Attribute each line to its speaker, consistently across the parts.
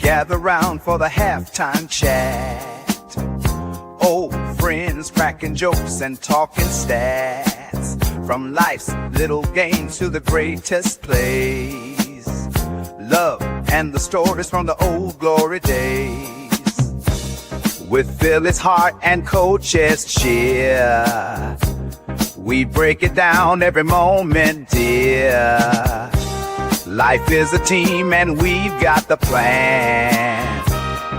Speaker 1: gather round for the halftime chat. Old friends cracking jokes and talking stats, from life's little games to the greatest plays. Love and the stories from the old glory days. With Philly's heart and Coach Edd's cheer, we break it down every moment, dear. Life is a team and we've got the plan.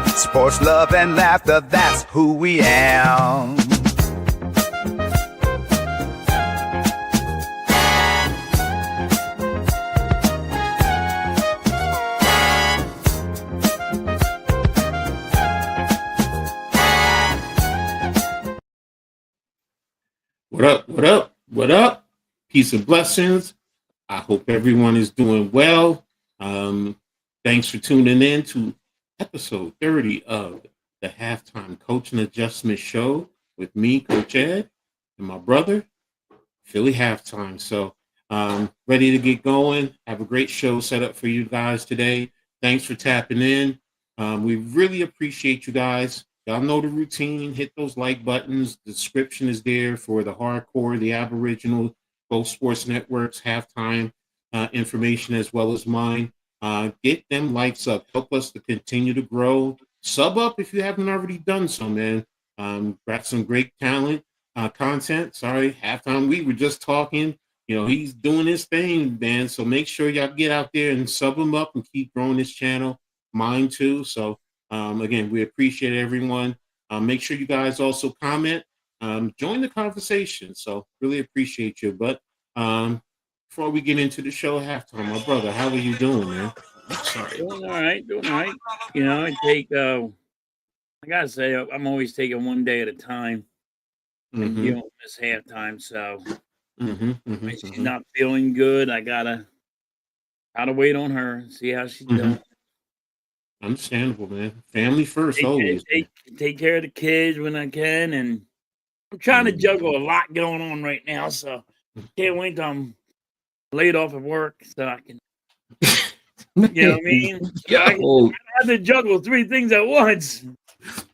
Speaker 1: Sports, love, and laughter, that's who we am.
Speaker 2: What up, what up, what up? Peace and blessings. I hope everyone is doing well. Thanks for tuning in to episode 30 of the Halftime Coach and Adjustment Show with me, Coach Edd, and my brother, Philly Halftime. So ready to get going. Have a great show set up for you guys today. Thanks for tapping in. We really appreciate you guys. Y'all know the routine. Hit those like buttons. The description is there for the hardcore, the Aboriginal, both sports networks, halftime information as well as mine. Get them likes up. Help us to continue to grow. Sub up if you haven't already done so, man. Got some great talent, content. Sorry, halftime. We were just talking. You know, he's doing his thing, man. So make sure y'all get out there and sub him up and keep growing this channel. Mine too. So again, we appreciate everyone. Make sure you guys also comment. Join the conversation. So really appreciate you. But before we get into the show, halftime, my brother, how are you doing, man? Sorry.
Speaker 3: Doing all right. You know, I gotta say, I'm always taking one day at a time. And you don't miss halftime, so when she's not feeling good, I gotta wait on her and see how she's doing.
Speaker 2: Understandable, man. Family first, always.
Speaker 3: Take care of the kids when I can, and I'm trying to juggle a lot going on right now, so can't wait till I'm laid off of work so I can, you know what I mean? I have to juggle 3 things at once.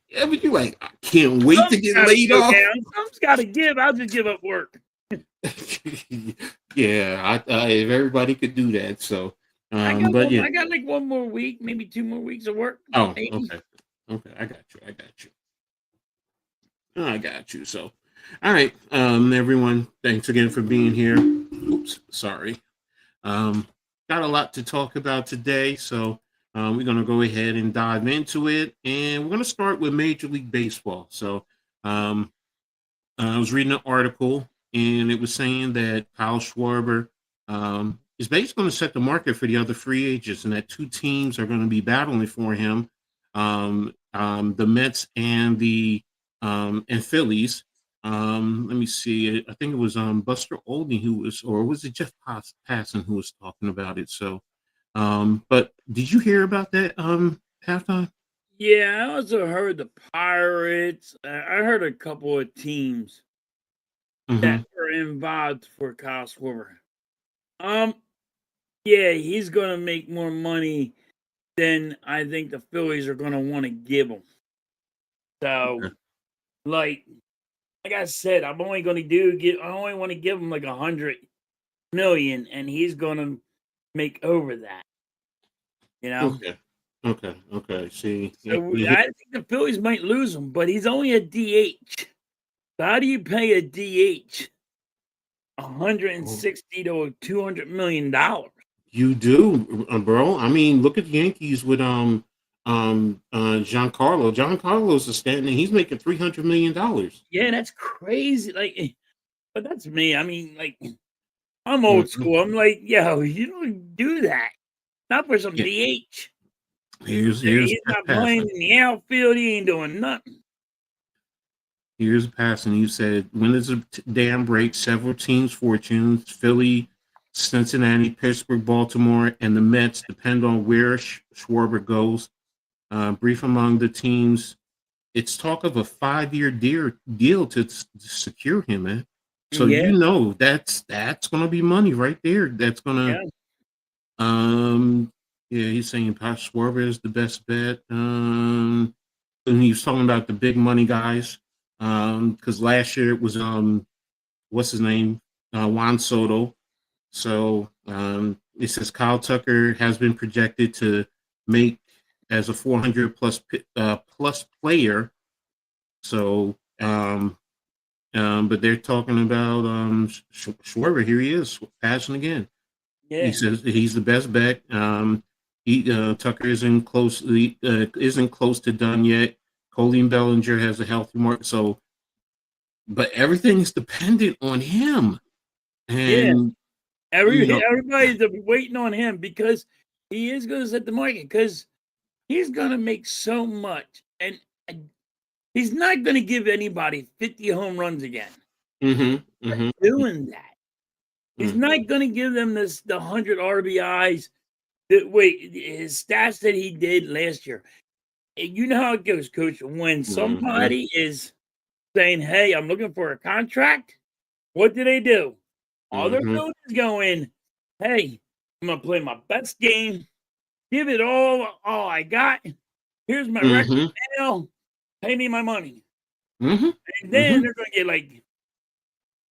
Speaker 2: Yeah, but you like, I can't wait to get laid off.
Speaker 3: Something's got to give. I'll just give up work.
Speaker 2: Yeah, if everybody could do that, so.
Speaker 3: I got like 1 more week, maybe 2 more weeks of work.
Speaker 2: Oh,
Speaker 3: maybe.
Speaker 2: okay. I got you. So, all right, everyone, thanks again for being here. Oops, sorry. Got a lot to talk about today, so we're gonna go ahead and dive into it, and we're gonna start with Major League Baseball. So, I was reading an article, and it was saying that Kyle Schwarber is basically going to set the market for the other free agents, and that 2 teams are going to be battling for him, the Mets and the and Phillies. Let me see. I think it was Buster Olney or was it Jeff Passan who was talking about it? So, but did you hear about that halftime?
Speaker 3: Yeah, I also heard the Pirates. I heard a couple of teams that were involved for Kyle Schwarber. Yeah, he's going to make more money than I think the Phillies are going to want to give him. So, like I said, I'm only going to I only want to give him like $100 million, and he's going to make over that. You know?
Speaker 2: Okay. See,
Speaker 3: so I think the Phillies might lose him, but he's only a DH. So how do you pay a DH $160 to $200 million?
Speaker 2: You do, bro. I mean, look at the Yankees with Giancarlo. Giancarlo's a stand, and he's making $300 million.
Speaker 3: Yeah, that's crazy. Like, but that's me. I mean, like, I'm old school. I'm like, yo, you don't do that. Not for some DH. He's not playing in the outfield. He ain't doing nothing.
Speaker 2: Here's a passing. You said, when does a dam break? Several teams' fortunes. Philly, Cincinnati, Pittsburgh, Baltimore, and the Mets depend on where Schwarber goes. Brief among the teams. It's talk of a 5-year deal to secure him, man. So you know that's going to be money right there. That's going to Yeah, he's saying Pat Schwarber is the best bet. And he was talking about the big money guys. Because last year it was what's his name? Juan Soto. So it says Kyle Tucker has been projected to make as a 400 plus player. So but they're talking about Schwarber. Here he is, passing again. He
Speaker 3: Yeah.
Speaker 2: says he's the best bet. Tucker isn't close to done yet. Colleen Bellinger has a healthy mark, so but everything's dependent on him.
Speaker 3: Yeah.
Speaker 2: And you know,
Speaker 3: Everybody's waiting on him because he is going to set the market because he's going to make so much. And he's not going to give anybody 50 home runs again. Doing that. He's not going to give them the 100 RBIs. His stats that he did last year. You know how it goes, Coach. When somebody is saying, "Hey, I'm looking for a contract," what do? All they're doing is going, "Hey, I'm gonna play my best game, give it all I got. Here's my record now. Pay me my money." And then they're gonna get like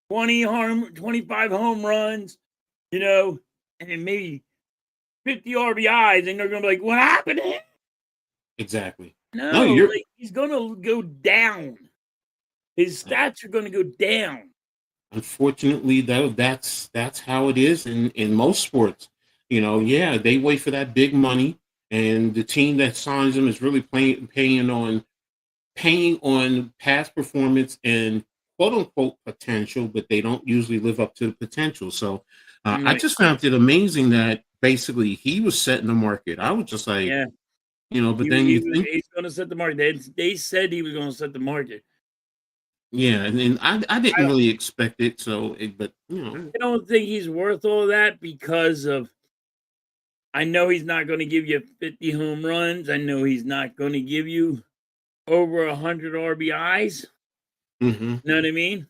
Speaker 3: 25 home runs, and then maybe 50 RBIs, and they're gonna be like, "What happened to him?"
Speaker 2: exactly.
Speaker 3: No, like, he's gonna go down. His stats are gonna go down.
Speaker 2: Unfortunately, though, that's how it is in most sports. Yeah, they wait for that big money, and the team that signs them is really paying on past performance and quote unquote potential, but they don't usually live up to the potential. So I just found it amazing that basically he was setting the market. I was just like,
Speaker 3: Yeah.
Speaker 2: but then you think
Speaker 3: he's going to set the market. They said he was going to set the market.
Speaker 2: yeah, and I didn't really expect it. So, but
Speaker 3: I don't think he's worth all that because of. I know he's not going to give you 50 home runs. I know he's not going to give you over 100 RBIs. You know what I mean?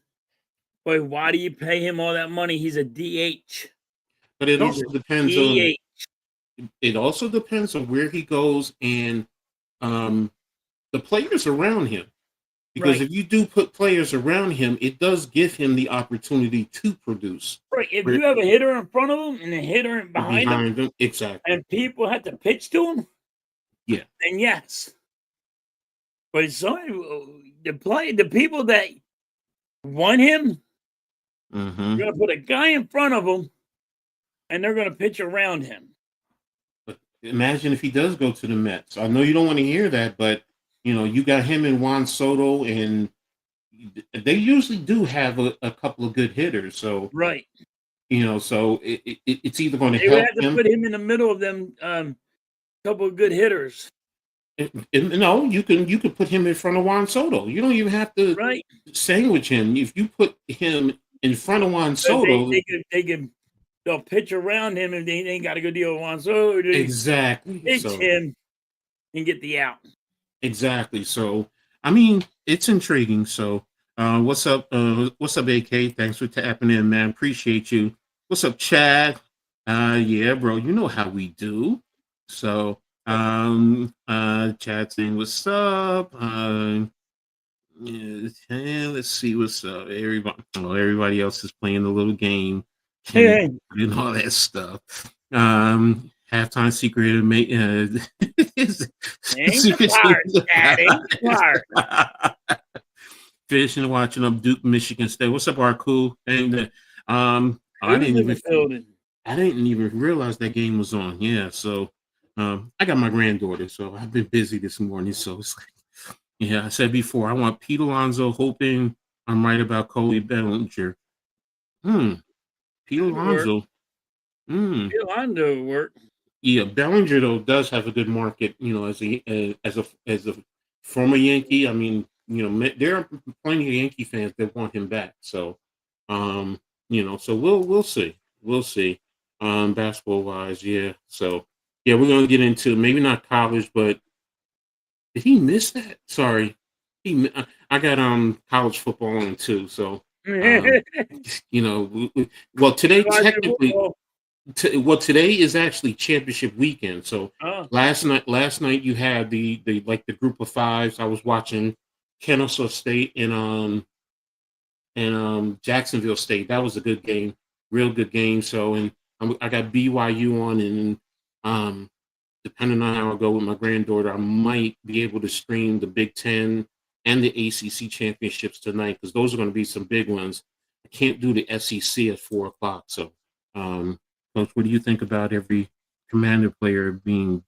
Speaker 3: But why do you pay him all that money? He's a DH.
Speaker 2: But it also depends
Speaker 3: DH.
Speaker 2: on where he goes and the players around him. Because if you do put players around him, it does give him the opportunity to produce.
Speaker 3: Right. If you have a hitter in front of him and a hitter behind him,
Speaker 2: exactly,
Speaker 3: and people have to pitch to him,
Speaker 2: yeah,
Speaker 3: then yes. But the people that want him, they're going to put a guy in front of him, and they're going to pitch around him.
Speaker 2: But imagine if he does go to the Mets. I know you don't want to hear that, but you got him and Juan Soto, and they usually do have a couple of good hitters. So
Speaker 3: right,
Speaker 2: so it's either going to
Speaker 3: they
Speaker 2: help
Speaker 3: would have to
Speaker 2: him.
Speaker 3: put him in the middle of them, couple of good hitters.
Speaker 2: No, you can put him in front of Juan Soto. You don't even have to sandwich him. If you put him in front of Juan Soto,
Speaker 3: they'll pitch around him, and they ain't got to go deal with Juan Soto.
Speaker 2: Exactly.
Speaker 3: Pitch him and get the out.
Speaker 2: Exactly. So, I mean, it's intriguing. So, what's up? What's up, AK? Thanks for tapping in, man. Appreciate you. What's up, Chad? Yeah, bro. You know how we do. So, Chad saying what's up. Yeah, let's see what's up. Everybody else is playing the little game, and all that stuff. Halftime secret finishing and watching up Duke, Michigan State. What's up, our cool? And I didn't even realize that game was on. Yeah, so I got my granddaughter, so I've been busy this morning. So it's like, yeah, I said before, I want Pete Alonso, hoping I'm right about Cody Bellinger. Pete Alonso.
Speaker 3: Pete Alonso work.
Speaker 2: Yeah, Bellinger though does have a good market. As a former Yankee, I mean, there are plenty of Yankee fans that want him back. So, so we'll see. Basketball wise, yeah. So, yeah, we're gonna get into maybe not college, but did he miss that? Sorry, I got college football on too. So, well, today well, today is actually championship weekend. So
Speaker 3: Oh,
Speaker 2: last night you had the like the group of fives. I was watching Kennesaw State and Jacksonville State. That was a good game, real good game. So and I got BYU on, and depending on how I go with my granddaughter, I might be able to stream the Big Ten and the ACC championships tonight because those are going to be some big ones. I can't do the SEC at 4 o'clock. So, Coach, what do you think about every Commander player being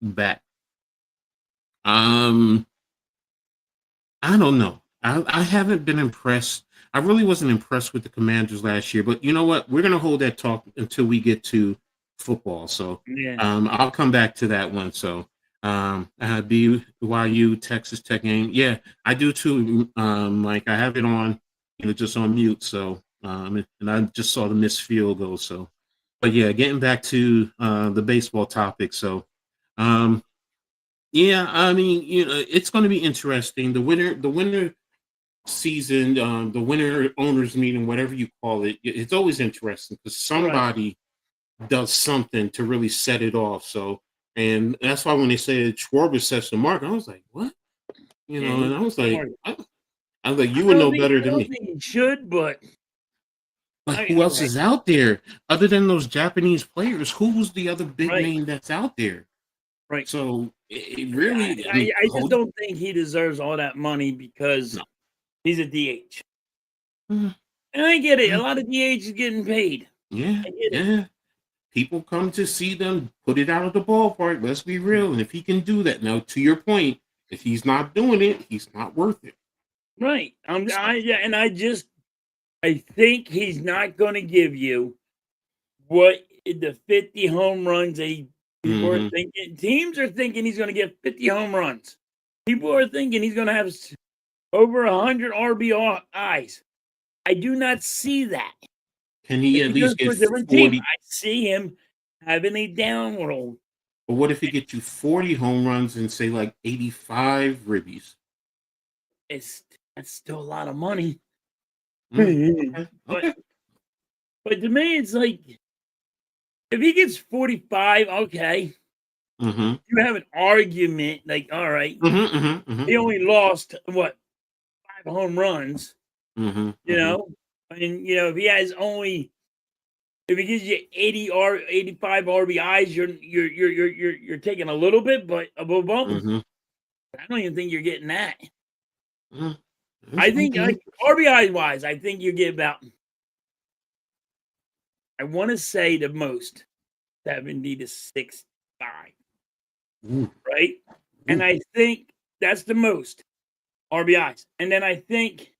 Speaker 2: back? Um, I don't know. I haven't been impressed. I really wasn't impressed with the Commanders last year, but you know what? We're going to hold that talk until we get to football. So
Speaker 3: yeah.
Speaker 2: I'll come back to that one. So BYU Texas Tech game. Yeah, I do too. Mike, I have it on, just on mute. So and I just saw the missed field goal. So, but yeah, getting back to the baseball topic. So, yeah, I mean, it's going to be interesting. The winter season, the winter owners meeting, whatever you call it, it's always interesting because
Speaker 3: Right.
Speaker 2: somebody does something to really set it off. So, and that's why when they said Schwarber sets the mark, I was like, what?
Speaker 3: Yeah,
Speaker 2: And I was like,
Speaker 3: smart.
Speaker 2: I was like, you would know better
Speaker 3: I
Speaker 2: than
Speaker 3: don't
Speaker 2: me.
Speaker 3: think he should, but
Speaker 2: But
Speaker 3: I mean,
Speaker 2: who else
Speaker 3: okay,
Speaker 2: is out there other than those Japanese players? Who's the other big
Speaker 3: right,
Speaker 2: name that's out there?
Speaker 3: right.
Speaker 2: So it
Speaker 3: I,
Speaker 2: really, I
Speaker 3: I
Speaker 2: mean,
Speaker 3: I just
Speaker 2: Cody,
Speaker 3: don't think he deserves all that money because
Speaker 2: no.
Speaker 3: he's a DH.
Speaker 2: Mm,
Speaker 3: And I get it. A
Speaker 2: mm,
Speaker 3: lot of DH is getting paid.
Speaker 2: Yeah,
Speaker 3: I get it.
Speaker 2: yeah. People come to see them put it out of the ballpark. Let's be real. And if he can do that, now to your point, if he's not doing it, he's not worth it.
Speaker 3: Right.
Speaker 2: So,
Speaker 3: Yeah, and I think he's not going to give you what the 50 home runs people are
Speaker 2: mm-hmm,
Speaker 3: thinking. Teams are thinking he's going to get 50 home runs. People are thinking he's going to have over 100 RBIs. I do not see that.
Speaker 2: can he
Speaker 3: If
Speaker 2: at
Speaker 3: he goes
Speaker 2: least
Speaker 3: to
Speaker 2: get
Speaker 3: a different team,
Speaker 2: 40?
Speaker 3: I see him having a down roll.
Speaker 2: Or what if he gets you 40 home runs and say like 85 ribbies?
Speaker 3: It's That's still a lot of money.
Speaker 2: Okay,
Speaker 3: but
Speaker 2: okay.
Speaker 3: but to me, it's like if he gets 45, okay,
Speaker 2: Mm-hmm,
Speaker 3: you have an argument. Like, all right,
Speaker 2: mm-hmm, mm-hmm, mm-hmm,
Speaker 3: he only lost what 5 home runs,
Speaker 2: mm-hmm,
Speaker 3: you
Speaker 2: mm-hmm,
Speaker 3: know, and if he gives you 85 RBIs, you're taking a little bit, but above all,
Speaker 2: mm-hmm,
Speaker 3: I don't even think you're getting that.
Speaker 2: mm-hmm. That's
Speaker 3: I think
Speaker 2: something
Speaker 3: like
Speaker 2: interesting.
Speaker 3: RBI wise, I think you get about I want to say the most 70 to 65,
Speaker 2: Ooh,
Speaker 3: right? And
Speaker 2: ooh,
Speaker 3: I think that's the most RBIs. And then I think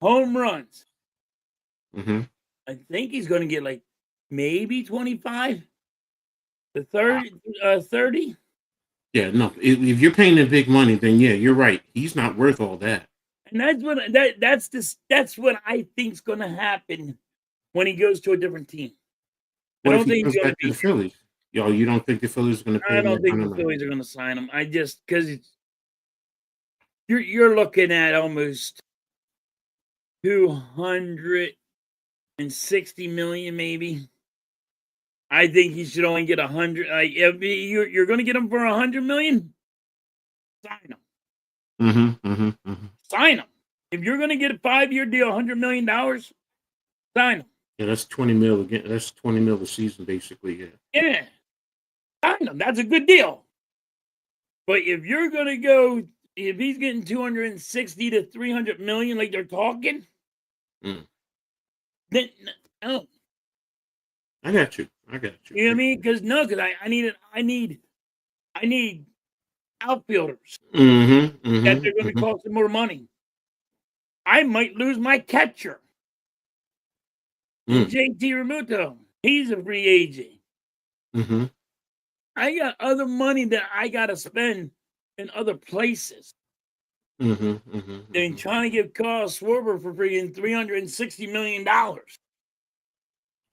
Speaker 3: home runs.
Speaker 2: mm-hmm.
Speaker 3: I think he's going to get like maybe 25 to
Speaker 2: Wow.
Speaker 3: 30.
Speaker 2: Yeah, no. If you're paying him big money, then yeah, you're right. He's not worth all that.
Speaker 3: And that's what I think's going to happen when he goes to a different team. I
Speaker 2: What if
Speaker 3: don't
Speaker 2: he
Speaker 3: think
Speaker 2: comes
Speaker 3: he's going to
Speaker 2: back to the
Speaker 3: be
Speaker 2: Phillies? Yo, you don't think the Phillies are going to pay
Speaker 3: I
Speaker 2: him
Speaker 3: don't
Speaker 2: that
Speaker 3: think
Speaker 2: kind
Speaker 3: the
Speaker 2: of money?
Speaker 3: Phillies are going to sign him. I just cuz you're looking at almost 260 million maybe. I think he should only get 100. Like if you're going to get him for 100 million, sign him.
Speaker 2: Mm-hmm, mm-hmm, mm-hmm.
Speaker 3: Sign him. If you're going to get a 5-year deal, $100 million, sign him.
Speaker 2: Yeah, that's 20 mil again. That's 20 mil a season, basically. Yeah.
Speaker 3: Yeah, sign him. That's a good deal. But if you're going to go, if he's getting 260 to 300 million, like they're talking,
Speaker 2: Mm.
Speaker 3: then no.
Speaker 2: I got you. I got you.
Speaker 3: You know what I mean? Because no, because I need outfielders
Speaker 2: Mm-hmm,
Speaker 3: that they're
Speaker 2: mm-hmm,
Speaker 3: going to be
Speaker 2: mm-hmm,
Speaker 3: costing more money. I might lose my catcher in
Speaker 2: mm,
Speaker 3: JT Remuto. He's a free agent.
Speaker 2: mm-hmm,
Speaker 3: I got other money that I got to spend in other places
Speaker 2: mm-hmm, mm-hmm,
Speaker 3: than
Speaker 2: mm-hmm.
Speaker 3: trying to give Carl Schwarber for freaking $360 million.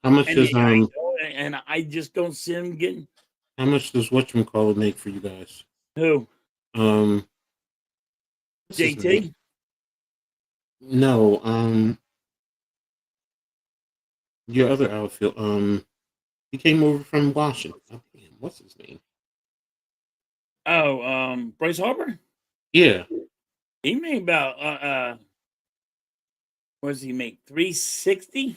Speaker 2: How much
Speaker 3: And
Speaker 2: does
Speaker 3: I just don't see him getting
Speaker 2: how much does whatchamacallit make for you guys?
Speaker 3: who
Speaker 2: Um, what's his name?
Speaker 3: JT.
Speaker 2: No, Your other outfield. He came over from Washington. Oh, damn, what's his name?
Speaker 3: Oh, Bryce Harper.
Speaker 2: Yeah.
Speaker 3: He made about what does he make? 360?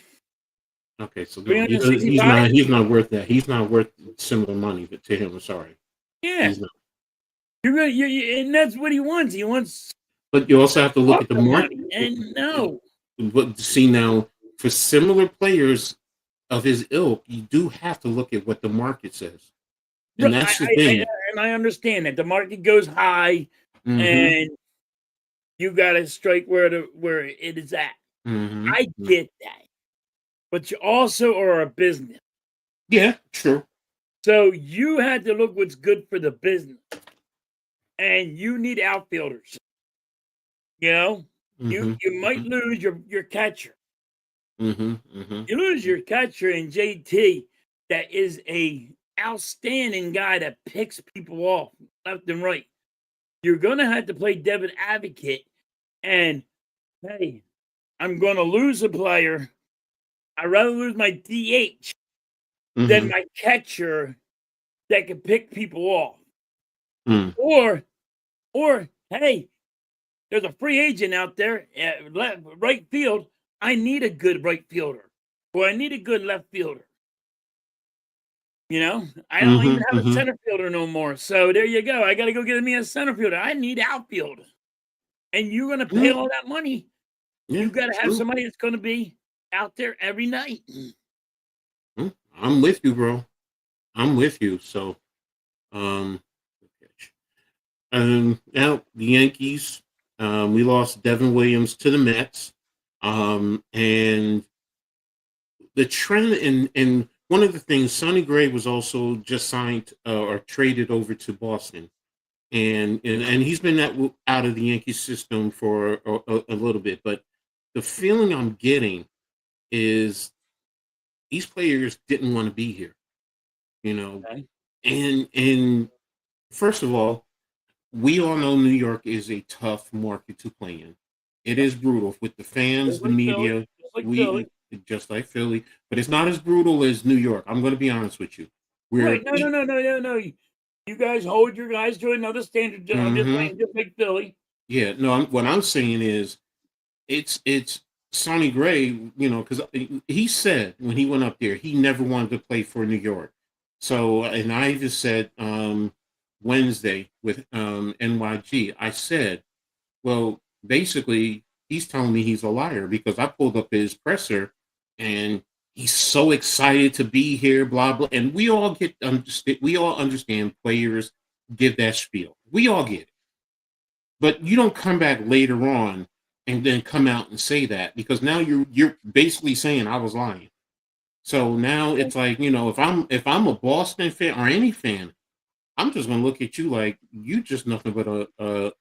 Speaker 2: Okay, so no, he's
Speaker 3: 365?
Speaker 2: not worth that. He's not worth similar money to him. I'm sorry.
Speaker 3: Yeah.
Speaker 2: He's not.
Speaker 3: You're gonna and that's what he wants. He wants
Speaker 2: But you also have to look at the market.
Speaker 3: money. And no.
Speaker 2: But see now, for similar players of his ilk, you do have to look at what the market says, and that's the thing.
Speaker 3: And I understand that the market goes high, and you got to strike where it is at. I get that, but you also are a business.
Speaker 2: Yeah, true.
Speaker 3: So you had to look what's good for the business, and you need outfielders. You know, you might lose your catcher. You lose your catcher in JT. That is a outstanding guy that picks people off left and right. You're gonna have to play Devin Advocate, and hey, I'm gonna lose a player. I'd rather lose my DH than my catcher that can pick people off. Or hey, there's a free agent out there at right field. I need a good right fielder, or I need a good left fielder. You know, I don't even have a center fielder no more. So there you go. I got to go get me a center fielder. I need outfield, and you're going to pay all that money.
Speaker 2: Yeah,
Speaker 3: You got to have somebody that's going to be out there every night.
Speaker 2: I'm with you, bro. I'm with you. So, now the Yankees, we lost Devin Williams to the Mets, and the trend and one of the things, Sonny Gray was also just signed or traded over to Boston, and he's been out of the Yankee system for a little bit, but the feeling I'm getting is these players didn't want to be here, you know.
Speaker 3: Okay.
Speaker 2: And first of all, we all know New York is a tough market to play in. It is brutal with the fans,
Speaker 3: Just
Speaker 2: the
Speaker 3: like
Speaker 2: media.
Speaker 3: Philly.
Speaker 2: Just like Philly, but it's not as brutal as New York. I'm going to be honest with you.
Speaker 3: Right? No. You guys hold your guys to another standard. I'm just saying, just like Philly.
Speaker 2: Yeah, no. What I'm saying is, it's Sonny Gray. You know, because he said when he went up there, he never wanted to play for New York. So, and I just said Wednesday with NYG. I said, well, basically, he's telling me he's a liar because I pulled up his presser and he's so excited to be here, blah blah. And we all understand players give that spiel. We all get it. But you don't come back later on and then come out and say that because now you're basically saying I was lying. So now it's like, you know, if I'm a Boston fan or any fan, I'm just gonna look at you like you just nothing but a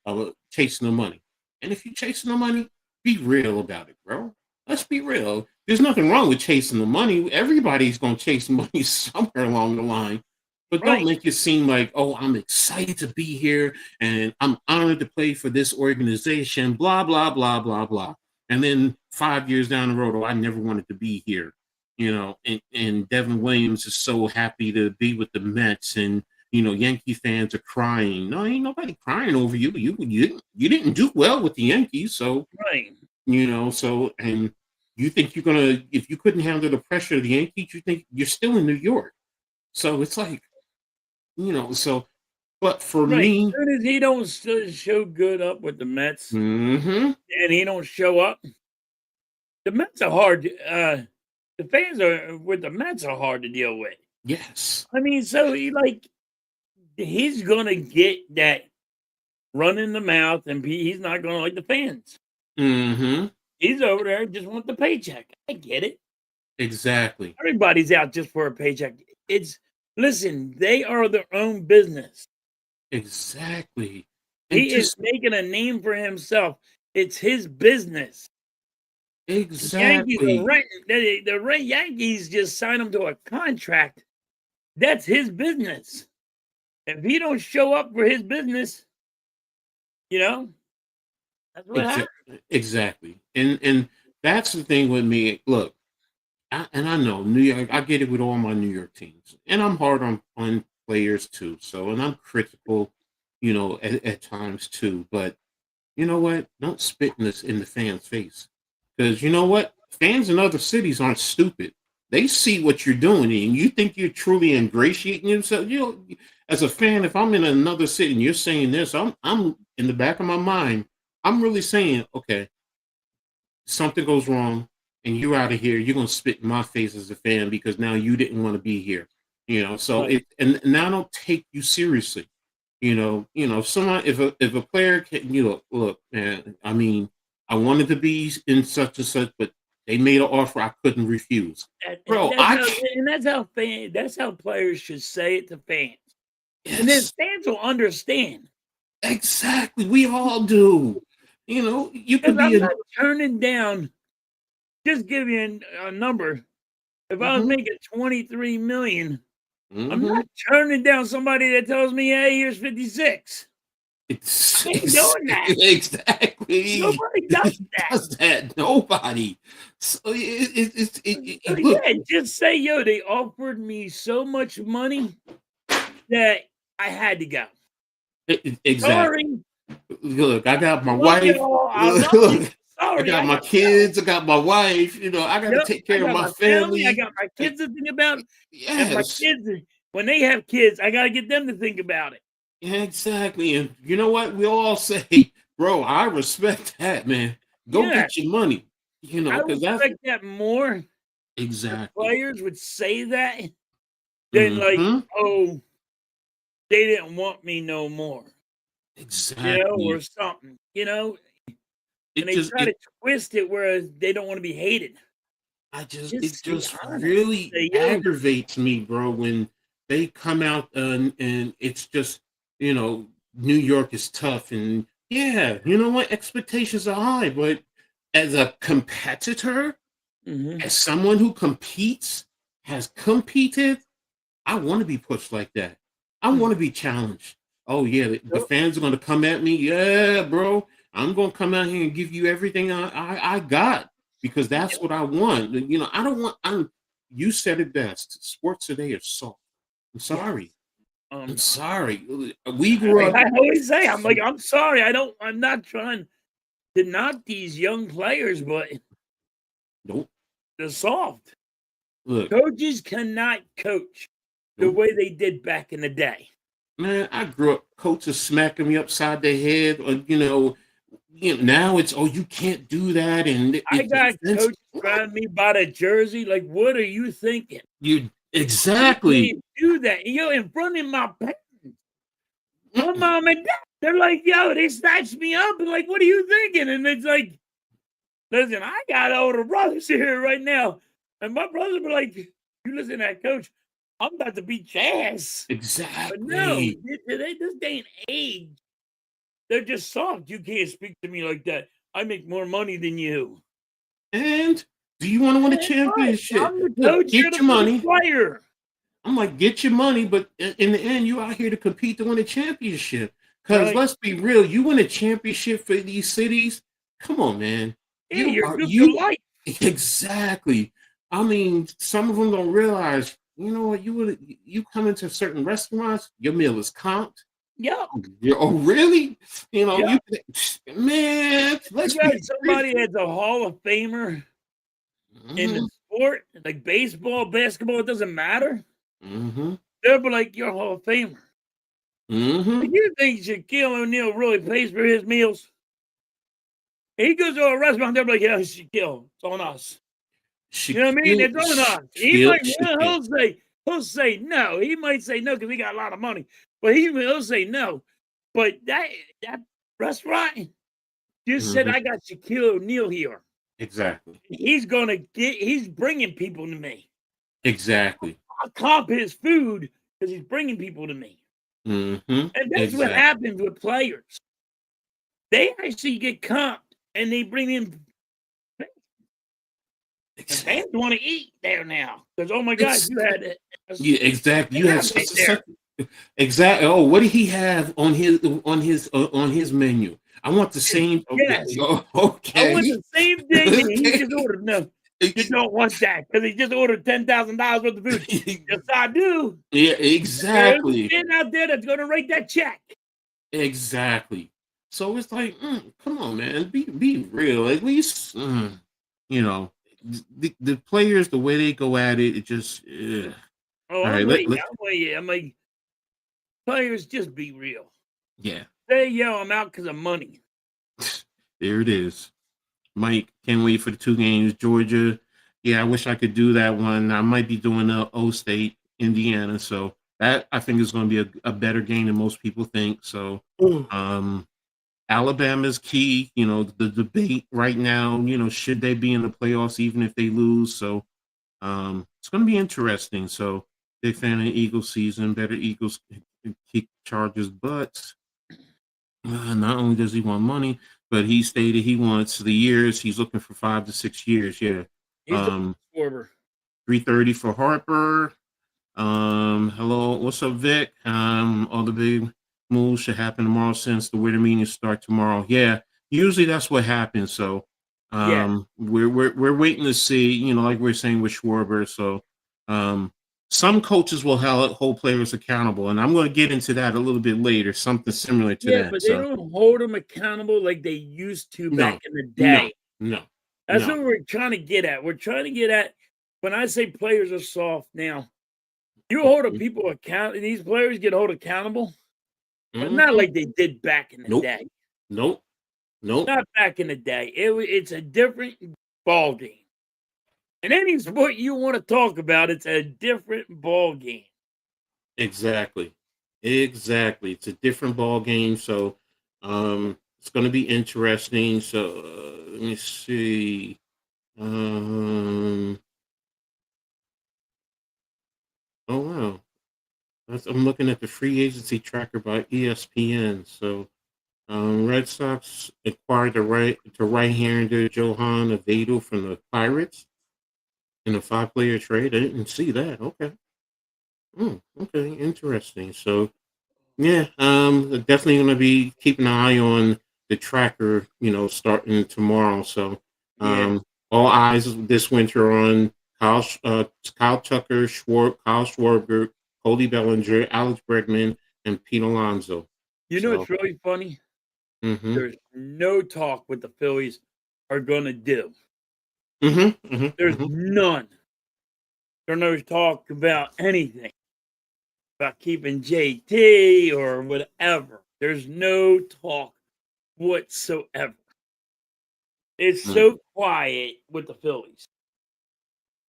Speaker 2: chasing the money. And if you're chasing the money, be real about it, bro. Let's be real. There's nothing wrong with chasing the money. Everybody's gonna chase money somewhere along the line. But don't make it seem like, oh, I'm excited to be here and I'm honored to play for this organization, blah, blah, blah, blah, blah. And then 5 years down the road, oh, I never wanted to be here. You know, and Devin Williams is so happy to be with the Mets and you know, Yankee fans are crying. No, ain't nobody crying over you. You didn't do well with the Yankees, so you know. So and you think you're gonna if you couldn't handle the pressure of the Yankees, you think you're still in New York. So it's like, you know. So, but for me,
Speaker 3: as soon as he don't show good up with the Mets, and he don't show up, the Mets are hard. The fans are with the Mets are hard to deal with.
Speaker 2: Yes,
Speaker 3: I mean, so he's gonna get that run in the mouth, and he's not gonna like the fans. He's over there just want the paycheck. I get it.
Speaker 2: Exactly.
Speaker 3: Everybody's out just for a paycheck. Listen, they are their own business.
Speaker 2: Exactly.
Speaker 3: He is making a name for himself. It's his business.
Speaker 2: Exactly.
Speaker 3: The Yankees just signed him to a contract. That's his business. If he don't show up for his business, you know, that's what happens.
Speaker 2: Exactly. And that's the thing with me. Look, and I know New York. I get it with all my New York teams, and I'm hard on players too. So, and I'm critical, at times too. But you know what? Don't spit in the fans' face, because you know what? Fans in other cities aren't stupid. They see what you're doing, and you think you're truly ingratiating yourself. As a fan, if I'm in another city and you're saying this, I'm in the back of my mind, I'm really saying, okay, something goes wrong and you're out of here, you're gonna spit in my face as a fan because now you didn't want to be here. So
Speaker 3: Right.
Speaker 2: and now I don't take you seriously. If a player can, look, man, I mean, I wanted to be in such and such, but they made an offer I couldn't refuse.
Speaker 3: And
Speaker 2: Bro,
Speaker 3: that's how that's how players should say it to fans. And then
Speaker 2: yes,
Speaker 3: fans will understand.
Speaker 2: exactly. We all do. You
Speaker 3: Because
Speaker 2: could be
Speaker 3: I'm
Speaker 2: a
Speaker 3: not turning down, just give you a number. If I was
Speaker 2: mhm,
Speaker 3: making 23,000,000, I'm
Speaker 2: mhm.
Speaker 3: not turning down somebody that tells me, "Hey, here's 56." I ain't doing that.
Speaker 2: Exactly.
Speaker 3: Nobody does that.
Speaker 2: Does that? Nobody. So
Speaker 3: So,
Speaker 2: look,
Speaker 3: yeah, just say, "Yo, they offered me so much money that I had to go.
Speaker 2: exactly.
Speaker 3: Sorry.
Speaker 2: Look, I got my
Speaker 3: Love
Speaker 2: wife.
Speaker 3: y'all. I love you.
Speaker 2: Look, I
Speaker 3: Sorry,
Speaker 2: got
Speaker 3: I
Speaker 2: my
Speaker 3: gotta go."
Speaker 2: kids. I got my wife. I got to
Speaker 3: Yep,
Speaker 2: take
Speaker 3: I
Speaker 2: care of
Speaker 3: got
Speaker 2: my
Speaker 3: my family, I
Speaker 2: family.
Speaker 3: got my
Speaker 2: Uh,
Speaker 3: kids to think about, and my
Speaker 2: Yes,
Speaker 3: kids, when they have kids, I gotta get them to think about it.
Speaker 2: yeah, exactly. And you know what? We all say, bro, I respect that, man. Go
Speaker 3: Yeah,
Speaker 2: get your money.
Speaker 3: I
Speaker 2: Because that's
Speaker 3: respect that more if
Speaker 2: exactly.
Speaker 3: players would say that than like,
Speaker 2: Hmm.
Speaker 3: "Oh, they didn't want me no more," or
Speaker 2: Exactly.
Speaker 3: something, and
Speaker 2: It
Speaker 3: they
Speaker 2: just
Speaker 3: try
Speaker 2: it
Speaker 3: to twist it where they don't wanna be hated.
Speaker 2: it
Speaker 3: Just be
Speaker 2: just
Speaker 3: honest.
Speaker 2: really
Speaker 3: Say, "Yo."
Speaker 2: aggravates me, bro, when they come out and it's just, you know, New York is tough and yeah, you know what? Expectations are high, but as a competitor,
Speaker 3: Mhm.
Speaker 2: as someone who competes, has competed, I want to be pushed like that. I want
Speaker 3: Mhm.
Speaker 2: to be challenged. Oh yeah, the
Speaker 3: Yep.
Speaker 2: fans are gonna come at me. Yeah, bro. I'm gonna come out here and give you everything I got because that's what I want. I don't want I'm you said it best. Sports today are soft. I'm
Speaker 3: Yeah.
Speaker 2: sorry. I'm
Speaker 3: Um, I
Speaker 2: sorry. We grew
Speaker 3: like
Speaker 2: up
Speaker 3: I always say, I'm like, "I'm sorry, I'm not trying to knock these young players, but
Speaker 2: nope.
Speaker 3: they're soft."
Speaker 2: Look,
Speaker 3: Coaches cannot coach the
Speaker 2: nope.
Speaker 3: way they did back in the day.
Speaker 2: Man, I grew up coaches smacking me upside the head, or now it's you can't do that, and
Speaker 3: I
Speaker 2: it's
Speaker 3: got
Speaker 2: offensive.
Speaker 3: coaches grabbing me by the jersey, like, "What are you thinking?
Speaker 2: You
Speaker 3: You
Speaker 2: exactly.
Speaker 3: can't do that." In front of my parents, my
Speaker 2: Mm-mm.
Speaker 3: mom and dad. They're like, "Yo," they snatched me up and like, "What are you thinking?" And it's like, listen, I got older brothers here right now, and my brother be like, "You listen to that coach, I'm about to beat your ass." But no,
Speaker 2: Exactly.
Speaker 3: this day and age, they're just soft. "You can't speak to me like that. I make more money than you."
Speaker 2: And do you want to win a
Speaker 3: Man, what?
Speaker 2: championship?
Speaker 3: I'm the
Speaker 2: Look,
Speaker 3: coach, you're
Speaker 2: get
Speaker 3: the
Speaker 2: your
Speaker 3: fucking
Speaker 2: money.
Speaker 3: player.
Speaker 2: I'm like, get your money, but in the end, you out here to compete to win a championship. Because
Speaker 3: Right.
Speaker 2: let's be real, you win a championship for these cities. Come on, man.
Speaker 3: Yeah,
Speaker 2: You
Speaker 3: you're
Speaker 2: are
Speaker 3: good for
Speaker 2: you
Speaker 3: life.
Speaker 2: exactly. I mean, some of them don't realize. You know what? You come into certain restaurants, your meal is comped.
Speaker 3: Yep.
Speaker 2: Oh, really?
Speaker 3: Yep.
Speaker 2: Man, let's
Speaker 3: You got
Speaker 2: be real.
Speaker 3: somebody that's a Hall of Famer in the
Speaker 2: Mhm,
Speaker 3: sport, like baseball, basketball, it doesn't matter.
Speaker 2: mhm,
Speaker 3: They'll be like, "You're a Hall of Famer."
Speaker 2: mhm.
Speaker 3: Do you think Shaquille O'Neal really pays for his meals? He goes to a restaurant, they'll be like, "Yeah, Shaquille, it's on us." You know what I mean?
Speaker 2: Shaquille,
Speaker 3: It's on us. He
Speaker 2: Shaquille,
Speaker 3: might,
Speaker 2: Shaquille.
Speaker 3: he'll say no. He might say no because he got a lot of money, but he'll say no. But that restaurant just said,
Speaker 2: Mhm,
Speaker 3: "I got Shaquille O'Neal here.
Speaker 2: exactly,
Speaker 3: He's bringing people to me.
Speaker 2: exactly.
Speaker 3: I'll comp his food because he's bringing people to me."
Speaker 2: Mhm,
Speaker 3: And that's what
Speaker 2: exactly,
Speaker 3: happens with players. They actually get comped and they bring in, and fans
Speaker 2: exactly.
Speaker 3: want to eat there now because, oh my God,
Speaker 2: It's
Speaker 3: you had a
Speaker 2: yeah, exactly. You have
Speaker 3: stand right there.
Speaker 2: such exactly. Oh, what did he have on his menu? I want the
Speaker 3: Yes,
Speaker 2: same. Okay,
Speaker 3: yes.
Speaker 2: oh,
Speaker 3: I want
Speaker 2: okay,
Speaker 3: the same thing, and he
Speaker 2: okay.
Speaker 3: just ordered no. You don't want that because he just ordered $10,000 worth of food. Yes, I do.
Speaker 2: Yeah,
Speaker 3: There's a
Speaker 2: exactly.
Speaker 3: kid out there that's going to write that check.
Speaker 2: Exactly. So it's like, come on, man, be real. At least, you know, the players, the way they go at it, it just.
Speaker 3: Oh,
Speaker 2: All
Speaker 3: I'm
Speaker 2: right,
Speaker 3: with you.
Speaker 2: let
Speaker 3: I'm with you. I'm like, players, just be real.
Speaker 2: yeah,
Speaker 3: Say, yo, I'm out because of money.
Speaker 2: there it is. Mike, can't wait for the 2 games. Georgia, yeah, I wish I could do that one. I might be doing O State, Indiana. So that I think is going to be a better game than most people think. So, um, Alabama's key. The debate right now. Should they be in the playoffs even if they lose? So, it's going to be interesting. So, big fan of Eagles season. Better Eagles kick Chargers butts. Not only does he want money, but he stated he wants the years. He's looking for 5 to 6 years. Yeah.
Speaker 3: He's the forward.
Speaker 2: 330 for Harper. Hello, what's up, Vic? All the big moves should happen tomorrow since the winter meetings start tomorrow. Yeah, usually that's what happens. So,
Speaker 3: Yeah.
Speaker 2: we're waiting to see. Like we're saying with Schwarber. So, some coaches will hold players accountable, and I'm going to get into that a little bit later. Something similar to
Speaker 3: Yeah,
Speaker 2: that.
Speaker 3: but they
Speaker 2: So,
Speaker 3: don't hold them accountable like they used to
Speaker 2: no,
Speaker 3: back in the
Speaker 2: no,
Speaker 3: day.
Speaker 2: no,
Speaker 3: That's
Speaker 2: no.
Speaker 3: what we're trying to get at. We're trying to get at when I say players are soft now, you hold a people account these players get held accountable, but not
Speaker 2: Mhm.
Speaker 3: like they did back in the
Speaker 2: Nope,
Speaker 3: day.
Speaker 2: nope, nope.
Speaker 3: Not back in the day. It's a different ball game. And any sport you want to talk about, it's a different ball game.
Speaker 2: Exactly. Exactly. It's a different ball game. So it's going to be interesting. So let me see. Um, oh, wow. I'm looking at the free agency tracker by ESPN. So Red Sox acquired the right-hander Johan Avedo from the Pirates in a 5-player trade. I didn't see that. Okay. Okay. Interesting. So yeah, definitely going to be keeping an eye on the tracker, starting tomorrow. So,
Speaker 3: Yeah.
Speaker 2: all eyes this winter on Kyle Tucker, Kyle Schwarber, Cody Bellinger, Alex Bregman, and Pete Alonso.
Speaker 3: You know
Speaker 2: So,
Speaker 3: what's really funny?
Speaker 2: mm-hmm,
Speaker 3: There's no talk what the Phillies are gonna do.
Speaker 2: mm-hmm, mm-hmm,
Speaker 3: There's
Speaker 2: mm-hmm.
Speaker 3: none. There's no talk about anything. About keeping JT or whatever. There's no talk whatsoever. It's so quiet with the Phillies.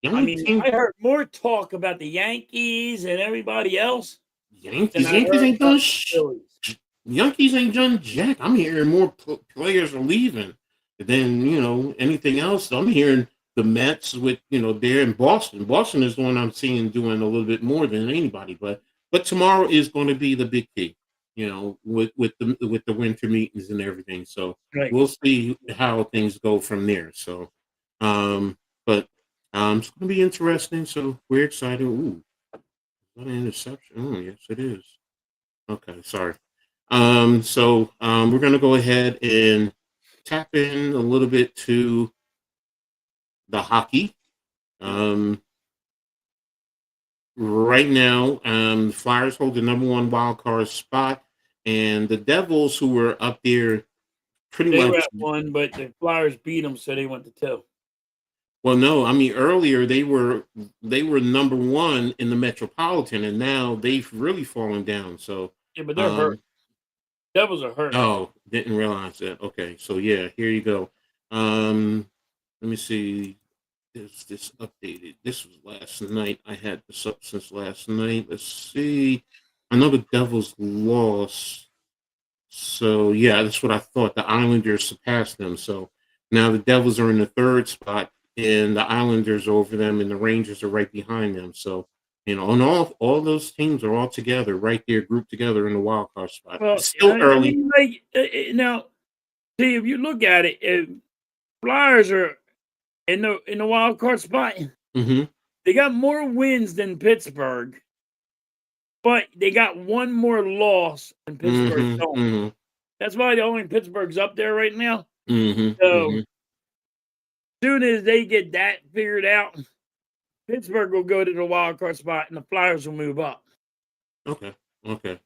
Speaker 2: The
Speaker 3: I
Speaker 2: only
Speaker 3: mean,
Speaker 2: team,
Speaker 3: I heard more talk about the Yankees and everybody else than I
Speaker 2: Yankees
Speaker 3: heard
Speaker 2: ain't done
Speaker 3: about the Phillies.
Speaker 2: Yankees ain't done jack. I'm hearing more players are leaving than anything else. I'm hearing the Mets with they're in Boston. Boston is the one I'm seeing doing a little bit more than anybody. But tomorrow is going to be the big key. With the winter meetings and everything. So
Speaker 3: Right.
Speaker 2: we'll see how things go from there. So, but it's going to be interesting. So we're excited. Ooh, what an interception! Oh, yes, it is. Okay, sorry. We're going to go ahead and tap in a little bit to the hockey. Um, right now, the Flyers hold the number 1 wild card spot, and the Devils, who were up there pretty
Speaker 3: They were
Speaker 2: much.
Speaker 3: at 1, but the Flyers beat them, so they went to 2.
Speaker 2: Well, no, I mean earlier they were number 1 in the Metropolitan, and now they've really fallen down. So,
Speaker 3: Yeah, but they're hurt.
Speaker 2: um,
Speaker 3: Devils are hurt.
Speaker 2: oh, didn't realize that. Okay, so yeah, here you go. Um, Let me see. Is this updated? This was last night. I had this up since last night. Let's see. I know the Devils lost. So yeah, that's what I thought. The Islanders surpassed them. So now the Devils are in the 3rd spot, and the Islanders are over them, and the Rangers are right behind them. So and all those teams are all together right there, grouped together in the wild card spot.
Speaker 3: Well,
Speaker 2: It's still
Speaker 3: I
Speaker 2: early.
Speaker 3: mean, like, now, see, if you look at it, if Flyers are in the wild card spot,
Speaker 2: Mm-hmm.
Speaker 3: they got more wins than Pittsburgh, but they got 1 more loss than Pittsburgh
Speaker 2: Mm-hmm.
Speaker 3: don't.
Speaker 2: Mm-hmm.
Speaker 3: That's why the only Pittsburgh's up there right now.
Speaker 2: Mm-hmm.
Speaker 3: So,
Speaker 2: Mm-hmm.
Speaker 3: soon as they get that figured out, Pittsburgh will go to the wild card spot, and the Flyers will move up.
Speaker 2: Okay. Okay.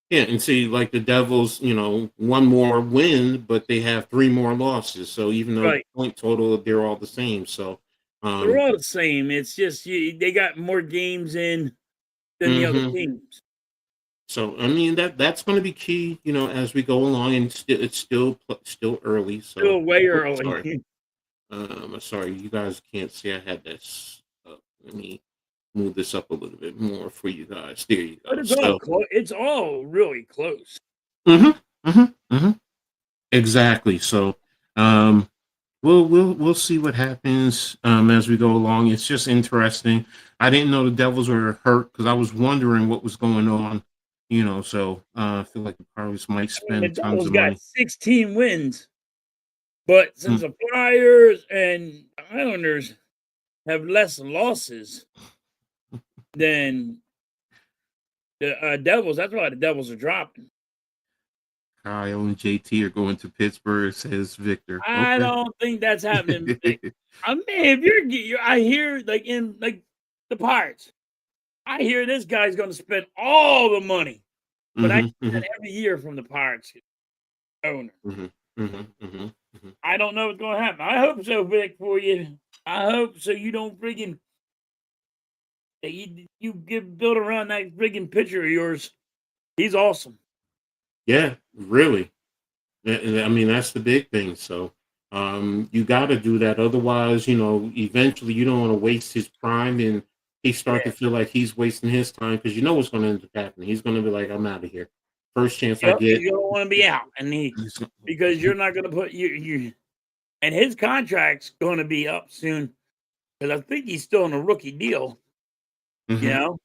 Speaker 2: Yeah, and see, like the Devils, one more win, but they have 3 more losses. So even though
Speaker 3: Right.
Speaker 2: point total, they're all the same. So,
Speaker 3: They're all the same. It's just they got more games in than the other
Speaker 2: mhm.
Speaker 3: teams.
Speaker 2: So I mean that's going to be key, as we go along, and it's still early. So,
Speaker 3: Still way
Speaker 2: oops, sorry,
Speaker 3: early.
Speaker 2: sorry, you guys can't see. I had this. Let me move this up a little bit more for you guys. There you
Speaker 3: But
Speaker 2: go. So,
Speaker 3: it's all really close.
Speaker 2: hmm exactly. So, um, we'll see what happens as we go along. It's just interesting. I didn't know the Devils were hurt because I was wondering what was going on. So I feel like the Pirates might
Speaker 3: I mean, the
Speaker 2: spend tons
Speaker 3: Devils
Speaker 2: of
Speaker 3: got
Speaker 2: money.
Speaker 3: 16 wins, but since
Speaker 2: Mm,
Speaker 3: the Flyers and Islanders have less losses than the Devils, that's why the Devils are dropping.
Speaker 2: Kyle and JT are going to Pittsburgh, says Victor.
Speaker 3: I
Speaker 2: Okay.
Speaker 3: don't think that's happening. I mean, if I hear like in like the Pirates, I hear this guy's going to spend all the money, but I
Speaker 2: hmm
Speaker 3: hear that
Speaker 2: hmm
Speaker 3: every year from the Pirates owner.
Speaker 2: hmm hmm hmm
Speaker 3: I don't know what's going to happen. I hope so, Vic, for you. I hope so. You don't freaking that you get built around that freaking pitcher of yours. He's awesome.
Speaker 2: Yeah, really. I mean, that's the big thing. So, you got to do that. Otherwise, eventually you don't want to waste his prime and he start to
Speaker 3: Yeah.
Speaker 2: feel like he's wasting his time because you know what's going to end up happening. He's going to be like, I'm out of here. First chance I
Speaker 3: Yep.
Speaker 2: get.
Speaker 3: He's gonna want to be out, and
Speaker 2: He's,
Speaker 3: because you're not gonna put you and his contract's gonna be up soon because I think he's still on a rookie deal. You
Speaker 2: hmm
Speaker 3: know,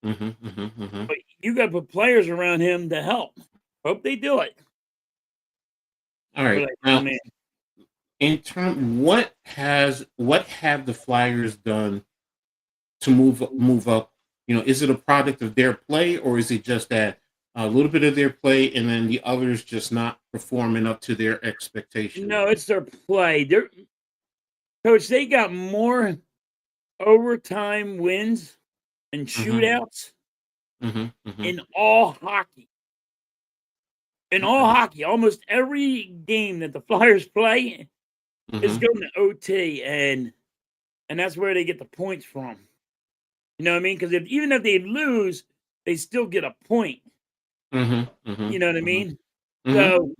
Speaker 2: hmm hmm hmm
Speaker 3: but you got to put players around him to help. Hope they do it.
Speaker 2: All
Speaker 3: But
Speaker 2: right.
Speaker 3: like, oh
Speaker 2: Now,
Speaker 3: man,
Speaker 2: what have the Flyers done to move up? Is it a product of their play, or is it just that a little bit of their play and then the others just not performing up to their expectation?
Speaker 3: no, it's their play. They're coach. They got more overtime wins and
Speaker 2: hmm
Speaker 3: shootouts
Speaker 2: hmm
Speaker 3: in all hockey. In all
Speaker 2: Okay.
Speaker 3: hockey, almost every game that the Flyers play is
Speaker 2: hmm
Speaker 3: going to OT, and that's where they get the points from. You know what I mean? Because even if they lose, they still get a point.
Speaker 2: hmm hmm
Speaker 3: You know what I
Speaker 2: hmm
Speaker 3: mean?
Speaker 2: hmm
Speaker 3: So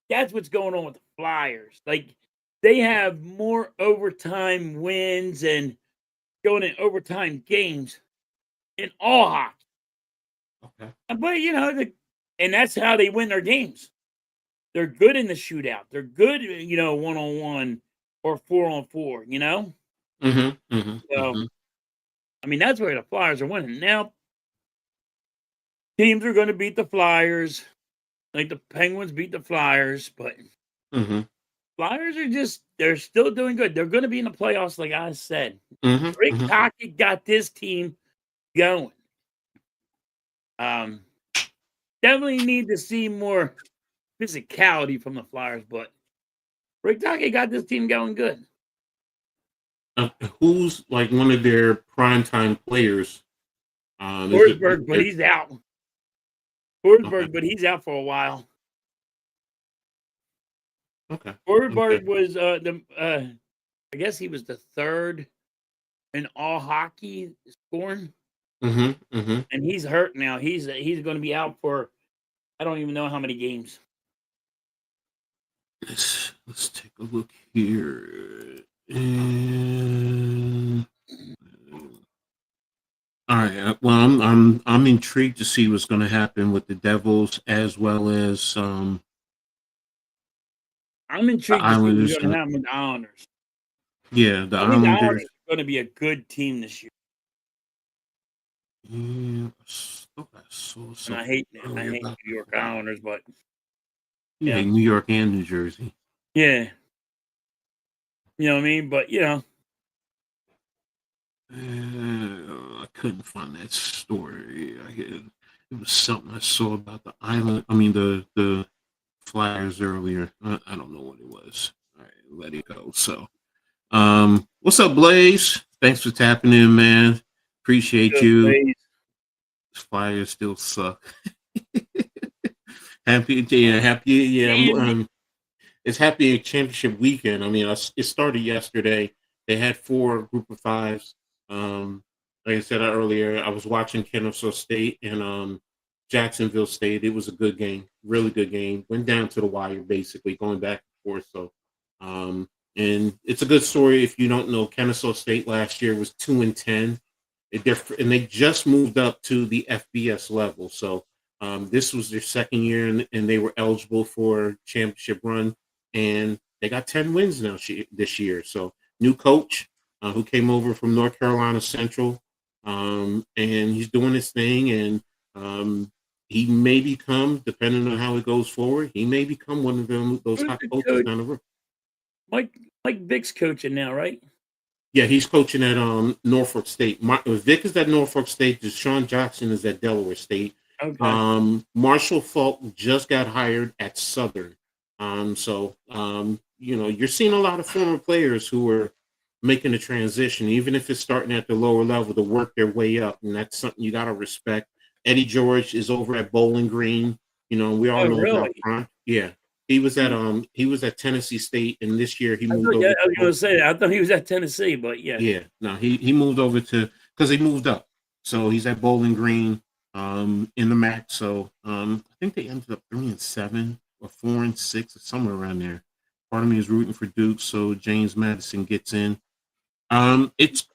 Speaker 3: that's what's going on with the Flyers. Like they have more overtime wins and going in overtime games in all hockey.
Speaker 2: Okay.
Speaker 3: But and that's how they win their games. They're good in the shootout. They're good, 1-on-1 or 4-on-4.
Speaker 2: hmm hmm
Speaker 3: So
Speaker 2: hmm
Speaker 3: I mean that's where the Flyers are winning. Now teams are going to beat the Flyers, like the Penguins beat the Flyers, but
Speaker 2: hmm
Speaker 3: Flyers they're still doing good. They're going to be in the playoffs, like I said.
Speaker 2: hmm
Speaker 3: Rick
Speaker 2: hmm
Speaker 3: Hockey got this team going. Um, Definitely need to see more physicality from the Flyers, but Rick Hockey got this team going good.
Speaker 2: Who's like one of their primetime players? Is it?
Speaker 3: Forsberg, but he's out.
Speaker 2: Okay.
Speaker 3: Forsberg, but he's out for a while.
Speaker 2: Okay. Okay.
Speaker 3: Forsberg was I guess he was the third in all hockey scoring,
Speaker 2: Hmm.
Speaker 3: and he's hurt now. He's going to be out for I don't even know how many games.
Speaker 2: Let's take a look here. And, all right. Well, I'm intrigued to see what's going to happen with the Devils as well as
Speaker 3: I'm
Speaker 2: the
Speaker 3: intrigued to see what's
Speaker 2: Islanders.
Speaker 3: going to happen with the Islanders.
Speaker 2: Yeah, the
Speaker 3: I think the
Speaker 2: Islanders.
Speaker 3: Islanders are going to be a good team this year,
Speaker 2: Yeah, I saw
Speaker 3: and I
Speaker 2: something
Speaker 3: hate
Speaker 2: earlier about
Speaker 3: New
Speaker 2: the
Speaker 3: York
Speaker 2: Flyers.
Speaker 3: Islanders, but
Speaker 2: You
Speaker 3: yeah,
Speaker 2: hate New York and New Jersey.
Speaker 3: yeah, you know what I mean. But
Speaker 2: I couldn't find that story. It was something I saw about the island. I mean, the Flyers earlier. I don't know what it was. right, let it go. So, what's up, Blaze? Thanks for tapping in, man. Appreciate
Speaker 3: Good
Speaker 2: you.
Speaker 3: plays.
Speaker 2: Flyers still suck. happy.
Speaker 3: Damn it.
Speaker 2: It's happy championship weekend. I mean, it started yesterday. They had 4 group of fives. Like I said earlier, I was watching Kennesaw State and Jacksonville State. It was a good game, really good game. Went down to the wire, basically going back and forth. So, and it's a good story. If you don't know, Kennesaw State last year was 2-10. And they just moved up to the FBS level. So this was their second year, and they were eligible for championship run. And they got 10 wins now this year. So new coach who came over from North Carolina Central, and he's doing his thing. And he may become, depending on how it goes forward, he may become one of those
Speaker 3: Who's
Speaker 2: hot
Speaker 3: the
Speaker 2: coaches
Speaker 3: coach?
Speaker 2: down the road.
Speaker 3: Mike Vick's coaching now, right?
Speaker 2: Yeah, he's coaching at Norfolk State. Vic is at Norfolk State. Deshaun Jackson is at Delaware State.
Speaker 3: Okay.
Speaker 2: Marshall Falk just got hired at Southern. You're seeing a lot of former players who are making the transition, even if it's starting at the lower level, to work their way up, and that's something you got to respect. Eddie George is over at Bowling Green. We all
Speaker 3: Oh,
Speaker 2: know about
Speaker 3: really?
Speaker 2: Prime. Yeah, he was at Tennessee State, and this year he
Speaker 3: I
Speaker 2: moved
Speaker 3: thought,
Speaker 2: over
Speaker 3: yeah, I
Speaker 2: to
Speaker 3: was going to say that. I thought he was at Tennessee, but yeah.
Speaker 2: yeah, no, he moved over to because he moved up, so he's at Bowling Green, in the MAC. So I think they ended up 3-7 or 4-6 or somewhere around there. Part of me is rooting for Duke, so James Madison gets in. It's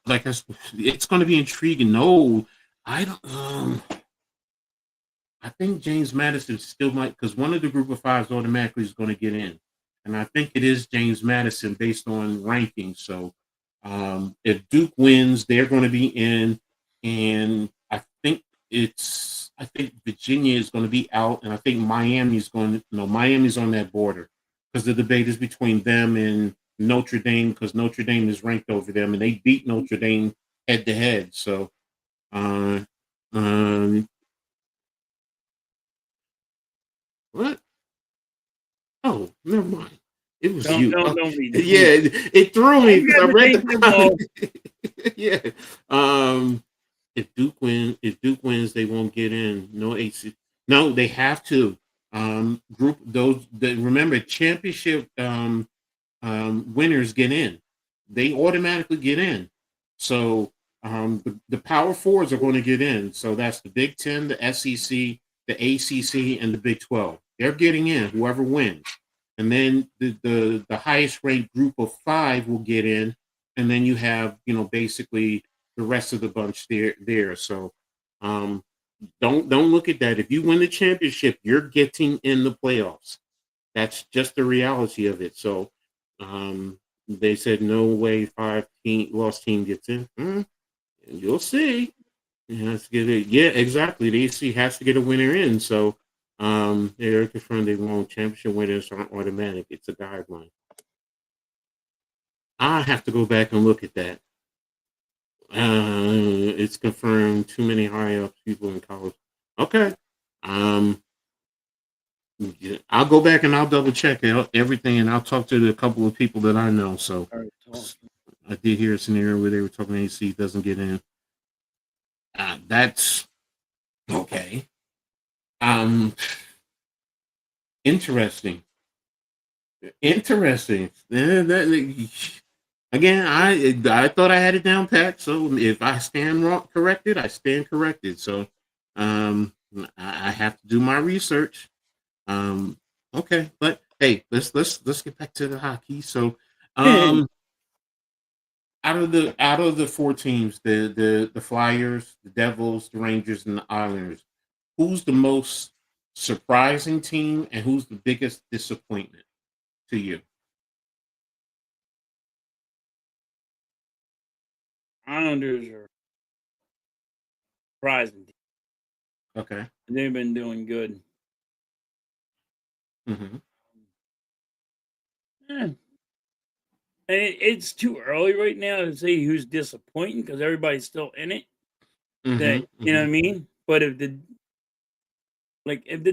Speaker 2: it's going to be intriguing. No, I don't. I think James Madison still might, because one of the group of fives automatically is going to get in, and I think it is James Madison based on rankings. So if Duke wins, they're going to be in, and I think Virginia is going to be out, and I think Miami's on that border, because the debate is between them and Notre Dame, because Notre Dame is ranked over them, and they beat Notre Dame head to head. So uh, um, what? Oh, never mind. It was
Speaker 3: Don't
Speaker 2: you.
Speaker 3: don't
Speaker 2: Oh,
Speaker 3: don't read it.
Speaker 2: yeah, it threw me
Speaker 3: I
Speaker 2: because I
Speaker 3: got the
Speaker 2: read
Speaker 3: same
Speaker 2: the
Speaker 3: football.
Speaker 2: comment. Yeah. Um, if Duke wins, they won't get in. No AC. No, they have to. Group those. Remember, championship winners get in. They automatically get in. So the Power Fours are going to get in. So that's the Big Ten, the SEC, the ACC, and the Big 12. They're getting in. Whoever wins, and then the highest ranked group of 5 will get in, and then you have basically the rest of the bunch there. So um, don't look at that. If you win the championship, you're getting in the playoffs. That's just the reality of it. So they said no way 5 lost team gets in. And you'll see. It has to get it. Yeah, exactly. The AC has to get a winner in. So they're confirmed they won't. Championship winners aren't automatic. It's a guideline. I have to go back and look at that. It's confirmed. Too many high up people in college. Okay. Um, yeah, I'll go back and I'll double check everything, and I'll talk to a couple of people that I know. So
Speaker 3: All right, talk.
Speaker 2: I did hear a scenario where they were talking AC doesn't get in. That's okay. Um, interesting. Interesting. Again, I thought I had it down pat. So if I stand wrong, corrected, I stand corrected. So I have to do my research. Okay, but hey, let's get back to the hockey. So out of the 4 teams, the Flyers, the Devils, the Rangers, and the Islanders, who's the most surprising team, and who's the biggest disappointment to you?
Speaker 3: Islanders are surprising.
Speaker 2: Okay.
Speaker 3: They've been doing good.
Speaker 2: Mm-hmm.
Speaker 3: Eh, And it's too early right now to say who's disappointing because everybody's still in it.
Speaker 2: Mm-hmm.
Speaker 3: That you know what I mean. But if the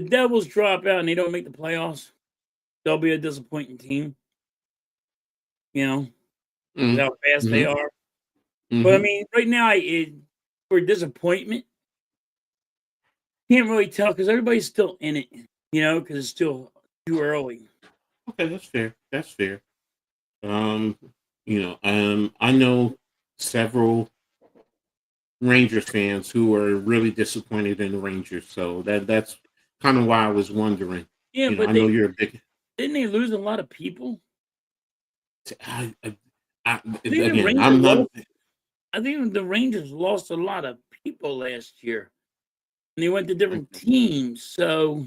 Speaker 3: Devils drop out and they don't make the playoffs, they'll be a disappointing team. You know,
Speaker 2: Mm-hmm.
Speaker 3: how fast they are.
Speaker 2: Mm-hmm.
Speaker 3: But I mean, right now, for disappointment, can't really tell because everybody's still in it. You know, because it's still too early.
Speaker 2: Okay, that's fair. That's fair. I know several Rangers fans who are really disappointed in the Rangers, so that's kind of why I was wondering.
Speaker 3: Yeah,
Speaker 2: You know,
Speaker 3: but
Speaker 2: I know you're a big.
Speaker 3: didn't they lose a lot of people? I think the
Speaker 2: Again,
Speaker 3: Rangers
Speaker 2: I'm not.
Speaker 3: lost. I think the Rangers lost a lot of people last year, and they went to different teams. So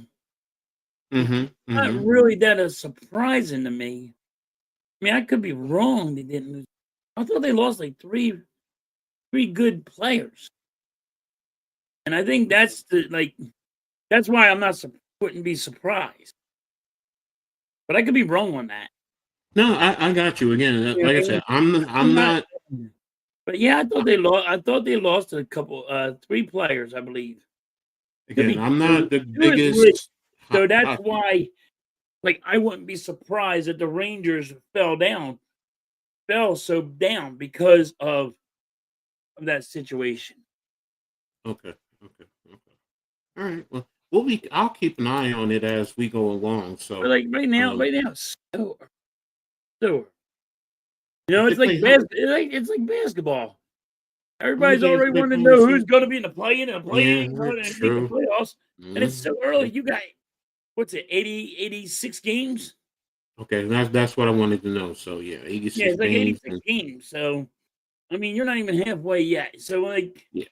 Speaker 2: Mm-hmm,
Speaker 3: not
Speaker 2: mm-hmm.
Speaker 3: really that surprising to me. I mean, I could be wrong. They didn't lose. I thought they lost like three good players, and I think that's why I'm not wouldn't be surprised. But I could be wrong on that.
Speaker 2: No, I got you again.
Speaker 3: You know
Speaker 2: Like I
Speaker 3: what I mean?
Speaker 2: said, I'm
Speaker 3: I'm not.
Speaker 2: not.
Speaker 3: But yeah, I thought they lost. I thought they lost a couple, three players, I believe. Could
Speaker 2: Again,
Speaker 3: be
Speaker 2: I'm
Speaker 3: two,
Speaker 2: not the
Speaker 3: two or three.
Speaker 2: biggest
Speaker 3: So that's
Speaker 2: hockey.
Speaker 3: why, like, I wouldn't be surprised that the Rangers fell so down because of that situation.
Speaker 2: Okay, okay. All right. Well, I'll keep an eye on it as we go along.
Speaker 3: But
Speaker 2: So,
Speaker 3: like
Speaker 2: um,
Speaker 3: right now, it's so you know,
Speaker 2: if they
Speaker 3: it's like
Speaker 2: play, how
Speaker 3: it's like basketball.
Speaker 2: many
Speaker 3: Everybody's
Speaker 2: games
Speaker 3: already
Speaker 2: do they
Speaker 3: wanting
Speaker 2: play
Speaker 3: to
Speaker 2: in the
Speaker 3: know who's
Speaker 2: season?
Speaker 3: going to be in the play-in and the
Speaker 2: Yeah,
Speaker 3: play-in, and make the
Speaker 2: true.
Speaker 3: playoffs. And it's so early.
Speaker 2: Mhm.
Speaker 3: You got what's it, 86 games?
Speaker 2: Okay, that's what I wanted to know. So yeah,
Speaker 3: Yeah,
Speaker 2: 86
Speaker 3: it's like
Speaker 2: games
Speaker 3: 86
Speaker 2: and
Speaker 3: games. So I mean, you're not even halfway yet. So like,
Speaker 2: yeah,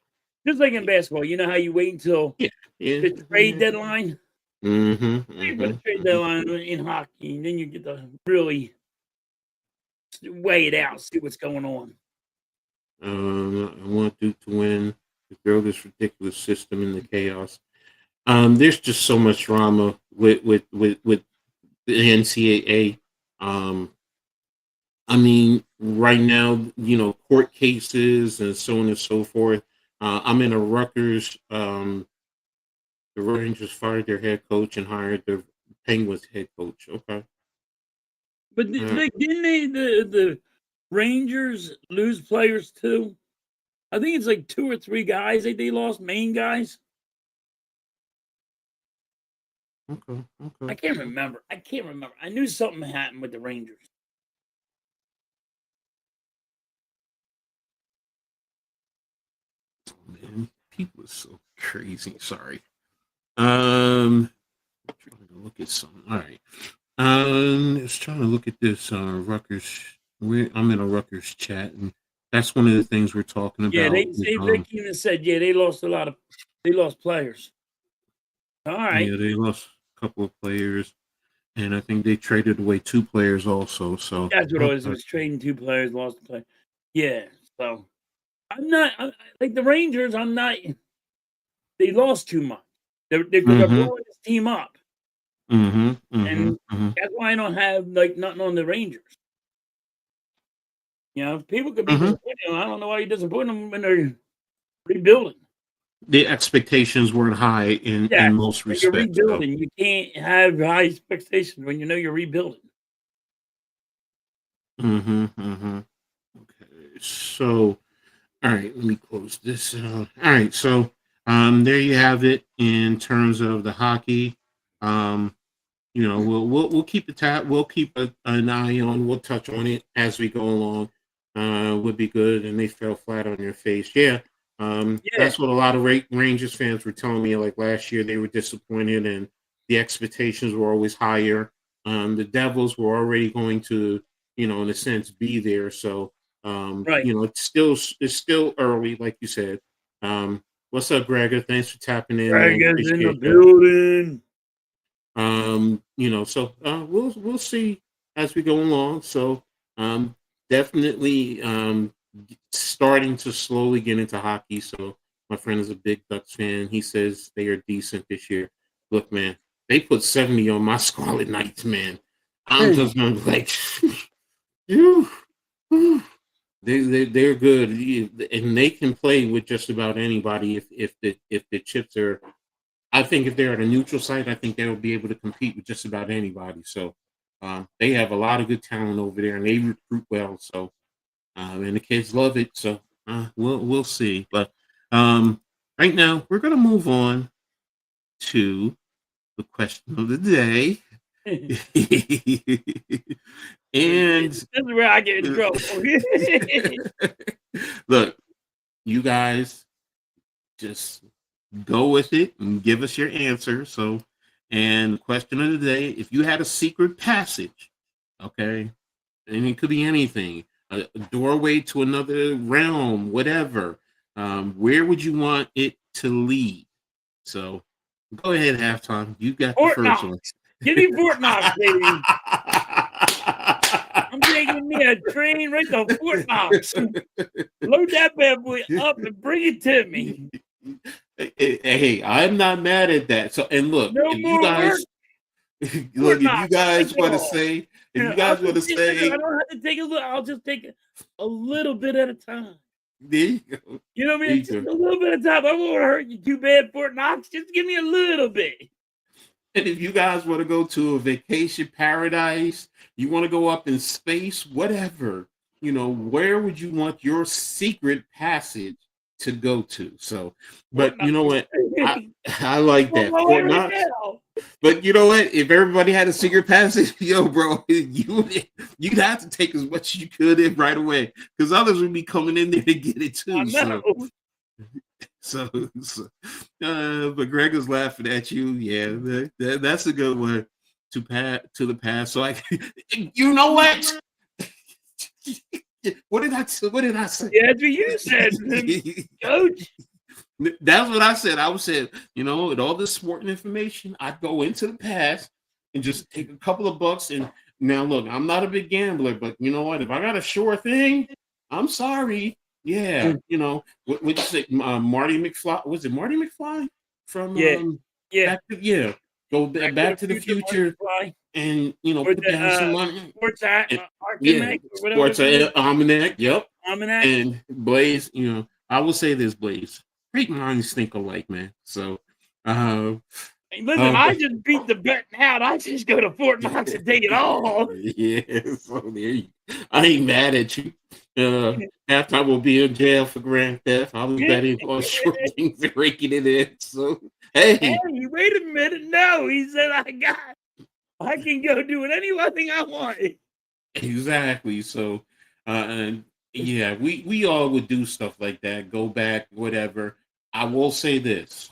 Speaker 3: just like in
Speaker 2: yeah,
Speaker 3: basketball, you know how you wait until
Speaker 2: yeah, yeah.
Speaker 3: the trade deadline?
Speaker 2: Mm-hmm,
Speaker 3: Wait for the
Speaker 2: mm-hmm,
Speaker 3: trade
Speaker 2: mm-hmm.
Speaker 3: deadline in hockey, and then you get to really weigh it out, see what's going on.
Speaker 2: I want Duke to win. To throw this ridiculous system in the chaos. There's just so much drama with the NCAA. Um, I mean, right now, court cases and so on and so forth. I'm in a Rutgers. The Rangers fired their head coach and hired the Penguins head coach. Okay.
Speaker 3: But
Speaker 2: Uh,
Speaker 3: didn't the Rangers lose players too? I think it's like two or three guys that they lost, main guys.
Speaker 2: okay.
Speaker 3: I
Speaker 2: Okay.
Speaker 3: can't remember. I can't remember. I knew something happened with the Rangers.
Speaker 2: Man, people are so crazy. Sorry. Trying to look at something. All right. Just trying to look at this Rutgers. I'm in a Rutgers chat, and that's one of the things we're talking
Speaker 3: Yeah,
Speaker 2: about. Is,
Speaker 3: they came and said, yeah, they lost players. All right.
Speaker 2: yeah, they lost a couple of players, and I think they traded away two players also. So
Speaker 3: That's what it was. It
Speaker 2: okay.
Speaker 3: was trading two players, lost a player. Yeah. So like the Rangers. I'm not. They lost too much. They're
Speaker 2: Mm-hmm.
Speaker 3: blowing this team up,
Speaker 2: Mm-hmm. Mm-hmm.
Speaker 3: and
Speaker 2: Mm-hmm.
Speaker 3: that's why I don't have like nothing on the Rangers. You know, people could be
Speaker 2: Mm-hmm.
Speaker 3: disappointed. I don't know why you're disappointing them when they're rebuilding.
Speaker 2: The expectations weren't high in
Speaker 3: Yes,
Speaker 2: most
Speaker 3: when you're
Speaker 2: respects. So.
Speaker 3: rebuilding, you can't have high expectations when you know you're rebuilding.
Speaker 2: Mm-hmm. Mm-hmm. Okay. So. All right, let me close this out. All right, so there you have it in terms of the hockey. Um, we'll keep we'll keep an eye on. We'll touch on it as we go along. Would be good, and they fell flat on their face. Yeah,
Speaker 3: Yeah,
Speaker 2: that's what a lot of Rangers fans were telling me. Like last year, they were disappointed, and the expectations were always higher. The Devils were already going to, in a sense, be there. So
Speaker 3: right.
Speaker 2: it's still early, like you said. What's up, Gregor? Thanks for tapping in, man.
Speaker 3: Dragons in the
Speaker 2: Appreciate that.
Speaker 3: building.
Speaker 2: So we'll see as we go along. So definitely starting to slowly get into hockey. So my friend is a big Ducks fan. He says they are decent this year. Look, man, they put 70 on my Scarlet Knights, man. I'm just gonna be like, phew, whew. They're good, and they can play with just about anybody if the chips are. I think if they're at a neutral site, I think they will be able to compete with just about anybody. So They have a lot of good talent over there, and they recruit well. So, and the kids love it. So, we'll see. But right now, we're gonna move on to the question of the day. And
Speaker 3: This is where I get in trouble.
Speaker 2: look, you guys just go with it and give us your answer. So, and the question of the day, if you had a secret passage, okay, and it could be anything, a doorway to another realm, whatever, where would you want it to lead? So go ahead, Halftime. You got the
Speaker 3: Fort
Speaker 2: first
Speaker 3: Knox.
Speaker 2: one.
Speaker 3: Give me Fort Knox, baby. I'm taking me a train right to Fort Knox. Load that bad boy up and bring it to me.
Speaker 2: Hey, I'm not mad at that. So, and look,
Speaker 3: No
Speaker 2: if
Speaker 3: more
Speaker 2: you guys,
Speaker 3: work.
Speaker 2: look, if you
Speaker 3: Knox,
Speaker 2: guys
Speaker 3: take it
Speaker 2: want to
Speaker 3: all.
Speaker 2: say, if you
Speaker 3: I'll
Speaker 2: guys want to
Speaker 3: just
Speaker 2: say,
Speaker 3: I don't have to take a look. I'll just take a little bit at a time.
Speaker 2: there you go.
Speaker 3: You know what I
Speaker 2: There
Speaker 3: mean?
Speaker 2: you
Speaker 3: Just
Speaker 2: go.
Speaker 3: a little bit of time. I won't hurt you too bad, Fort Knox. Just give me a little bit.
Speaker 2: And if you guys want to go to a vacation paradise, you want to go up in space, whatever, you know, where would you want your secret passage to go to? So, but
Speaker 3: Fort
Speaker 2: you know
Speaker 3: Knox.
Speaker 2: what? I like
Speaker 3: I'm
Speaker 2: that.
Speaker 3: on my
Speaker 2: Fort
Speaker 3: way right
Speaker 2: Knox.
Speaker 3: now.
Speaker 2: But you know what? If everybody had a secret passage, yo, bro, you'd have to take as much as you could in right away, because others would be coming in there to get it
Speaker 3: I
Speaker 2: too.
Speaker 3: know.
Speaker 2: So, but Greg was laughing at you. Yeah, that's a good one to the past. So you know what? What did I say?
Speaker 3: Yeah, that's what you said, Coach.
Speaker 2: That's what I said. I said, you know, with all this sporting information, I'd go into the past and just take a couple of bucks. And now, look, I'm not a big gambler, but you know what? If I got a sure thing, I'm sorry. Yeah, you know, what you say, Marty McFly? Was it Marty McFly from?
Speaker 3: Yeah.
Speaker 2: Go back to the future, and you know,
Speaker 3: With
Speaker 2: put down some money.
Speaker 3: Sports
Speaker 2: Yeah,
Speaker 3: or whatever.
Speaker 2: Sports Almanac. Yep.
Speaker 3: Almanac.
Speaker 2: And Blaze, you know, I will say this, Blaze. Great minds think alike, man. So,
Speaker 3: Listen, I just beat the bet out. I just go to Fort Knox and take it all.
Speaker 2: Yeah, so there you. I ain't mad at you. Halftime will be in jail for grand theft. I was betting on short things and raking it in. So, hey,
Speaker 3: wait a minute. No, he said I can go do it anything I want.
Speaker 2: Exactly. So, and yeah, we all would do stuff like that. Go back, whatever. I will say this,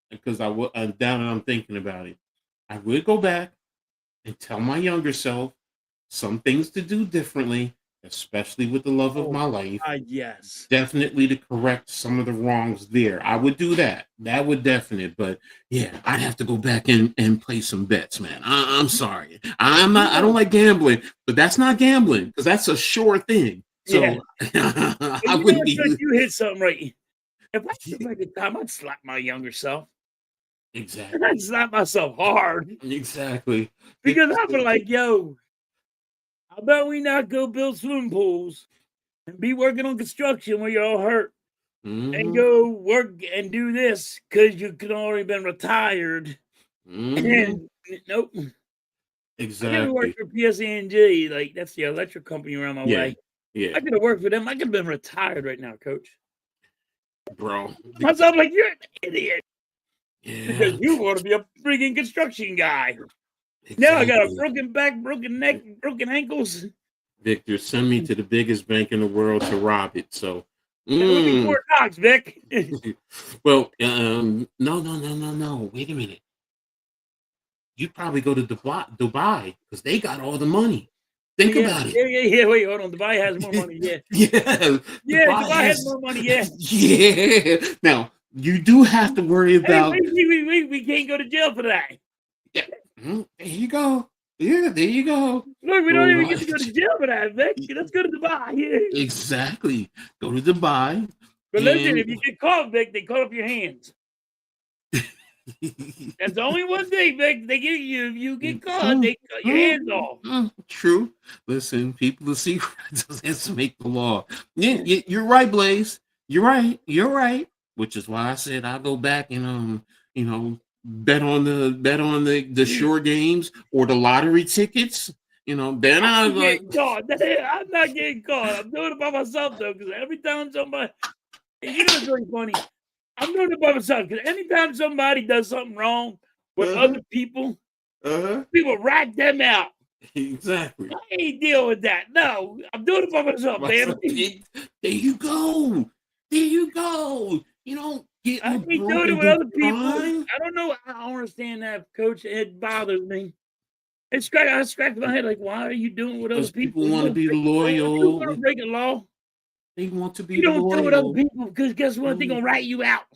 Speaker 2: because I'm thinking about it. I would go back and tell my younger self some things to do differently, especially with the love of my life.
Speaker 3: Yes.
Speaker 2: Definitely to correct some of the wrongs there. I would do that. That would definitely. But yeah, I'd have to go back and play some bets, man. I'm sorry. I don't like gambling, but that's not gambling, because that's a sure thing. So
Speaker 3: Yeah.
Speaker 2: I wouldn't be.
Speaker 3: You hit something right. If I could make a time, I'd slap my younger self.
Speaker 2: Exactly.
Speaker 3: I'd slap myself hard.
Speaker 2: Exactly.
Speaker 3: Because I'd be like, yo, how about we not go build swimming pools and be working on construction where you're all hurt, and go work and do this because you could already been retired. And nope.
Speaker 2: Exactly.
Speaker 3: I could have worked for PSE&G, like that's the electric company around my way.
Speaker 2: Yeah.
Speaker 3: I could have worked for them. I could have been retired right now, Coach.
Speaker 2: Bro.
Speaker 3: Myself like, you're an idiot.
Speaker 2: Yeah.
Speaker 3: Because you want to be a freaking construction guy. Exactly. Now I got a broken back, broken neck, broken ankles.
Speaker 2: Victor, send me to the biggest bank in the world to rob it. So,
Speaker 3: look at Fort Knox, Vic.
Speaker 2: Well, no. Wait a minute. You'd probably go to Dubai because they got all the money. Think about it.
Speaker 3: Yeah. Wait, hold on. Dubai has more money. Yeah. Dubai has more money. Yeah.
Speaker 2: Yeah. Now you do have to worry about.
Speaker 3: Hey, we can't go to jail for that.
Speaker 2: Yeah. There you go. Yeah, there you go.
Speaker 3: Look, we don't even get to go to jail for that, Vic. Let's go to Dubai. Yeah.
Speaker 2: Exactly. Go to Dubai.
Speaker 3: But listen, if you get caught, Vic, they cut off your hands. That's the only one thing, Vic. They get you. If you get caught, they cut your hands off.
Speaker 2: True. Listen, people to see doesn't make the law. Yeah, you're right, Blaze. You're right. Which is why I said I'll go back and bet on the shore games or the lottery tickets. You know, then I was like,
Speaker 3: caught. I'm not getting caught. I'm doing it by myself though, because every time somebody, you know, it's really funny. I'm doing it by myself because anytime somebody does something wrong with other people, people rat them out.
Speaker 2: Exactly.
Speaker 3: I ain't dealing with that. No, I'm doing it by myself, man.
Speaker 2: There you go. There you go. You don't get
Speaker 3: I
Speaker 2: in
Speaker 3: ain't doing it with other people. I don't know. I don't understand that, Coach. It bothers me. I scratch my head like, why are you doing it with other
Speaker 2: Because
Speaker 3: people?
Speaker 2: people want to be loyal.
Speaker 3: You break a law.
Speaker 2: They want to be
Speaker 3: You don't do it with other
Speaker 2: loyal.
Speaker 3: people because guess what? They're gonna rat you out.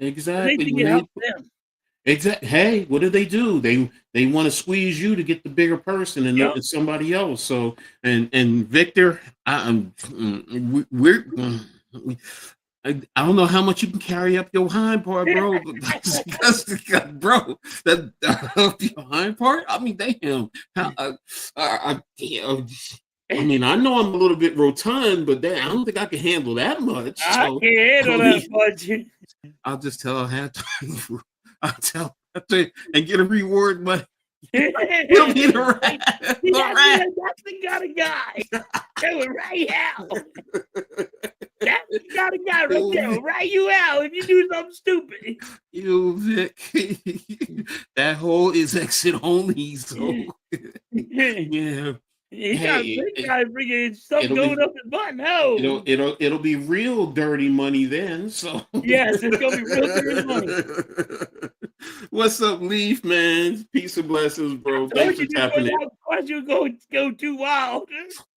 Speaker 2: Exactly.
Speaker 3: They think it helps them.
Speaker 2: Exactly. Hey, what do? They want to squeeze you to get the bigger person and somebody else. So and Victor, I don't know how much you can carry up your hind part, bro. Bro, that up your hind part. I mean, damn. I mean, I know I'm a little bit rotund, but I don't think I can handle that much. So,
Speaker 3: I can't handle that much.
Speaker 2: I'll just tell halftime. I'll tell and get a reward money. He'll be the rat.
Speaker 3: That's the kind of guy that would rat you out. That's the kind of guy right there will rat you out if you do something stupid.
Speaker 2: You Vic, that hole is exit only. So yeah.
Speaker 3: He got freaking stuff going up his butt. No,
Speaker 2: it'll be real dirty money then. So
Speaker 3: yes, it's gonna be real dirty money.
Speaker 2: What's up, Leaf, man? Peace and blessings, bro. Thanks for tapping in.
Speaker 3: Why you go too wild?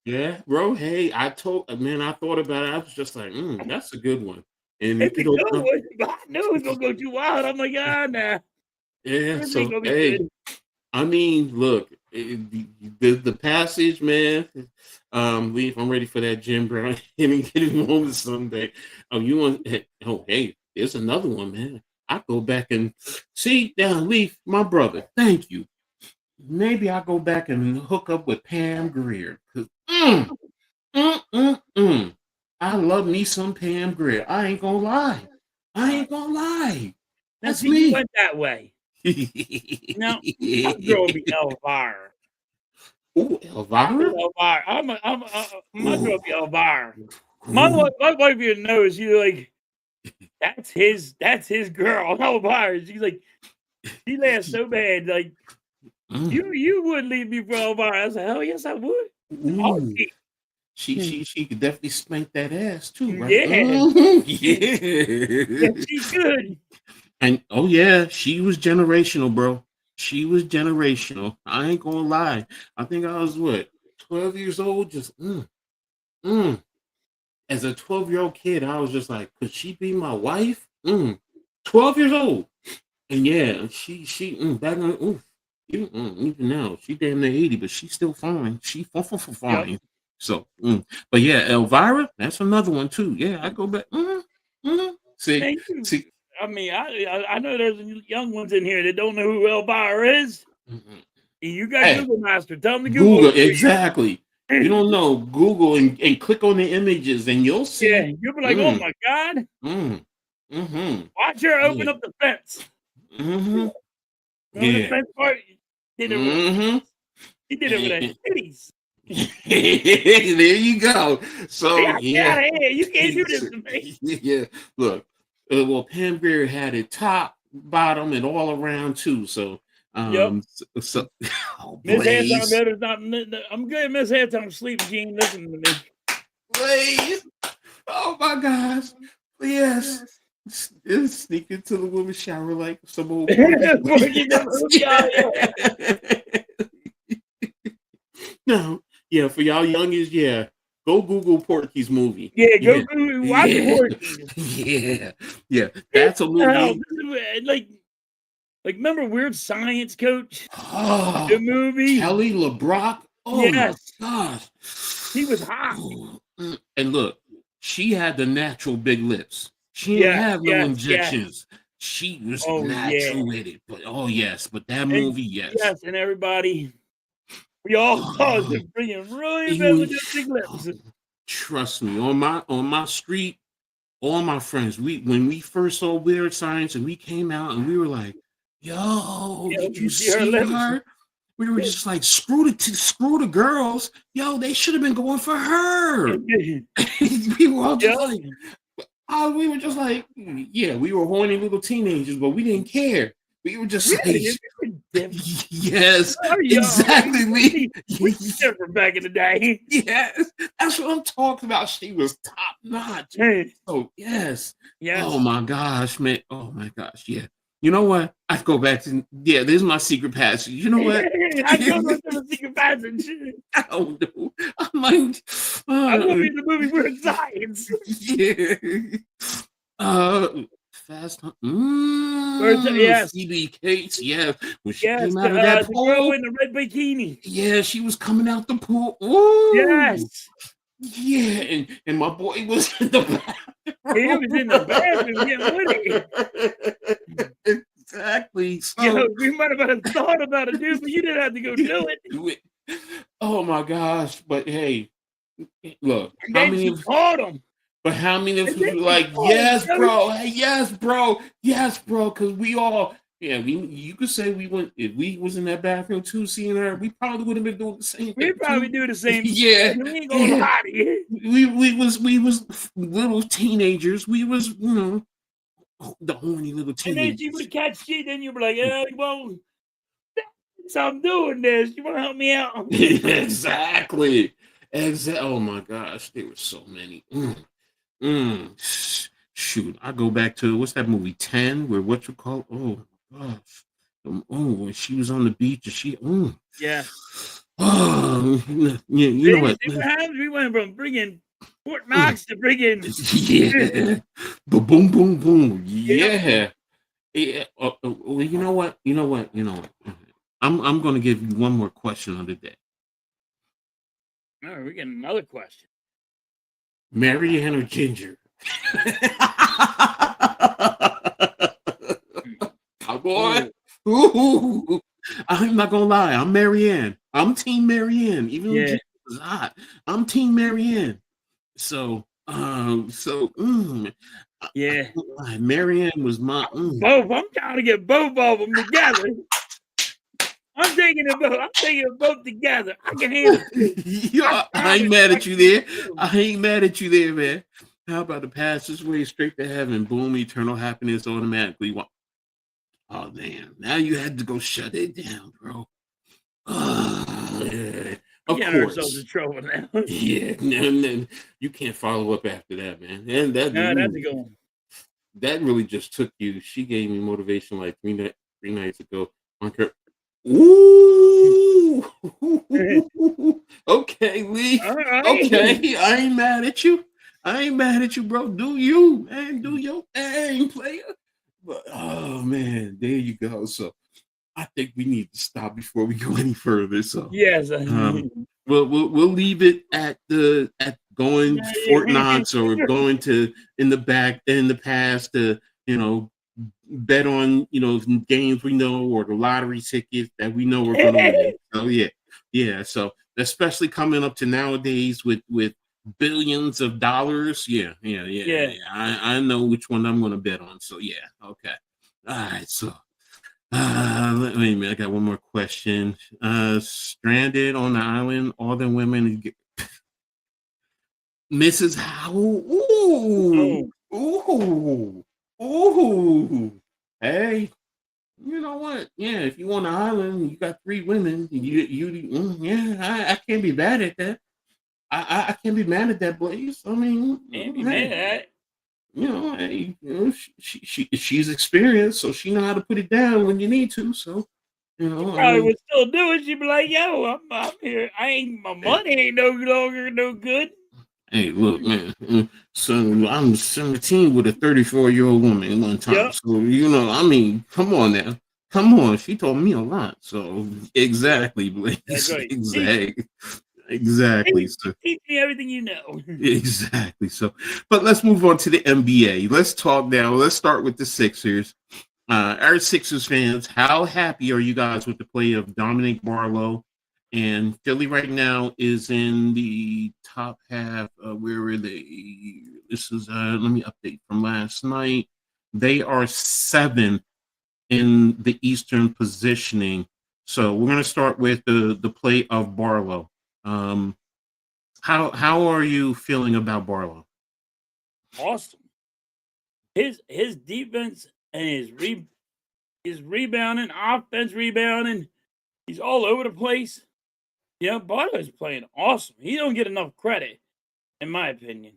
Speaker 2: Yeah, bro. Hey, I thought about it. I was just like, that's a good one. And
Speaker 3: it's a good one, but I knew it was gonna go too wild. I'm like, nah.
Speaker 2: Yeah, so hey, I mean, look, the passage, man. Leaf, I'm ready for that Jim Brown hitting moment someday. Oh, you want? Oh, hey, there's another one, man. I go back and see now, Leaf, my brother. Thank you. Maybe I go back and hook up with Pam Grier. I love me some Pam Grier. I ain't gonna lie.
Speaker 3: That's me. You went that way. No, my girl would be Elvira.
Speaker 2: Oh, Elvira?
Speaker 3: My girl would be Elvira. My wife even knows. She's like, that's his girl. Elvira. She's like, she laughs so bad. Like, you wouldn't leave me for Elvira. I was like, hell yes, I would.
Speaker 2: She could definitely spank that ass too, right?
Speaker 3: Yeah. Yeah, she could.
Speaker 2: And oh yeah, she was generational, bro. She was generational. I ain't gonna lie. I think I was 12 years old. Just as a 12-year-old kid, I was just like, could she be my wife? 12 years old. And yeah, she back on even now, she damn near 80, but she's still fine. She fine. Yep. So, but yeah, Elvira, that's another one too. Yeah, I go back. See.
Speaker 3: I mean, I know there's young ones in here that don't know who Elvira is. You got Google Master. Tell them to Google
Speaker 2: exactly. You don't know, Google and click on the images and you'll see.
Speaker 3: Yeah, you'll be like, oh my God. Watch her open up the fence. The fence part? He did it with her titties.
Speaker 2: There you go. So
Speaker 3: get out of here. You can't do this to me.
Speaker 2: Yeah, look. Well, Pam Grier had it top, bottom, and all around too. So,
Speaker 3: Miss Halftime, I'm good. Miss Halftime, sleep. She ain't listening to me.
Speaker 2: Blaze. Oh my gosh. Yes. Sneak into the women's shower like some old. No. Yeah, for y'all youngins, go Google Porky's movie.
Speaker 3: Yeah, go Google watch Porky.
Speaker 2: Yeah. That's a movie.
Speaker 3: Like remember Weird Science, Coach? The movie.
Speaker 2: Kelly LeBrock. Oh my gosh.
Speaker 3: He was hot.
Speaker 2: And look, she had the natural big lips. She didn't have no injections. She was natural with it. But but that movie,
Speaker 3: yes, and everybody. We all caused him bringing really big lips.
Speaker 2: Trust me, on my street, all my friends, when we first saw Weird Science and we came out and we were like, Yo,
Speaker 3: Yo,
Speaker 2: did you
Speaker 3: you see her
Speaker 2: see
Speaker 3: lips?
Speaker 2: her? We were just like, screw the girls. Yo, they should have been going for her. We were all just like, we were just like, yeah, we were horny little teenagers, but we didn't care. We were just like, yes, exactly.
Speaker 3: We different back in the day.
Speaker 2: Yes, that's what I'm talking about. She was top notch. Oh, yes.
Speaker 3: Yes.
Speaker 2: Oh my gosh, man. Oh my gosh, yeah. You know what? I go back to this is my secret passage. You know what?
Speaker 3: I go to the secret passage.
Speaker 2: I don't know. I'm like,
Speaker 3: I'm gonna be in the movie Weird Science.
Speaker 2: Yeah. Fast.
Speaker 3: Yes.
Speaker 2: Phoebe Cates. Yeah. When she
Speaker 3: Yes.
Speaker 2: came out of that
Speaker 3: The
Speaker 2: pool.
Speaker 3: girl in the red bikini.
Speaker 2: Yeah, she was coming out the pool. Ooh.
Speaker 3: Yes.
Speaker 2: Yeah, and my boy was in the bathroom.
Speaker 3: He was in the bathroom getting with it.
Speaker 2: Exactly. So,
Speaker 3: Yo, we might have thought about it, dude, but you didn't have to go do it.
Speaker 2: Oh my gosh! But hey, look,
Speaker 3: And then she caught him.
Speaker 2: But how many of us were like, yes, bro, hey, yes, bro, because we all, you could say we went, if we was in that bathroom too, seeing her, we probably would have been doing the same thing.
Speaker 3: We probably do the same thing.
Speaker 2: Yeah.
Speaker 3: We ain't gonna lie to you.
Speaker 2: We was little teenagers. We was, the horny little teenagers.
Speaker 3: And then she would catch you, then you'd be like, yeah, well, so I'm doing this. You want to help me out?
Speaker 2: Exactly. Oh my gosh, there were so many. Shoot, I go back to what's that movie 10 where what you call oh gosh. When she was on the beach and she
Speaker 3: yeah.
Speaker 2: Oh yeah, you know what?
Speaker 3: We went from bringing Fort Knox to bringing
Speaker 2: boom boom boom. Yeah. Well, you know what? I'm gonna give you one more question of the day.
Speaker 3: All right, we get another question.
Speaker 2: Marianne or Ginger? Boy. Ooh. I'm not gonna lie. I'm Marianne. I'm Team Marianne. Even though Ginger was hot, I'm Team Marianne. So, Marianne was my
Speaker 3: both. I'm trying to get both of them together. I'm taking them both together. I can handle it.
Speaker 2: I ain't mad at you there. I ain't mad at you there, man. How about the pass this way straight to heaven? Boom, eternal happiness automatically. Oh, damn. Now you had to go shut it down, bro. Yeah. Of course.
Speaker 3: Ourselves in trouble now.
Speaker 2: Yeah. No, you can't follow up after that, man. And that's a good one. That really just took you. She gave me motivation like three nights ago. Ooh. Okay, Lee.
Speaker 3: Right.
Speaker 2: Okay, I ain't mad at you. Bro. Do you, man? Do your thing, player. But oh man, there you go. So I think we need to stop before we go any further. So
Speaker 3: yes,
Speaker 2: we'll leave it at going Fort Knox or going to in the past to bet on games we know or the lottery tickets that we know we're going to win. So yeah. So especially coming up to nowadays with billions of dollars. Yeah. I know which one I'm going to bet on. So yeah. Okay. All right. So wait a minute. I got one more question. Stranded on the island, all the women. Mrs. Howell. Ooh. Hey, you know what? Yeah, if you on the island, you got 3 women. I can't be mad at that. I can't be mad at that, Blaze. I mean,
Speaker 3: can't be mad at it.
Speaker 2: She's experienced, so she know how to put it down when you need to. So,
Speaker 3: probably would still do it. She'd be like, "Yo, I'm here. My money ain't no longer no good."
Speaker 2: Hey, look, man. So I'm 17 with a 34-year-old woman one time. Yep. So I mean, come on now. Come on. She told me a lot. So exactly, Blaze. That's right. Exactly. So
Speaker 3: teach me everything you know.
Speaker 2: Exactly. So, but let's move on to the NBA. Let's talk now. Let's start with the Sixers. Our Sixers fans, how happy are you guys with the play of Dominic Barlow? And Philly right now is in the top half. Where were they? This is let me update from last night. They are 7th in the Eastern positioning. So we're going to start with the play of Barlow. How are you feeling about Barlow?
Speaker 3: Awesome. His defense and his rebounding, offense rebounding, he's all over the place. Yeah, Barlow's playing awesome. He don't get enough credit, in my opinion.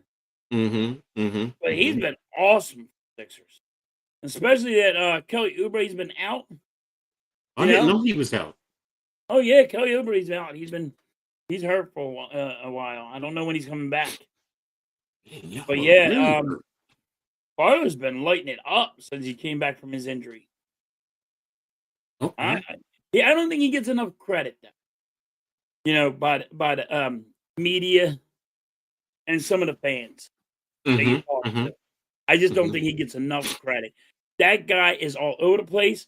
Speaker 3: But he's been awesome for Sixers. Especially that Kelly Oubre's been out.
Speaker 2: I didn't know he was out.
Speaker 3: Oh yeah, Kelly Oubre's out. He's hurt for a while. I don't know when he's coming back. But yeah,
Speaker 2: really
Speaker 3: Barlow's been lighting it up since he came back from his injury.
Speaker 2: okay.
Speaker 3: I don't think he gets enough credit, though. You know, by the media and some of the fans. I just don't think he gets enough credit. That guy is all over the place.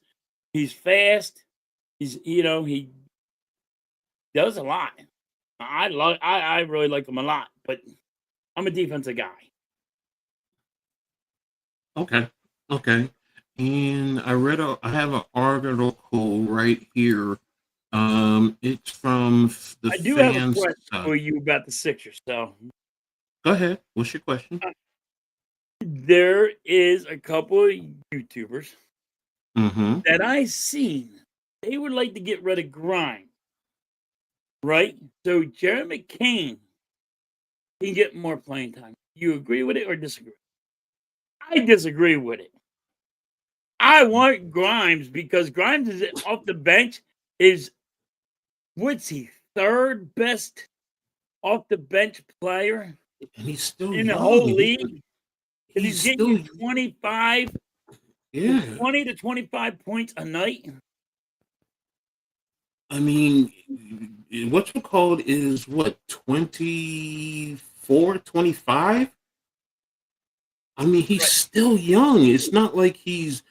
Speaker 3: He's fast. He does a lot. I really like him a lot, but I'm a defensive guy.
Speaker 2: Okay. And I have an article right here. It's from the
Speaker 3: I do have a
Speaker 2: fans.
Speaker 3: question for you about the Sixers. So
Speaker 2: Go ahead. What's your question?
Speaker 3: there is a couple of YouTubers
Speaker 2: Mm-hmm.
Speaker 3: that I seen. They would like to get rid of Grimes, right? So Jerry McCain can get more playing time. You agree with it or disagree? I disagree with it. I want Grimes because Grimes is off the bench. What's he, third best off the bench player
Speaker 2: And he's still
Speaker 3: in the
Speaker 2: young.
Speaker 3: whole league?
Speaker 2: He's
Speaker 3: getting
Speaker 2: still
Speaker 3: you 20 to 25 points a night.
Speaker 2: I mean, what's it called is what, 24, 25? I mean, he's still young. It's not like he's,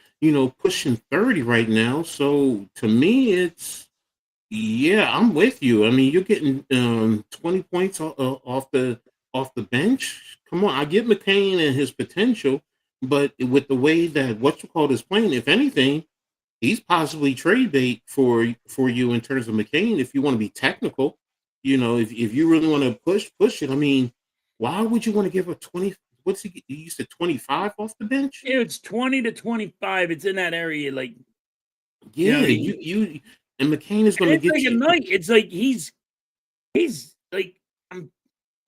Speaker 2: pushing 30 right now. So to me, I'm with you. I mean, you're getting 20 points off the bench. Come on, I get McCain and his potential, but with the way that what's it called is playing, if anything, he's possibly trade bait for you in terms of McCain. If you want to be technical, if you really want to push it. I mean, why would you want to give up 20? What's he used to 25 off the bench?
Speaker 3: It's 20 to 25. It's in that area, like
Speaker 2: Yeah,
Speaker 3: you
Speaker 2: you and McCain is going to
Speaker 3: it's
Speaker 2: get
Speaker 3: like a
Speaker 2: you.
Speaker 3: night. It's like he's like I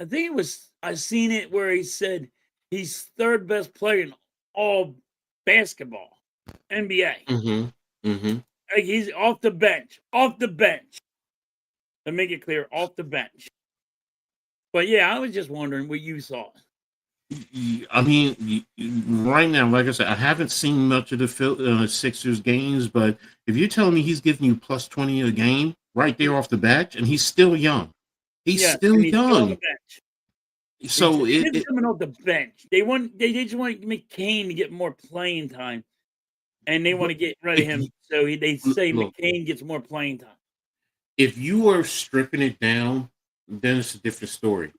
Speaker 3: think it was I seen it where he said he's third best player in all basketball, NBA. Like he's off the bench. To make it clear, off the bench. But yeah, I was just wondering what you saw.
Speaker 2: I mean, right now, like I said, I haven't seen much of the Sixers games, but if you're telling me he's giving you plus 20 a game right there off the bat, and he's still young, he's still
Speaker 3: and he's still on the
Speaker 2: young.
Speaker 3: bench.
Speaker 2: So
Speaker 3: He's coming off the bench. They just want McCain to get more playing time, and they want to get rid of him. So they say
Speaker 2: look,
Speaker 3: McCain gets more playing time.
Speaker 2: if you are stripping it down, then it's a different story.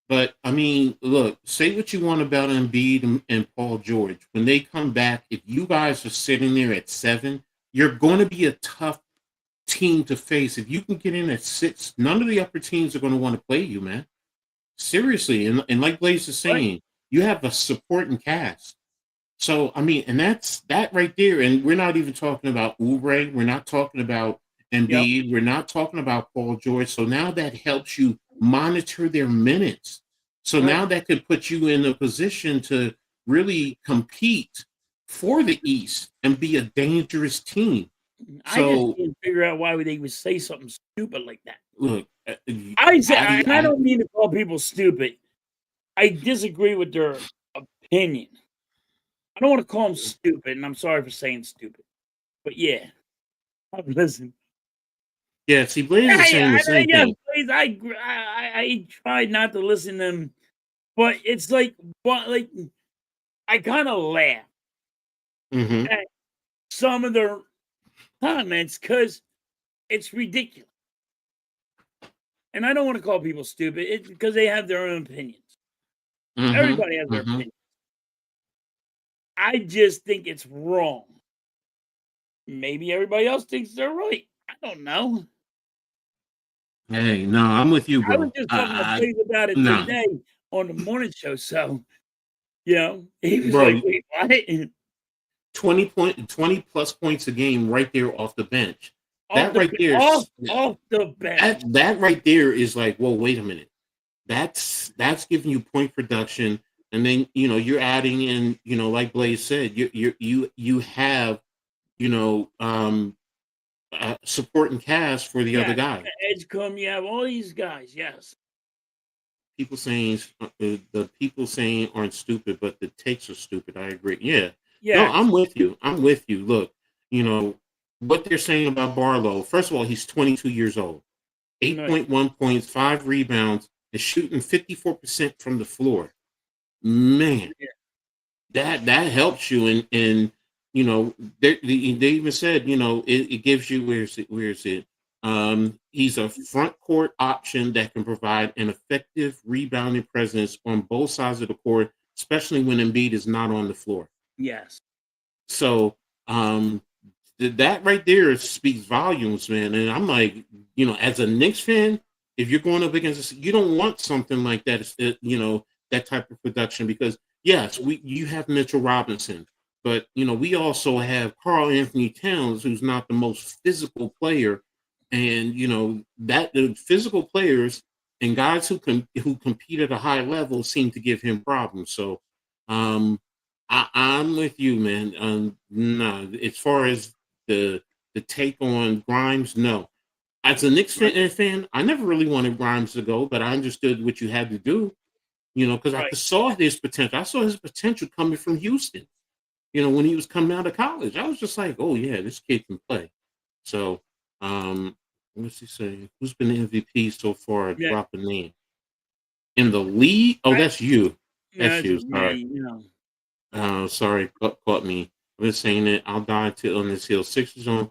Speaker 2: But I mean, look, say what you want about Embiid and Paul George. When they come back, if you guys are sitting there at 7, you're going to be a tough team to face. If you can get in at 6, none of the upper teams are going to want to play you, man. Seriously. And like Blaze is saying, you have a supporting cast. So, I mean, and that's that right there. And we're not even talking about Oubre. We're not talking about Embiid. We're not talking about Paul George. So now that helps you monitor their minutes. So now that could put you in a position to really compete for the East and be a dangerous team.
Speaker 3: I just can't figure out why they would say something stupid like that.
Speaker 2: Look,
Speaker 3: I don't mean to call people stupid. I disagree with their opinion. I don't want to call them stupid, and I'm sorry for saying stupid. But yeah, listen.
Speaker 2: Yeah, see, Blaze is saying the same thing.
Speaker 3: Blaze, I tried not to listen to them, but it's like I kind of laugh at some of their comments because it's ridiculous. And I don't want to call people stupid. It's because they have their own opinions. Everybody has their opinions. I just think it's wrong maybe everybody else thinks they're right. I don't know.
Speaker 2: Hey, no, I'm with you,
Speaker 3: I was
Speaker 2: bro.
Speaker 3: just talking to Blaze about it
Speaker 2: No,
Speaker 3: today on the morning show. So, he was like,
Speaker 2: bro,
Speaker 3: wait, what?
Speaker 2: 20 plus points a game right there off the bench.
Speaker 3: Off
Speaker 2: That
Speaker 3: the
Speaker 2: right there,
Speaker 3: off the bench.
Speaker 2: that right there is like, well, wait a minute. That's giving you point production, and then you're adding in, like Blaze said, you have support and cast for the other
Speaker 3: Yeah,
Speaker 2: guy.
Speaker 3: Edgecombe, you have all these guys. Yes.
Speaker 2: People saying the people saying aren't stupid, but the takes are stupid. I agree. Yeah. No,
Speaker 3: Yes.
Speaker 2: I'm with you. I'm with you. Look, what they're saying about Barlow. First of all, he's 22 years old. 8.1 points, 5 rebounds, and shooting 54% from the floor. Man, that helps you. And they even said, it gives you, where is it? He's a front court option that can provide an effective rebounding presence on both sides of the court, especially when Embiid is not on the floor.
Speaker 3: Yes.
Speaker 2: So that right there speaks volumes, man. And I'm like, as a Knicks fan, if you're going up against this, you don't want something like that, that type of production, because yes, you have Mitchell Robinson, but we also have Karl Anthony Towns, who's not the most physical player, and that the physical players and guys who compete at a high level seem to give him problems. So I'm with you, man. No, as far as the take on Grimes, no. As a Knicks fan, I never really wanted Grimes to go, but I understood what you had to do, because I saw his potential. I saw his potential coming from Houston, when he was coming out of college. I was just like, oh, yeah, this kid can play. So, what's he saying? Who's been the MVP so far?
Speaker 3: Yeah.
Speaker 2: Drop a name. In the league? Oh, that's you. That's you. Sorry. Sorry, caught me. I've been saying it. I'll die till on this hill. Sixers don't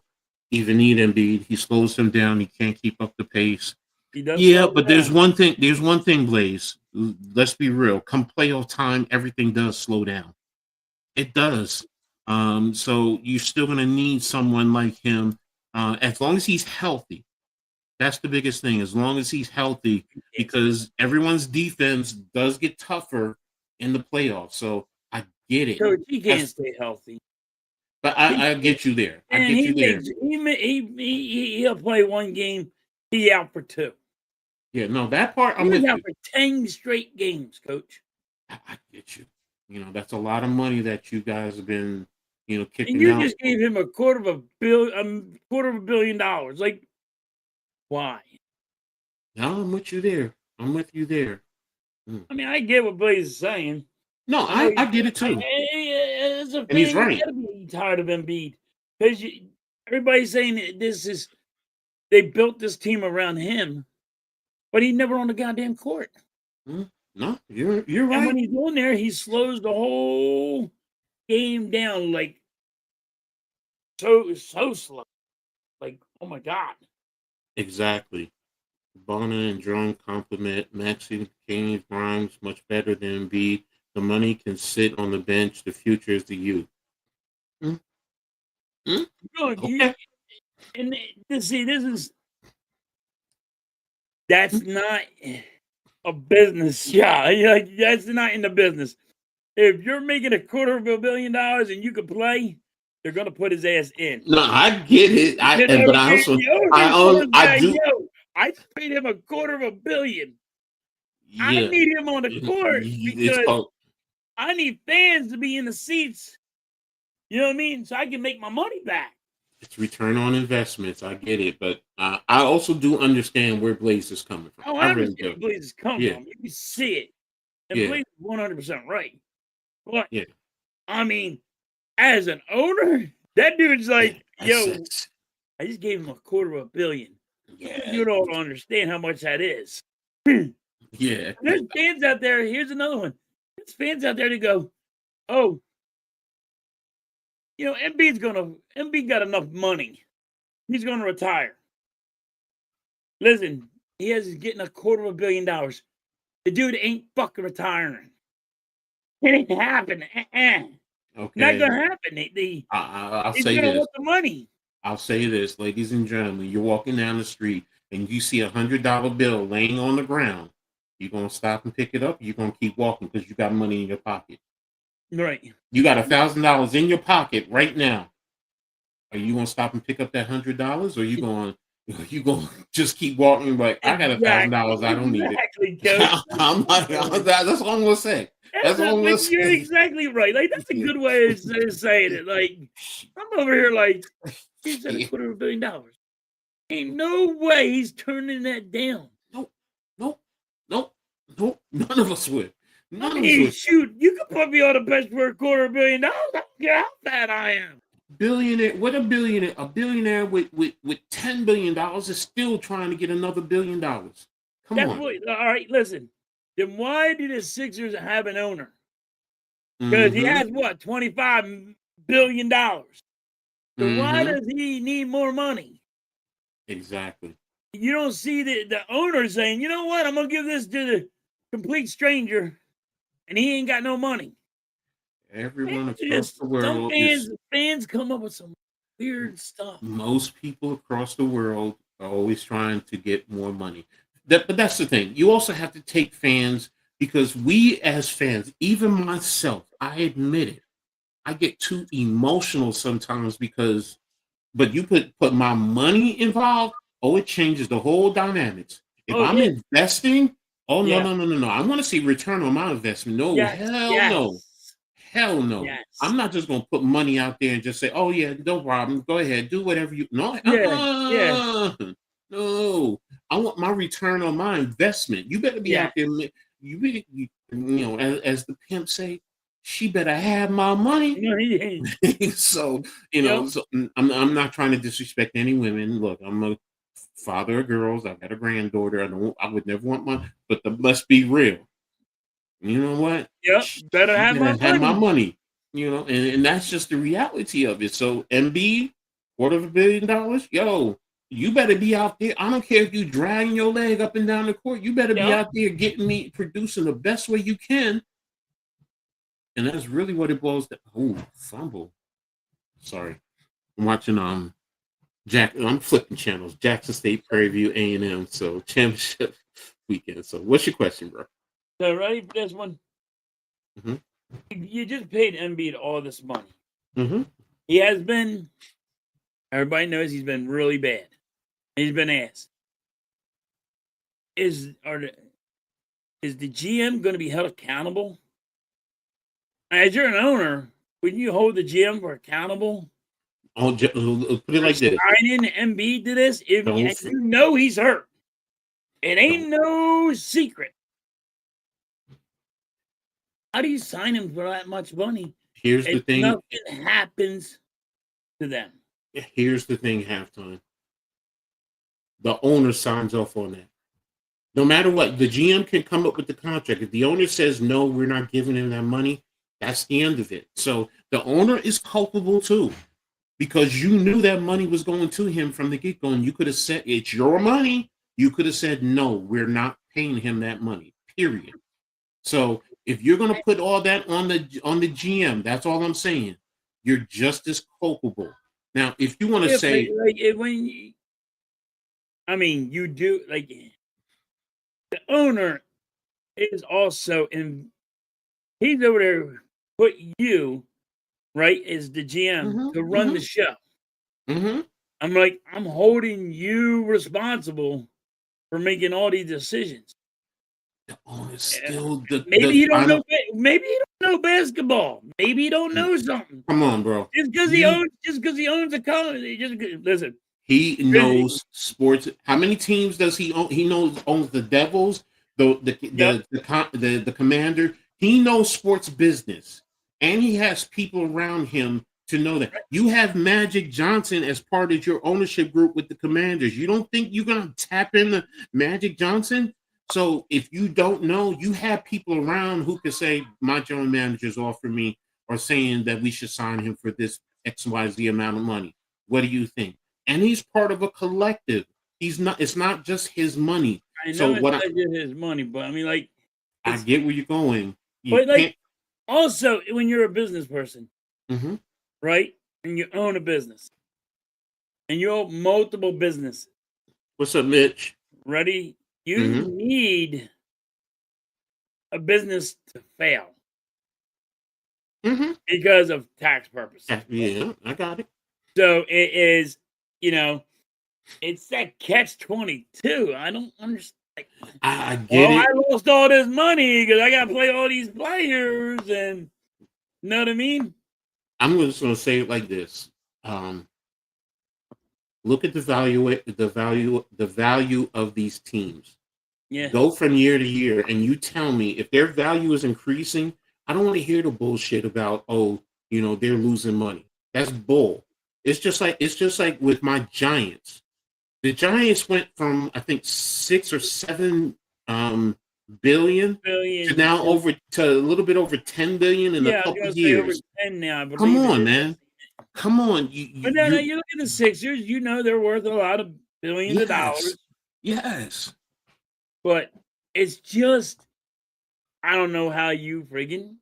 Speaker 2: even need Embiid. He slows them down. He can't keep up the pace.
Speaker 3: He does.
Speaker 2: Yeah, but there's one thing. There's one thing, Blaze. Let's be real. Come playoff time, everything does slow down. It does. So you're still gonna need someone like him, as long as he's healthy. That's the biggest thing. As long as he's healthy, because everyone's defense does get tougher in the playoffs. So I get it.
Speaker 3: Coach, he can't stay healthy.
Speaker 2: But I get you there. I get you there.
Speaker 3: He'll play one game. He out for 2.
Speaker 2: Yeah, no, that part I'm with
Speaker 3: He's out
Speaker 2: you.
Speaker 3: for 10 straight games, Coach.
Speaker 2: I get you. That's a lot of money that you guys have been, kicking
Speaker 3: And you
Speaker 2: out.
Speaker 3: just gave him $250 million. Like, why?
Speaker 2: No, I'm with you there. I'm with you there.
Speaker 3: I mean, I get what Blaze is saying.
Speaker 2: No, I get it too.
Speaker 3: As a fan,
Speaker 2: And he's right.
Speaker 3: You gotta be tired of Embiid, because everybody's saying that they built this team around him, but he's never on the goddamn court.
Speaker 2: No, you're right.
Speaker 3: And when he's on there, he slows the whole game down, like so slow. Like, oh my God.
Speaker 2: Exactly. Bonner and Drum compliment Maxi James Grimes much better than Embiid. The money can sit on the bench. The future is the youth.
Speaker 3: Okay. And that's not a business. Yeah, that's not in the business. If you're making $250 million and you can play, they're gonna put his ass in.
Speaker 2: No, I get it. I do.
Speaker 3: I paid him $250 million.
Speaker 2: Yeah.
Speaker 3: I need him on the court because I need fans to be in the seats. You know what I mean? So I can make my money back.
Speaker 2: It's return on investments. I get it, but I also do understand where Blaze is coming from.
Speaker 3: Oh, I understand where Blaze is coming from. You can see it. And Blaze is 100% right. But I mean, as an owner, that dude's like, yo, I just gave him $250 million.
Speaker 2: Yeah.
Speaker 3: You don't understand how much that is.
Speaker 2: Yeah.
Speaker 3: There's fans out there. Here's another one. There's fans out there that go, oh, Embiid got enough money. He's gonna retire. Listen, he's getting $250 million. The dude ain't fucking retiring. It ain't happening. Not
Speaker 2: Okay.
Speaker 3: gonna happen.
Speaker 2: I'll
Speaker 3: He's
Speaker 2: say
Speaker 3: gonna
Speaker 2: this.
Speaker 3: want the money.
Speaker 2: I'll say this, ladies and gentlemen. You're walking down the street and you see $100 bill laying on the ground. You're gonna stop and pick it up. You're gonna keep walking because you got money in your pocket.
Speaker 3: Right.
Speaker 2: You got $1,000 in your pocket right now. Are you gonna stop and pick up that $100, or you going to just keep walking like I got
Speaker 3: Exactly.
Speaker 2: $1,000, I don't need it.
Speaker 3: Exactly, Coach.
Speaker 2: I'm like, that's all I'm gonna say. That's all I'm gonna
Speaker 3: But you're
Speaker 2: say.
Speaker 3: exactly right. Like that's a good way of saying it. Like I'm over here like he's at $250 million. Ain't no way he's turning that down.
Speaker 2: Nope, nope, nope, nope. None of us would.
Speaker 3: I
Speaker 2: None of us
Speaker 3: mean,
Speaker 2: would.
Speaker 3: shoot, you could put me on the bench for $250 million. I don't care how fat I am.
Speaker 2: Billionaire, what a billionaire? A billionaire with $10 billion is still trying to get another $1 billion. Come
Speaker 3: That's
Speaker 2: on.
Speaker 3: what. All right, listen. Then why do the Sixers have an owner? Because he has what, $25 billion. So why does he need more money?
Speaker 2: Exactly.
Speaker 3: You don't see the owner saying, you know what, I'm gonna give this to the complete stranger, and he ain't got no money.
Speaker 2: Everyone
Speaker 3: It's
Speaker 2: across
Speaker 3: just
Speaker 2: the
Speaker 3: some
Speaker 2: world is.
Speaker 3: fans come up with some weird stuff.
Speaker 2: Most people across the world are always trying to get more money. But that's the thing. You also have to take fans, because we as fans, even myself, I admit it, I get too emotional sometimes because. But you put my money involved, oh, it changes the whole dynamics. If
Speaker 3: Oh
Speaker 2: I'm
Speaker 3: yeah,
Speaker 2: investing, oh no,
Speaker 3: yeah,
Speaker 2: no, no, no, no. I want to see return on my investment. No,
Speaker 3: yes,
Speaker 2: hell no.
Speaker 3: yes,
Speaker 2: Hell no.
Speaker 3: yes,
Speaker 2: I'm not just gonna put money out there and just say, oh yeah, no problem. Go ahead, do whatever you no,
Speaker 3: yeah, yeah,
Speaker 2: no. I want my return on my investment. You better be
Speaker 3: yeah.
Speaker 2: out there. As the pimp say, she better have my money. So
Speaker 3: Yep.
Speaker 2: I'm not trying to disrespect any women. Look, I'm a father of girls. I've got a granddaughter. I would never want but let's be real. You know what?
Speaker 3: Yep. Better
Speaker 2: She
Speaker 3: have my
Speaker 2: better have my
Speaker 3: money.
Speaker 2: money. And that's just the reality of it. So MB, $250 million, yo, you better be out there. I don't care if you dragging your leg up and down the court. You better be
Speaker 3: Yep.
Speaker 2: out there getting me producing the best way you can. And that's really what it boils down. Oh, fumble. Sorry. I'm watching I'm flipping channels. Jackson State, Prairie View, A&M. So championship weekend. So what's your question, bro?
Speaker 3: So ready for this one?
Speaker 2: Mhm.
Speaker 3: You just paid Embiid all this money.
Speaker 2: Mm-hmm.
Speaker 3: He has been. Everybody knows he's been really bad. He's been asked, is the GM going to be held accountable? As you're an owner, wouldn't you hold the GM for accountable?
Speaker 2: Put it like this.
Speaker 3: Signing Embiid to this, if you know he's hurt, it ain't no secret. How do you sign him for that much money?
Speaker 2: Here's the thing.
Speaker 3: Nothing happens to them.
Speaker 2: Here's the thing, Halftime. The owner signs off on that. No matter what, the GM can come up with the contract. If the owner says, no, we're not giving him that money, that's the end of it. So the owner is culpable too, because you knew that money was going to him from the get-go, and you could have said, it's your money. You could have said, no, we're not paying him that money, period. So if you're going to put all that on the GM, that's all I'm saying. You're just as culpable. Now, if you want to say,
Speaker 3: you do, like, the owner is also he's over there, put you, right, as the GM to run the show. I'm like, I'm holding you responsible for making all these decisions.
Speaker 2: the owner's still
Speaker 3: maybe you don't know. Maybe you don't know basketball. Maybe you don't know something.
Speaker 2: Come on, bro.
Speaker 3: Just because he owns a company. Listen.
Speaker 2: He knows sports. How many teams does he own? He owns the Devils, the Commander. He knows sports business, and he has people around him to know that. You have Magic Johnson as part of your ownership group with the Commanders. You don't think you're gonna tap into Magic Johnson? So if you don't know, you have people around who can say, my general manager's offering me or saying that we should sign him for this XYZ amount of money. What do you think? And he's part of a collective. It's not just his money.
Speaker 3: I know it's not just his money, but I mean, like,
Speaker 2: I get where you're going.
Speaker 3: Also, when you're a business person,
Speaker 2: Mm-hmm.
Speaker 3: right? And you own a business. And you own multiple businesses.
Speaker 2: What's up, Mitch?
Speaker 3: Ready? You
Speaker 2: Mm-hmm.
Speaker 3: need a business to fail
Speaker 2: Mm-hmm.
Speaker 3: because of tax purposes.
Speaker 2: Yeah, I got it.
Speaker 3: So it is, it's that catch-22. I don't understand.
Speaker 2: I get
Speaker 3: I
Speaker 2: it.
Speaker 3: lost all this money because I got to play all these players, and you know what I mean?
Speaker 2: I'm just going to say it like this. Look at the value of these teams.
Speaker 3: Yeah.
Speaker 2: Go from year to year, and you tell me if their value is increasing. I don't want to hear the bullshit about they're losing money. That's bull. It's just like with my Giants. The Giants went from I think 6 or 7 billion to
Speaker 3: Billion.
Speaker 2: now over to a little bit over 10 billion in a
Speaker 3: Yeah, I was
Speaker 2: couple
Speaker 3: going to say over
Speaker 2: years.
Speaker 3: 10 now, I
Speaker 2: Come
Speaker 3: believe it
Speaker 2: on,
Speaker 3: is.
Speaker 2: man. Come on.
Speaker 3: But no, you look at the Sixers, they're worth a lot of billions of dollars.
Speaker 2: Yes.
Speaker 3: But it's just, I don't know how you friggin'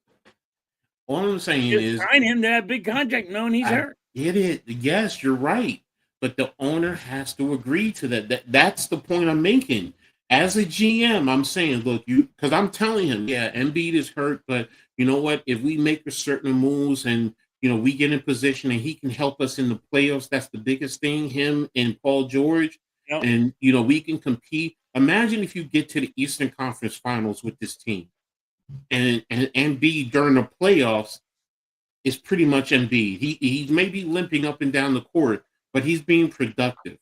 Speaker 2: All I'm saying
Speaker 3: just
Speaker 2: is
Speaker 3: sign him to that big contract knowing he's hurt.
Speaker 2: get it. Yes, you're right. But the owner has to agree to that. That's the point I'm making. As a GM, I'm saying, look, because I'm telling him, yeah, Embiid is hurt, but you know what? If we make a certain moves and we get in position and he can help us in the playoffs, that's the biggest thing. Him and Paul George,
Speaker 3: Yep.
Speaker 2: and we can compete. Imagine if you get to the Eastern Conference Finals with this team, and Embiid during the playoffs is pretty much Embiid. He may be limping up and down the court, but he's being productive,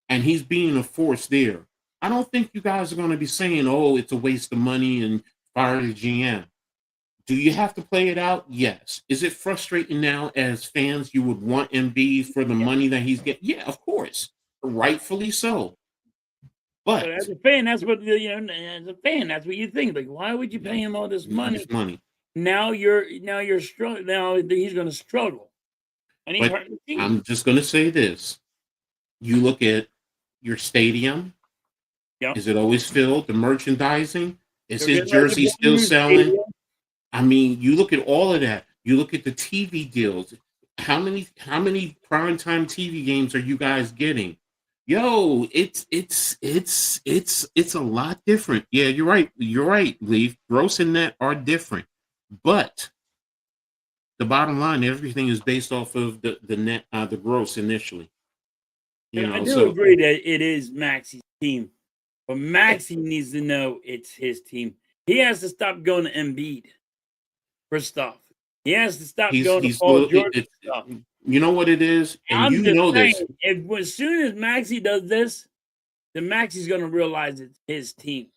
Speaker 2: and he's being a force there. I don't think you guys are going to be saying, "Oh, it's a waste of money and fire the GM." Do you have to play it out? Yes. Is it frustrating now as fans? You would want Embiid for the money that he's getting? Yeah, of course, rightfully so.
Speaker 3: But as a fan, that's what that's what you think. Like, why would you pay him all this money? Now you're struggling. Now he's going to struggle, and he's hurting the team.
Speaker 2: I'm just going to say this: you look at your stadium.
Speaker 3: Yep.
Speaker 2: Is it always filled? The merchandising? Is his jersey still selling? I mean, you look at all of that. You look at the TV deals. How many primetime TV games are you guys getting? Yo, it's a lot different. Yeah, you're right. You're right, Leaf. Gross and net are different, but the bottom line, everything is based off of the net, the gross initially.
Speaker 3: I do agree that it is Maxi's team, but Maxi needs to know it's his team. He has to stop going to Embiid for stuff. He has to stop going to Paul George for stuff.
Speaker 2: You know what it is, and you know this.
Speaker 3: As soon as Maxi does this, then Maxi's going to realize it's his team.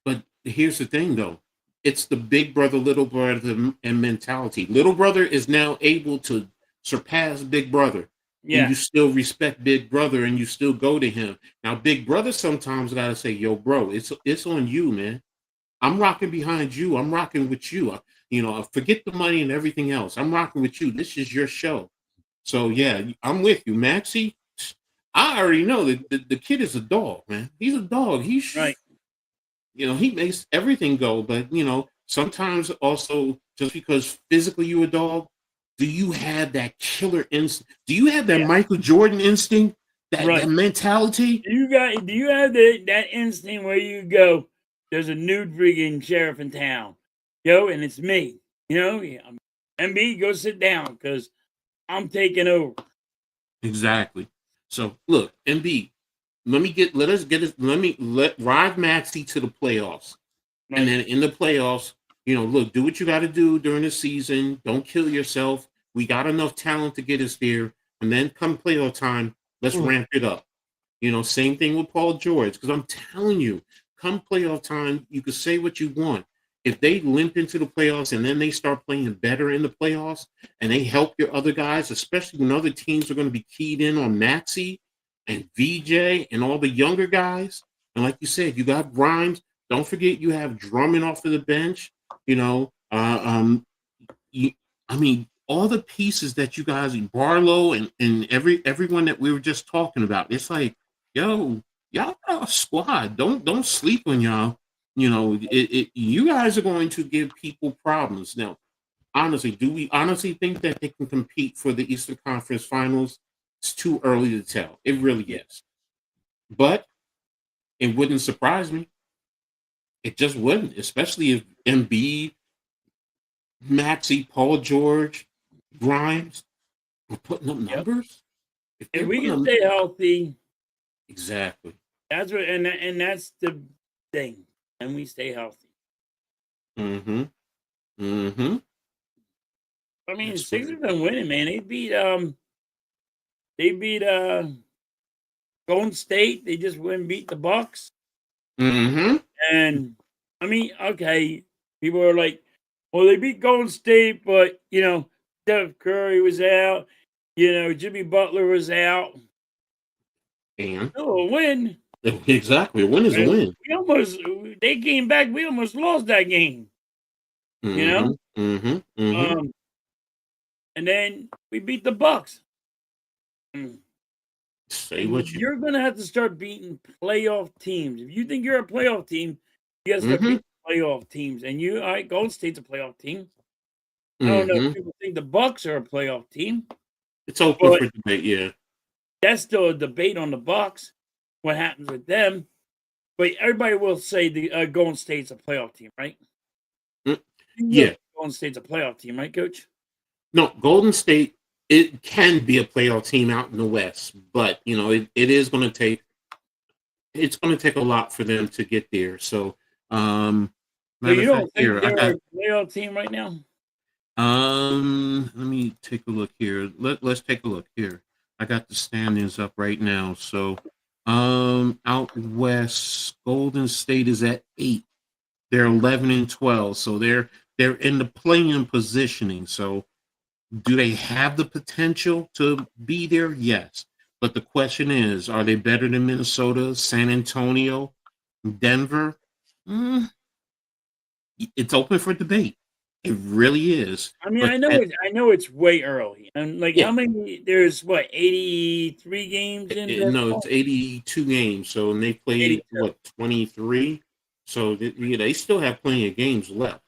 Speaker 2: But here's the thing, though. It's the big brother, little brother mentality. Little brother is now able to surpass big brother. Yeah. And you still respect big brother and you still go to him. Now, big brother sometimes got to say, yo, bro, it's on you, man. I'm rocking behind you. I'm rocking with you. Forget the money and everything else. I'm rocking with you. This is your show. So, yeah, I'm with you. Maxie, I already know that the kid is a dog, man. He's a dog. He's right. He makes everything go. But, sometimes also just because physically you're a dog, do you have that killer instinct? Do you have that Michael Jordan instinct? That mentality?
Speaker 3: Do you have that instinct where you go, there's a new friggin' sheriff in town, and it's me. MB, go sit down because I'm taking over.
Speaker 2: Exactly. So look, MB, let ride Maxie to the playoffs. Right. And then in the playoffs, look, do what you got to do during the season. Don't kill yourself. We got enough talent to get us there. And then come playoff time, let's ramp it up. Same thing with Paul George. Because I'm telling you, come playoff time, you can say what you want. If they limp into the playoffs and then they start playing better in the playoffs and they help your other guys, especially when other teams are going to be keyed in on Maxie and VJ and all the younger guys. And like you said, you got Grimes. Don't forget you have Drummond off of the bench. All the pieces that you guys, Barlow and everyone that we were just talking about. It's like, yo, y'all got a squad. Don't sleep on y'all. You guys are going to give people problems. Now, honestly, do we honestly think that they can compete for the Eastern Conference Finals? It's too early to tell. It really is. But it wouldn't surprise me. It just wouldn't, especially if Embiid, Maxey, Paul George, Grimes were putting up
Speaker 3: Yep.
Speaker 2: numbers. If
Speaker 3: If
Speaker 2: they're
Speaker 3: we
Speaker 2: putting
Speaker 3: can
Speaker 2: up
Speaker 3: stay healthy,
Speaker 2: exactly.
Speaker 3: that's what, and that's the thing. And we stay healthy.
Speaker 2: Mm-hmm. Mm-hmm.
Speaker 3: I mean,
Speaker 2: That's what
Speaker 3: Sixers
Speaker 2: it
Speaker 3: been winning, man. They beat Golden State. They just went and beat the Bucks.
Speaker 2: mm-hmm.
Speaker 3: And I mean, okay, people are like, well, they beat Golden State, but Steph Curry was out, Jimmy Butler was out.
Speaker 2: And
Speaker 3: Still a win.
Speaker 2: exactly. A win is a
Speaker 3: And
Speaker 2: win.
Speaker 3: they came back, we almost lost that game, you
Speaker 2: Mm-hmm.
Speaker 3: know?
Speaker 2: Mm-hmm. Mm-hmm.
Speaker 3: Um, and then we beat the Bucks. Mm.
Speaker 2: Say
Speaker 3: And
Speaker 2: what you
Speaker 3: you're gonna have to start beating playoff teams. If you think you're a playoff team, you gotta start
Speaker 2: mm-hmm.
Speaker 3: beating playoff teams. And all right, Golden State's a playoff team. I don't know if
Speaker 2: Mm-hmm.
Speaker 3: people think the Bucks are a playoff team,
Speaker 2: It's open
Speaker 3: but
Speaker 2: for debate, yeah.
Speaker 3: that's still a debate on the Bucks. What happens with them? But everybody will say the Golden State's a playoff team, right?
Speaker 2: Mm,
Speaker 3: You know
Speaker 2: yeah.
Speaker 3: Golden State's a playoff team, right, Coach?
Speaker 2: No, Golden State, it can be a playoff team out in the West, but it is going to take a lot for them to get there. So,
Speaker 3: So
Speaker 2: matter
Speaker 3: you
Speaker 2: of fact,
Speaker 3: don't think
Speaker 2: here I
Speaker 3: they're
Speaker 2: got.
Speaker 3: a playoff team right now?
Speaker 2: Let me take a look here. Let's take a look here. I got the standings up right now. So, out west, Golden State is at 8. They're 11 and 12. So they're in the playing positioning. So do they have the potential to be there? Yes. But the question is, are they better than Minnesota, San Antonio, Denver? Mm, it's open for debate. It really is.
Speaker 3: I mean,
Speaker 2: But
Speaker 3: I know it's way early. And like
Speaker 2: yeah,
Speaker 3: how many there's what, 83 games in
Speaker 2: no,
Speaker 3: basketball?
Speaker 2: it's 82 games. So and they played
Speaker 3: 82.
Speaker 2: what 23. So they still have plenty of games left.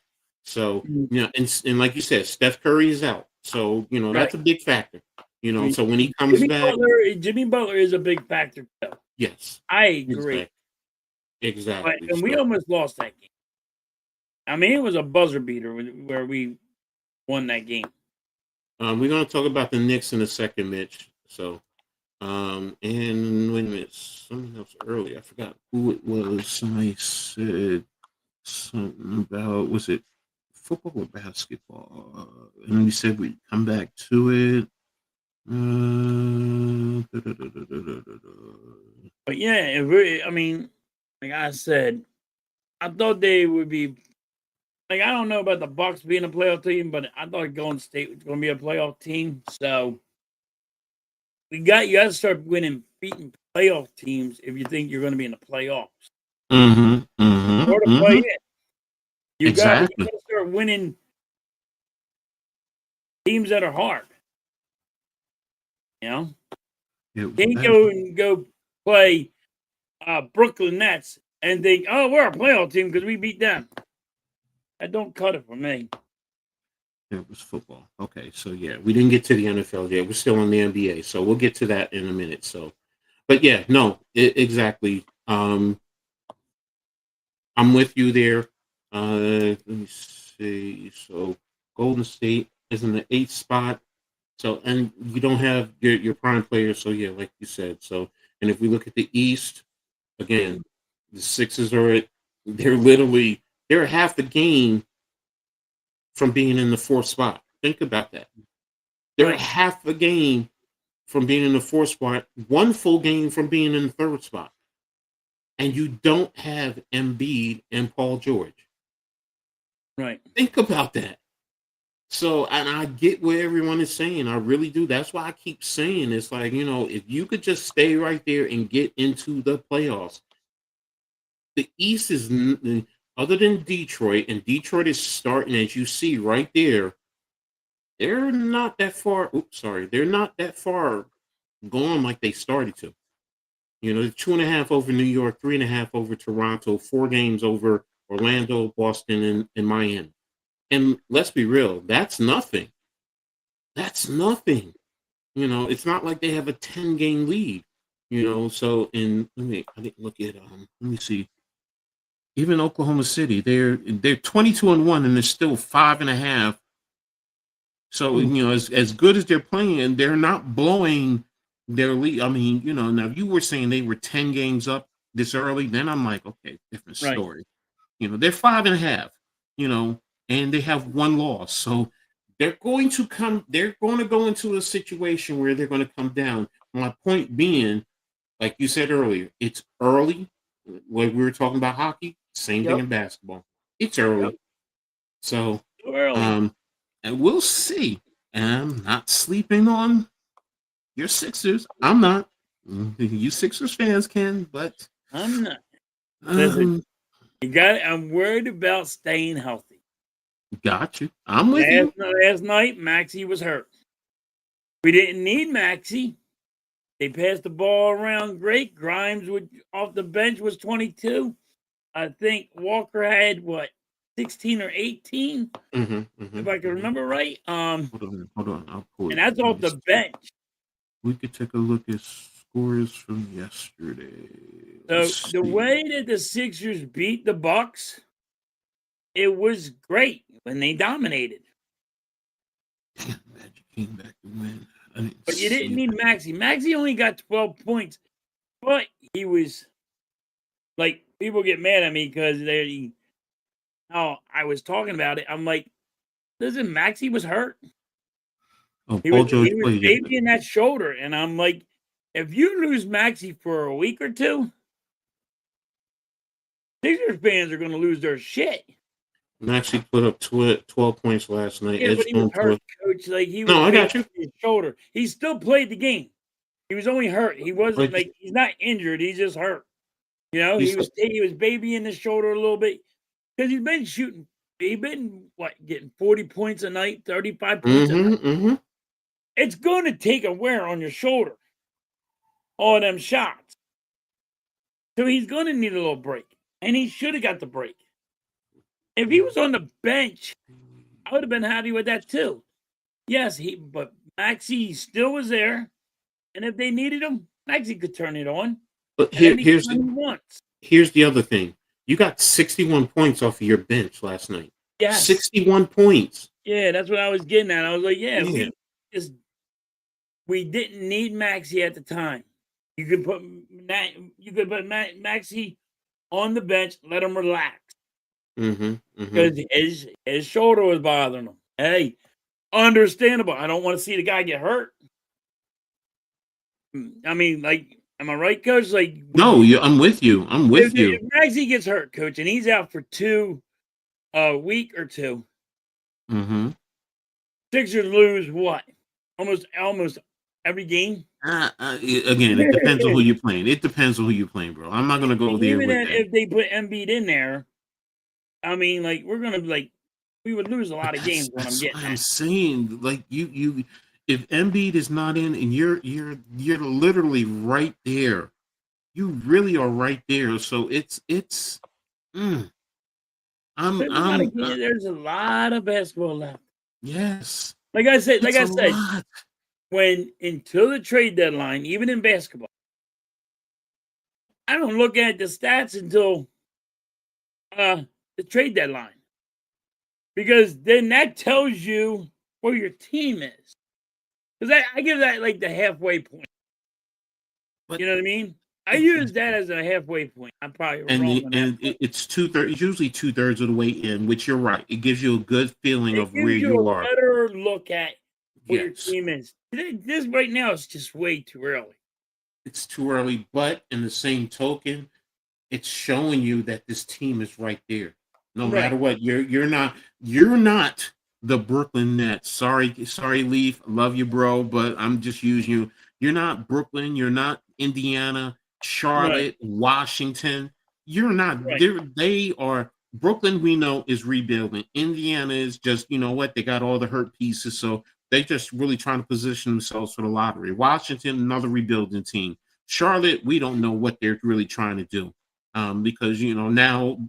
Speaker 2: So
Speaker 3: Mhm.
Speaker 2: and like you said, Steph Curry is out. So
Speaker 3: Right.
Speaker 2: that's a big factor.
Speaker 3: I mean,
Speaker 2: So when he comes back,
Speaker 3: Jimmy Butler is a big factor too.
Speaker 2: yes,
Speaker 3: I agree.
Speaker 2: exactly,
Speaker 3: But
Speaker 2: exactly.
Speaker 3: and we
Speaker 2: So
Speaker 3: almost lost that game. I mean, it was a buzzer beater where we won that game.
Speaker 2: we're gonna talk about the Knicks in a second, Mitch. So and wait a minute, something else earlier. I forgot who it was. Somebody said something about was it football or basketball? And we said we'd come back to it.
Speaker 3: But yeah, I mean, like I said, I thought they would be like, I don't know about the Bucks being a playoff team, but I thought Golden State was going to be a playoff team. So you got to start beating playoff teams if you think you're going to be in the playoffs
Speaker 2: Mm-hmm, mm-hmm,
Speaker 3: or to play
Speaker 2: mm-hmm.
Speaker 3: it. You
Speaker 2: Exactly.
Speaker 3: got to start winning teams that are hard. You know, can't go play Brooklyn Nets and think, oh, we're a playoff team because we beat them. That don't cut it for me.
Speaker 2: It was football. Okay, so yeah, we didn't get to the NFL yet. We're still on the NBA, so we'll get to that in a minute. So, but yeah, no, exactly. I'm with you there. Let me see. So, Golden State is in the 8th spot. So, and you don't have your prime players. So, yeah, like you said. So, and if we look at the East, again, the Sixers they're half the game from being in the 4th spot. Think about that. They're
Speaker 3: Right.
Speaker 2: half the game from being in the 4th spot, one full game from being in the 3rd spot. And you don't have Embiid and Paul George.
Speaker 3: Right.
Speaker 2: Think about that. So, and I get what everyone is saying. I really do. That's why I keep saying it's like, if you could just stay right there and get into the playoffs, the East is, other than Detroit, and Detroit is starting, as you see right there, they're not that far. Oops, sorry. They're not that far gone like they started to. 2.5 over New York, 3.5 over Toronto, 4 games over Orlando, Boston, and Miami. And let's be real, that's nothing. That's nothing. It's not like they have a 10-game lead. So I didn't look at let me see. Even Oklahoma City, they're 22-1 and they're still 5.5. So as good as they're playing, they're not blowing their lead. I mean, now if you were saying they were 10 games up this early, then I'm like, okay, different
Speaker 3: Right.
Speaker 2: story. They're 5.5, and they have one loss. So they're going to go into a situation where they're going to come down. My point being, like you said earlier, it's early. When we were talking about hockey, same thing
Speaker 3: Yep.
Speaker 2: in basketball. It's early.
Speaker 3: Yep.
Speaker 2: So,
Speaker 3: Too early.
Speaker 2: and we'll see. And I'm not sleeping on your Sixers. I'm not. You Sixers fans can, but
Speaker 3: I'm not. Listen,
Speaker 2: um,
Speaker 3: I'm worried about staying healthy.
Speaker 2: got you. I'm with you.
Speaker 3: Last night, Maxey was hurt. We didn't need Maxey. They passed the ball around great. Grimes off the bench was 22. I think Walker had 16 or 18, if I can remember right.
Speaker 2: Hold on. I'll pull
Speaker 3: and
Speaker 2: it.
Speaker 3: that's off the bench.
Speaker 2: We could take a look at scores from yesterday.
Speaker 3: So the way that the Sixers beat the Bucks, it was great when they dominated.
Speaker 2: Magic came back to win.
Speaker 3: But you didn't need Maxey. Maxey only got 12 points, but he was like, people get mad at me because I was talking about it. I'm like, listen, Maxey was hurt.
Speaker 2: Oh,
Speaker 3: He
Speaker 2: Paul
Speaker 3: was
Speaker 2: George played
Speaker 3: babying that shoulder, and I'm like, if you lose Maxey for a week or two, Sixers fans are going to lose their shit.
Speaker 2: Maxey put up 12 points last night.
Speaker 3: Yeah, but he was hurt, coach. Like, he was
Speaker 2: I got you.
Speaker 3: his shoulder. He still played the game. He was only hurt. He wasn't he's not injured. He's just hurt. He was babying the shoulder a little bit because he's been shooting. He's been getting 40 points a night, 35 points a night. It's going to take a wear on your shoulder. All them shots. So he's going to need a little break, and he should have got the break. If he was on the bench, I would have been happy with that too. Yes, but Maxey still was there, and if they needed him, Maxey could turn it on.
Speaker 2: But here's the other thing. You got 61 points off of your bench last night.
Speaker 3: Yes.
Speaker 2: 61 points.
Speaker 3: Yeah, that's what I was getting at. I was like, we didn't need Maxey at the time. You could put Maxey on the bench, let him relax. Because his shoulder was bothering him. Hey, understandable. I don't want to see the guy get hurt. I mean, am I right, Coach?
Speaker 2: No, I'm with you.
Speaker 3: If Maxey gets hurt, Coach, and he's out for a week or two, Sixers lose what? Almost every game.
Speaker 2: Again, it depends on who you're playing. It depends on who you're playing, bro. I'm not gonna go there with that.
Speaker 3: If they put Embiid in there, I mean, we're gonna we would lose a lot of games. I'm
Speaker 2: saying, if Embiid is not in, and you're literally right there, you really are right there. So there's
Speaker 3: a lot of basketball left.
Speaker 2: Yes,
Speaker 3: like I said, when until the trade deadline, even in basketball, I don't look at the stats until the trade deadline, because then that tells you where your team is. Because I give that the halfway point. But, you know what I mean? I use that as a halfway point. I'm probably wrong.
Speaker 2: It's 2/3. It's usually 2/3 of the way in, which you're right. It gives you a good feeling of where you are.
Speaker 3: Better look at what your team is. This right now is just way too early.
Speaker 2: It's too early, but in the same token, it's showing you that this team is right there. No matter what, you're not the Brooklyn Nets. Sorry, Leaf. Love you, bro, but I'm just using you. You're not Brooklyn. You're not Indiana, Charlotte, Washington. You're not. They are. Brooklyn, we know, is rebuilding. Indiana is just, you know what? They got all the hurt pieces, so they just really trying to position themselves for the lottery. Washington, another rebuilding team. Charlotte, we don't know what they're really trying to do. Because now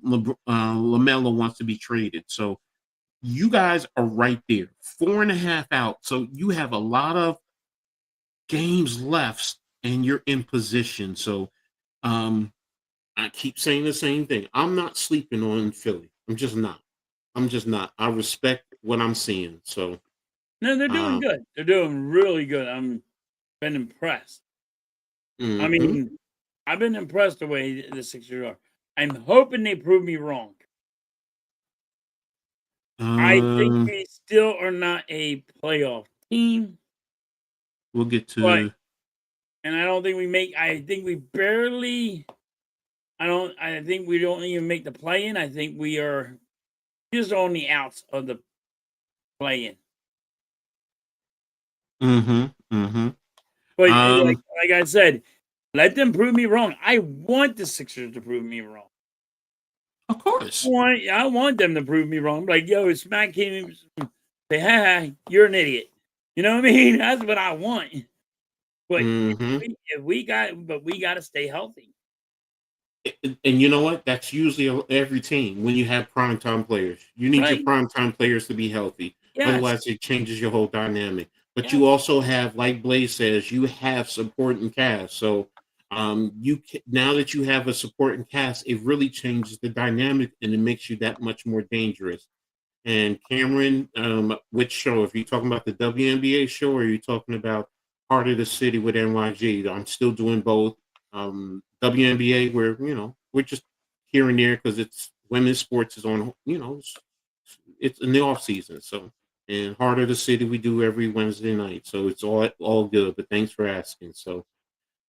Speaker 2: LaMelo wants to be traded. So you guys are right there, 4.5 out. So you have a lot of games left, and you're in position. So I keep saying the same thing. I'm not sleeping on Philly. I'm just not. I respect what I'm seeing. So
Speaker 3: No, they're doing
Speaker 2: um,
Speaker 3: good. They're doing really good. I'm been impressed. I
Speaker 2: mhm.
Speaker 3: mean, I've been impressed the way the Sixers are. I'm hoping they prove me wrong. I think
Speaker 2: um,
Speaker 3: we still are not a playoff team,
Speaker 2: we'll get
Speaker 3: but
Speaker 2: to.
Speaker 3: and I don't think we make. I think we barely. I don't. I think we don't even make the play in. I think we are just on the outs of the play in.
Speaker 2: Mhm, mhm.
Speaker 3: But
Speaker 2: Um,
Speaker 3: like I said, let them prove me wrong. I want the Sixers to prove me wrong.
Speaker 2: of course.
Speaker 3: I want them to prove me wrong. Like, yo, smack him, say, ha, you're an idiot. You know what I mean? That's what I want. But
Speaker 2: Mhm.
Speaker 3: but we got to stay healthy.
Speaker 2: And you know what? That's usually every team when you have primetime players. You need your
Speaker 3: Right?
Speaker 2: primetime players to be healthy.
Speaker 3: Yes.
Speaker 2: Otherwise, it changes your whole dynamic. But you
Speaker 3: Yes.
Speaker 2: also have, like Blaze says, you have supporting cast. So now that you have a supporting cast, it really changes the dynamic and it makes you that much more dangerous. And Cameron, which show? If you're talking about the WNBA show, or are you talking about Heart of the City with NYG? I'm still doing both. WNBA, where we're just here and there because it's women's sports is on. It's in the off season. So, and Heart of the City we do every Wednesday night. So it's all good. But thanks for asking. So,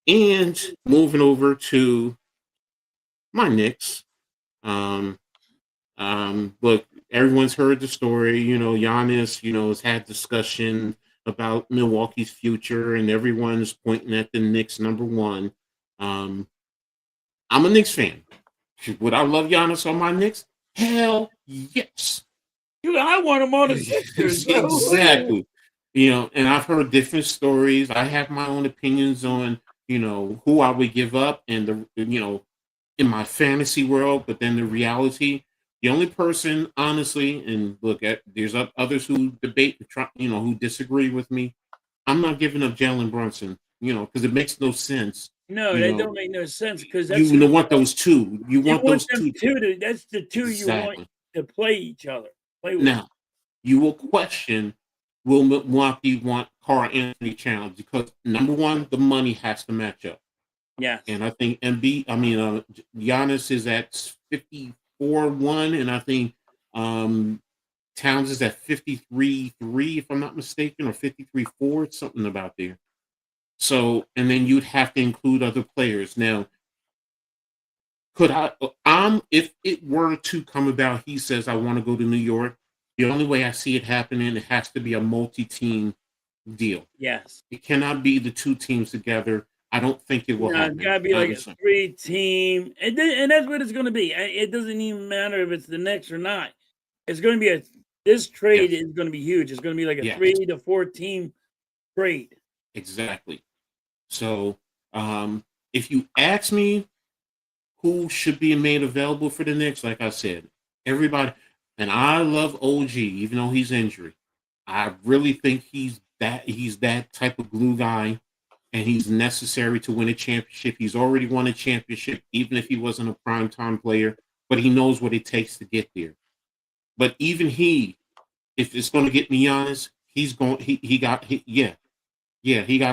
Speaker 2: and moving over to my Knicks. Um, look, everyone's heard the story. Giannis, has had discussion about Milwaukee's future, and everyone's pointing at the Knicks number one. Um, I'm a Knicks fan. Would I love Giannis on my Knicks? Hell yes.
Speaker 3: Dude, I want him on the Sixers. So.
Speaker 2: Exactly. And I've heard different stories. I have my own opinions on, who I would give up and in my fantasy world, but then the reality, the only person, honestly, and look at there's others who debate, who disagree with me. I'm not giving up Jalen Brunson, because it makes no sense.
Speaker 3: No,
Speaker 2: You
Speaker 3: that
Speaker 2: know,
Speaker 3: don't make no sense because that's
Speaker 2: you
Speaker 3: who
Speaker 2: want those two. You
Speaker 3: you
Speaker 2: want
Speaker 3: want
Speaker 2: those
Speaker 3: them
Speaker 2: two
Speaker 3: two to. That's the two you want
Speaker 2: exactly.
Speaker 3: to play each other, play with.
Speaker 2: Now, you will question, will Milwaukee want Carl Anthony challenge? Because number one, the money has to match up.
Speaker 3: Yes.
Speaker 2: And I think Giannis is at 54-1, and I think Towns is at 53-3, if I'm not mistaken, or 53-4, something about there. So, and then you'd have to include other players. Now, if it were to come about, he says, I want to go to New York. The only way I see it happening, it has to be a multi-team deal.
Speaker 3: Yes.
Speaker 2: It cannot be the two teams together. I don't think it will
Speaker 3: No, it's
Speaker 2: happen.
Speaker 3: gotta be like a
Speaker 2: Honestly.
Speaker 3: 3-team, and that's what it's gonna be. It doesn't even matter if it's the Knicks or not. It's gonna be this trade
Speaker 2: Yes.
Speaker 3: is gonna be huge. It's gonna be like a
Speaker 2: Yes.
Speaker 3: 3 to 4 team trade.
Speaker 2: Exactly. So, if you ask me who should be made available for the Knicks, like I said, everybody, and I love OG, even though he's injured. I really think he's that type of glue guy, and he's necessary to win a championship. He's already won a championship, even if he wasn't a primetime player, but he knows what it takes to get there. But even if it's going to get me honest, he's going. He got to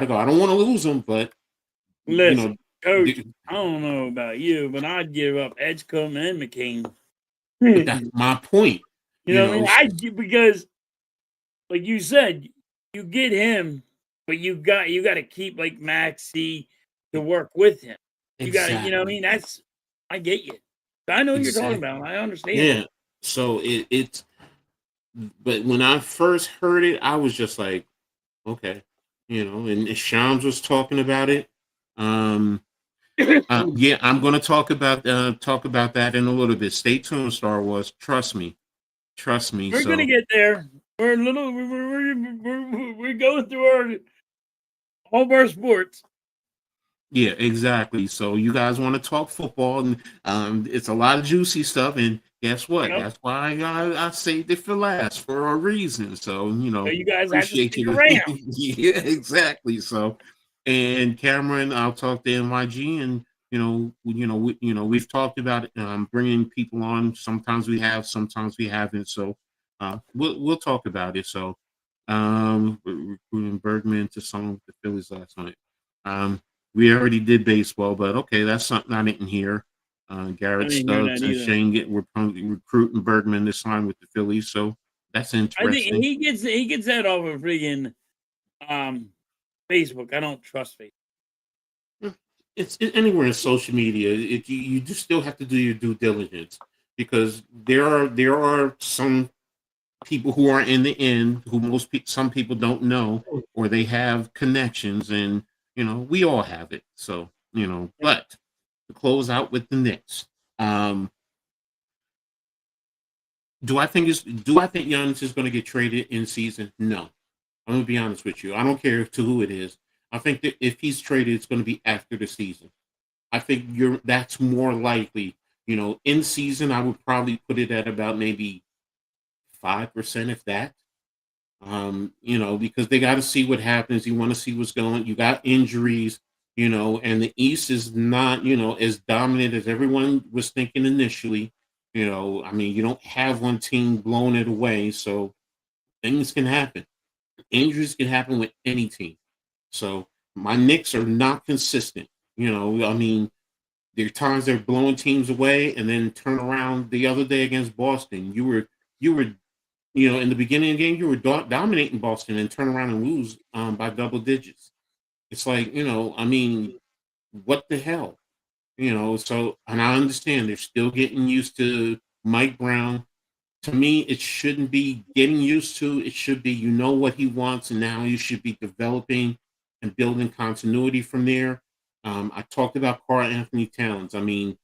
Speaker 2: go. I don't want to lose him, but you
Speaker 3: Listen,
Speaker 2: know,
Speaker 3: coach, I don't know about you, but I'd give up Edgecombe and McCain.
Speaker 2: but that's my point.
Speaker 3: You know what I mean? Because like you said, you get him, but you got to keep like Maxi to work with him. You got to, you know what I
Speaker 2: Exactly.
Speaker 3: mean? I get you. I know what you're talking
Speaker 2: Exactly.
Speaker 3: about. I understand.
Speaker 2: Yeah. So it's but when I first heard it, I was just like, okay, and Shams was talking about it. Yeah, I'm going to talk about that in a little bit. Stay tuned, Star Wars. Trust me.
Speaker 3: We're gonna
Speaker 2: So
Speaker 3: get there. We're a little. We're going through all of our sports.
Speaker 2: yeah, exactly. So you guys want to talk football, and it's a lot of juicy stuff. And guess what?
Speaker 3: Yep.
Speaker 2: That's why I saved it for last for a reason. So,
Speaker 3: So you guys have to
Speaker 2: appreciate
Speaker 3: stick
Speaker 2: you.
Speaker 3: around.
Speaker 2: Yeah, exactly. So, and Cameron, I'll talk to NYG, and we've talked about bringing people on. Sometimes we have, sometimes we haven't. So, we'll talk about it. So, we're recruiting Bergman to some of the Phillies last night. We already did baseball, but okay, that's something I didn't hear.
Speaker 3: I
Speaker 2: Garrett
Speaker 3: didn't hear
Speaker 2: Stubbs
Speaker 3: that
Speaker 2: and
Speaker 3: either.
Speaker 2: Shane we're probably recruiting Bergman this time with the Phillies, so that's
Speaker 3: I think
Speaker 2: interesting.
Speaker 3: he gets that off of freaking Facebook. I don't trust Facebook.
Speaker 2: It's anywhere in social media. You just still have to do your due diligence because there are some people who are in the end who some people don't know, or they have connections, and we all have it. So but to close out with the Knicks. Do I think Giannis is going to get traded in season? No. I'm gonna be honest with you. I don't care to who it is. I think that if he's traded, it's going to be after the season. I think that's more likely. In season, I would probably put it at about maybe 5%, if that. Because they got to see what happens. You want to see what's going. You got injuries, and the East is not, as dominant as everyone was thinking initially. I mean, you don't have one team blowing it away, so things can happen. Injuries can happen with any team. So my Knicks are not consistent. I mean, there are times they're blowing teams away and then turn around the other day against Boston. You were in the beginning of the game, you were dominating Boston and turn around and lose by double digits. It's like, I mean, what the hell? So, and I understand they're still getting used to Mike Brown. To me, it shouldn't be getting used to. It should be, what he wants, and now you should be developing and building continuity from there. I talked about Karl Anthony Towns. I mean,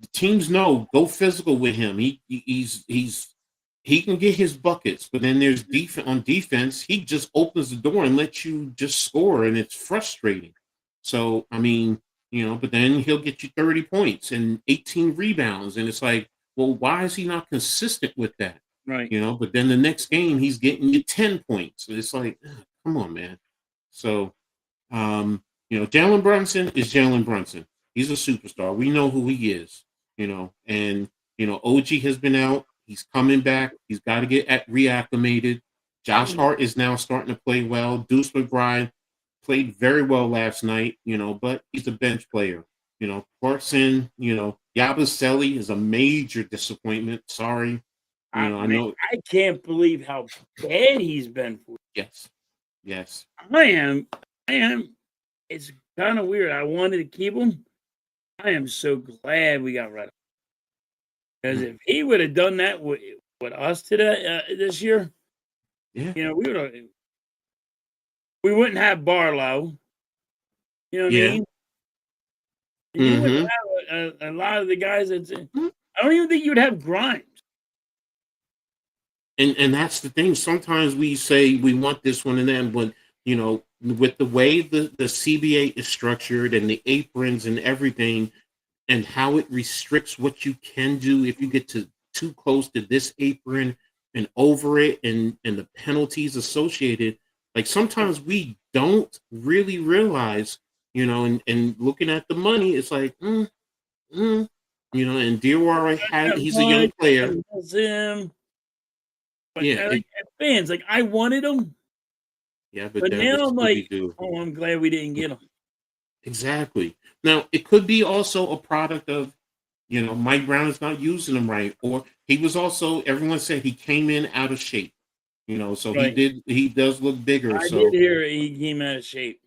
Speaker 2: the teams know, go physical with him. He can get his buckets, but then there's on defense. He just opens the door and lets you just score, and it's frustrating. So I mean, but then he'll get you 30 points and 18 rebounds, and it's like, well, why is he not consistent with that?
Speaker 3: Right.
Speaker 2: But then the next game he's getting you 10 points. It's like, come on, man. So, Jalen Brunson is Jalen Brunson. He's a superstar. We know who he is. And OG has been out. He's coming back. He's got to get reacclimated. Josh Hart is now starting to play well. Deuce McBride played very well last night, but he's a bench player. Clarkson, Yabusele is a major disappointment. Sorry. I know.
Speaker 3: I can't believe how bad he's been for.
Speaker 2: Yes.
Speaker 3: I am. It's kind of weird. I wanted to keep him. I am so glad we got rid of him. Because if he would have done that with us today this year, we wouldn't have Barlow. You know what I mean? You wouldn't have a lot of the guys that's. I don't even think you'd have Grimes.
Speaker 2: And that's the thing. Sometimes we say we want this one and then, but with the way the CBA is structured and the aprons and everything, and how it restricts what you can do if you get too close to this apron and over it, and the penalties associated. Like sometimes we don't really realize, and looking at the money, it's like, and Diawara he's a young player.
Speaker 3: Him. But fans, like, I wanted him.
Speaker 2: Yeah,
Speaker 3: but now I'm like, oh, I'm glad we didn't get him.
Speaker 2: Exactly. Now, it could be also a product of, Mike Brown is not using him right. Or he was also, everyone said he came in out of shape. So he does look bigger.
Speaker 3: I did hear he came out of shape.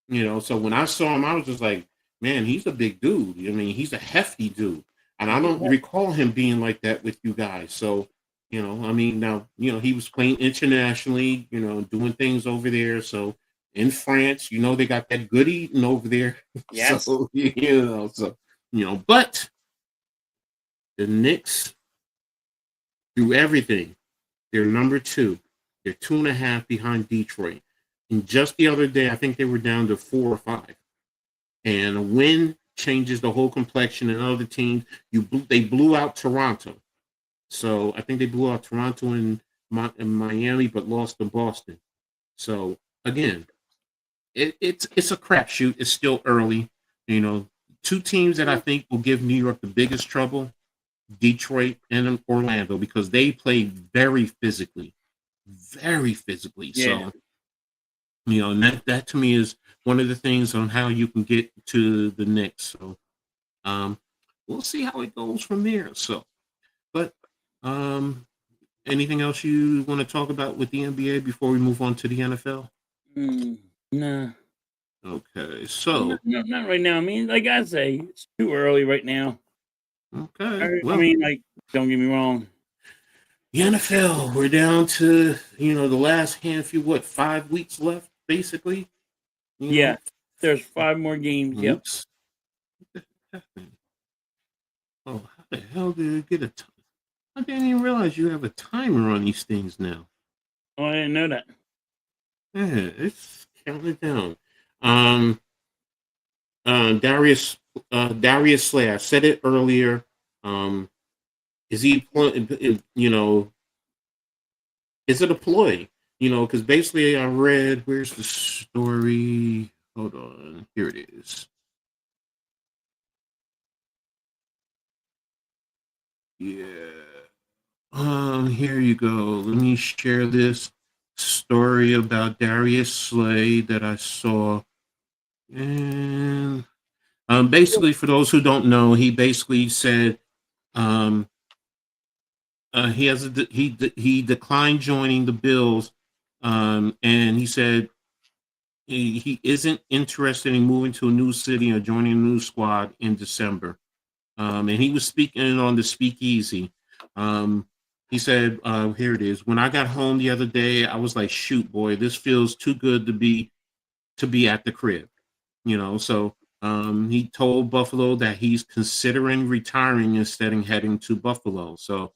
Speaker 2: So when I saw him, I was just like, man, he's a big dude. I mean, he's a hefty dude. And I don't recall him being like that with you guys. So, I mean, now, he was playing internationally, doing things over there. So in France, they got that good eating over there.
Speaker 3: Yes.
Speaker 2: So, but the Knicks, through everything, they're number 2. They're 2.5 behind Detroit. And just the other day, I think they were down to 4 or 5. And a win changes the whole complexion. And other teams, they blew out Toronto. So I think they blew out Toronto and Miami, but lost to Boston. So again, it's a crapshoot. It's still early. You know, two teams that I think will give New York the biggest trouble: Detroit and Orlando, because they play very physically, very physically.
Speaker 3: Yeah.
Speaker 2: So you know, and that to me is one of the things on how you can get to the Knicks. So um, we'll see how it goes from there. So, but um, anything else you want to talk about with the NBA before we move on to the NFL?
Speaker 3: Nah.
Speaker 2: Okay, so
Speaker 3: Not right now. I mean, like I say, it's too early right now.
Speaker 2: okay,
Speaker 3: I
Speaker 2: well,
Speaker 3: mean, like, don't get me wrong.
Speaker 2: the NFL, we're down to the last handful. What, 5 weeks left, basically? You
Speaker 3: Yeah,
Speaker 2: know,
Speaker 3: there's 5 more games. Yep.
Speaker 2: weeks. What the heck happened? Oh, how the hell did it get a time? I didn't even realize you have a timer on these things now.
Speaker 3: Oh, I didn't know that.
Speaker 2: Yeah, it's counting down. Um, Darius Slay. I said it earlier. Is he is it a ploy? Because basically I read, where's the story? Hold on, here it is. Yeah. Here you go. Let me share this story about Darius Slay that I saw. And basically, for those who don't know, he basically said um, he declined joining the Bills, and he said he isn't interested in moving to a new city or joining a new squad in December. And he was speaking on the Speakeasy. He said, "Here it is. When I got home the other day, I was like, shoot, boy, this feels too good to be at the crib." So he told Buffalo that he's considering retiring instead of heading to Buffalo. So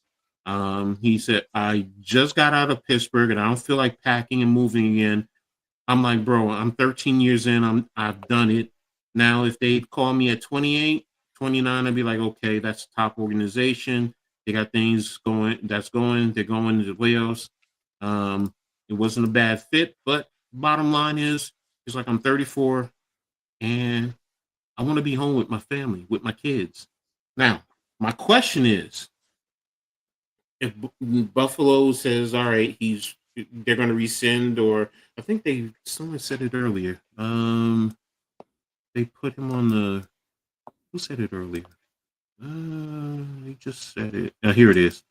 Speaker 2: he said, "I just got out of Pittsburgh and I don't feel like packing and moving again." I'm like, bro, I'm 13 years in. I've done it. Now, if they call me at 28, 29, I'd be like, okay, that's a top organization. They got things going. They're going to the playoffs. It wasn't a bad fit, but bottom line is, it's like I'm 34 and I want to be home with my family, with my kids. Now, my question is, if Buffalo says, all right, they're going to rescind, or I think someone said it earlier. They put him on the, who said it earlier? They just said it. Here it is.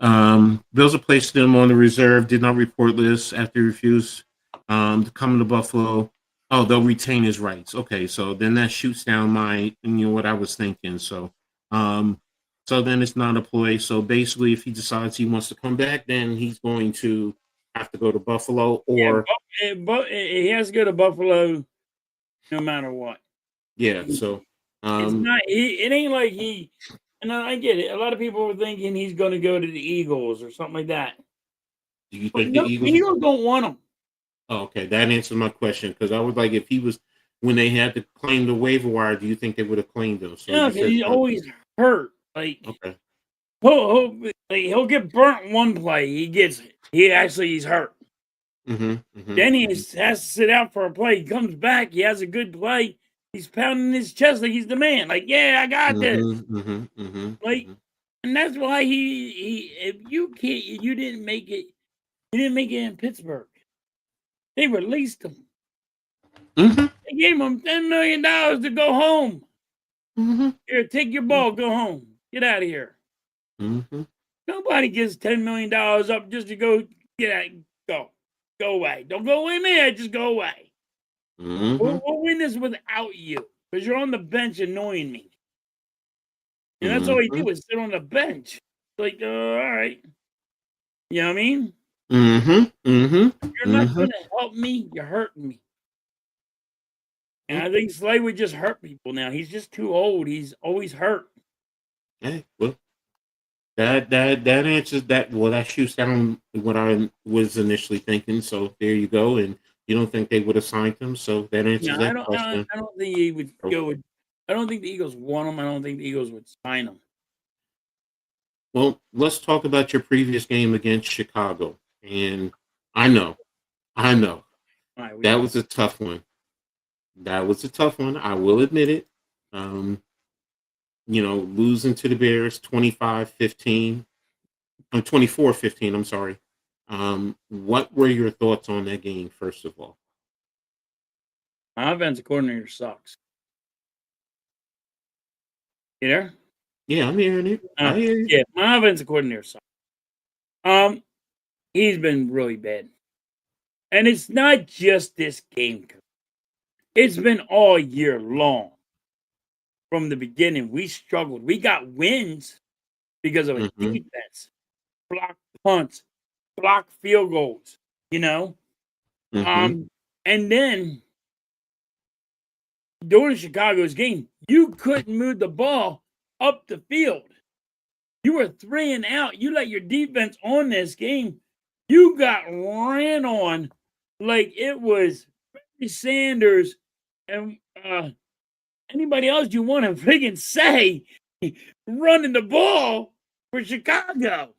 Speaker 2: Bills have placed him on the reserve, did not report list after he refused to come to Buffalo. Oh, they'll retain his rights. Okay, so then that shoots down what I was thinking. So then it's not a play. So basically, if he decides he wants to come back, then he's going to have to go to Buffalo, or
Speaker 3: He has to go to Buffalo no matter what.
Speaker 2: yeah. So
Speaker 3: It's not. It ain't like he. And I get it. A lot of people were thinking he's going to go to the Eagles or something like that.
Speaker 2: do you
Speaker 3: But
Speaker 2: think the
Speaker 3: no, the
Speaker 2: Eagles?
Speaker 3: Eagles don't want him.
Speaker 2: Oh, okay, that answers my question, because I was like, if he was, when they had to claim the waiver wire, do you think they would have claimed him? So
Speaker 3: No,
Speaker 2: you
Speaker 3: because
Speaker 2: said
Speaker 3: he's
Speaker 2: no.
Speaker 3: always hurt. Like
Speaker 2: Okay.
Speaker 3: he'll get burnt one play. He's hurt. Then he has to sit out for a play. He comes back. He has a good play. He's pounding his chest like he's the man. Like, yeah, I got this. Like, and that's why he if you can't, you didn't make it. You didn't make it in Pittsburgh. They released him. They gave him $10 million to go home. Here, take your ball, go home. Get out of here. Nobody gives $10 million up just to go get out. Go away. Don't go in there. Just go away. We'll win this without you because you're on the bench annoying me. And that's all he did was sit on the bench. Like, all right. You know what I mean? You're not going to help me. You're hurting me. And I think Slay would just hurt people now. He's just too old. He's always hurt.
Speaker 2: Hey, well, that answers that. Well, that shoots down what I was initially thinking. So there you go. And you don't think they would have signed him? So that answers
Speaker 3: Yeah,
Speaker 2: that question.
Speaker 3: I don't think he would go with. I don't think the Eagles want him. I don't think the Eagles would sign him.
Speaker 2: Well, let's talk about your previous game against Chicago. And I know,
Speaker 3: All right,
Speaker 2: that was a tough one. That was a tough one. I will admit it. Um, losing to the Bears 25-15. I'm 24-15, I'm sorry. What were your thoughts on that game, first of all?
Speaker 3: my offensive coordinator sucks. You there?
Speaker 2: Yeah, I'm hearing it. I hear you.
Speaker 3: Yeah, my offensive coordinator sucks. He's been really bad. And it's not just this game. It's been all year long. From the beginning, we struggled. We got wins because of a
Speaker 2: Mm-hmm.
Speaker 3: defense, block punts, block field goals, you know?
Speaker 2: Mm-hmm.
Speaker 3: And then during Chicago's game, you couldn't move the ball up the field. You were 3 and out. You let your defense on this game. You got ran on like it was Barry Sanders and anybody else you want to friggin' say running the ball for Chicago.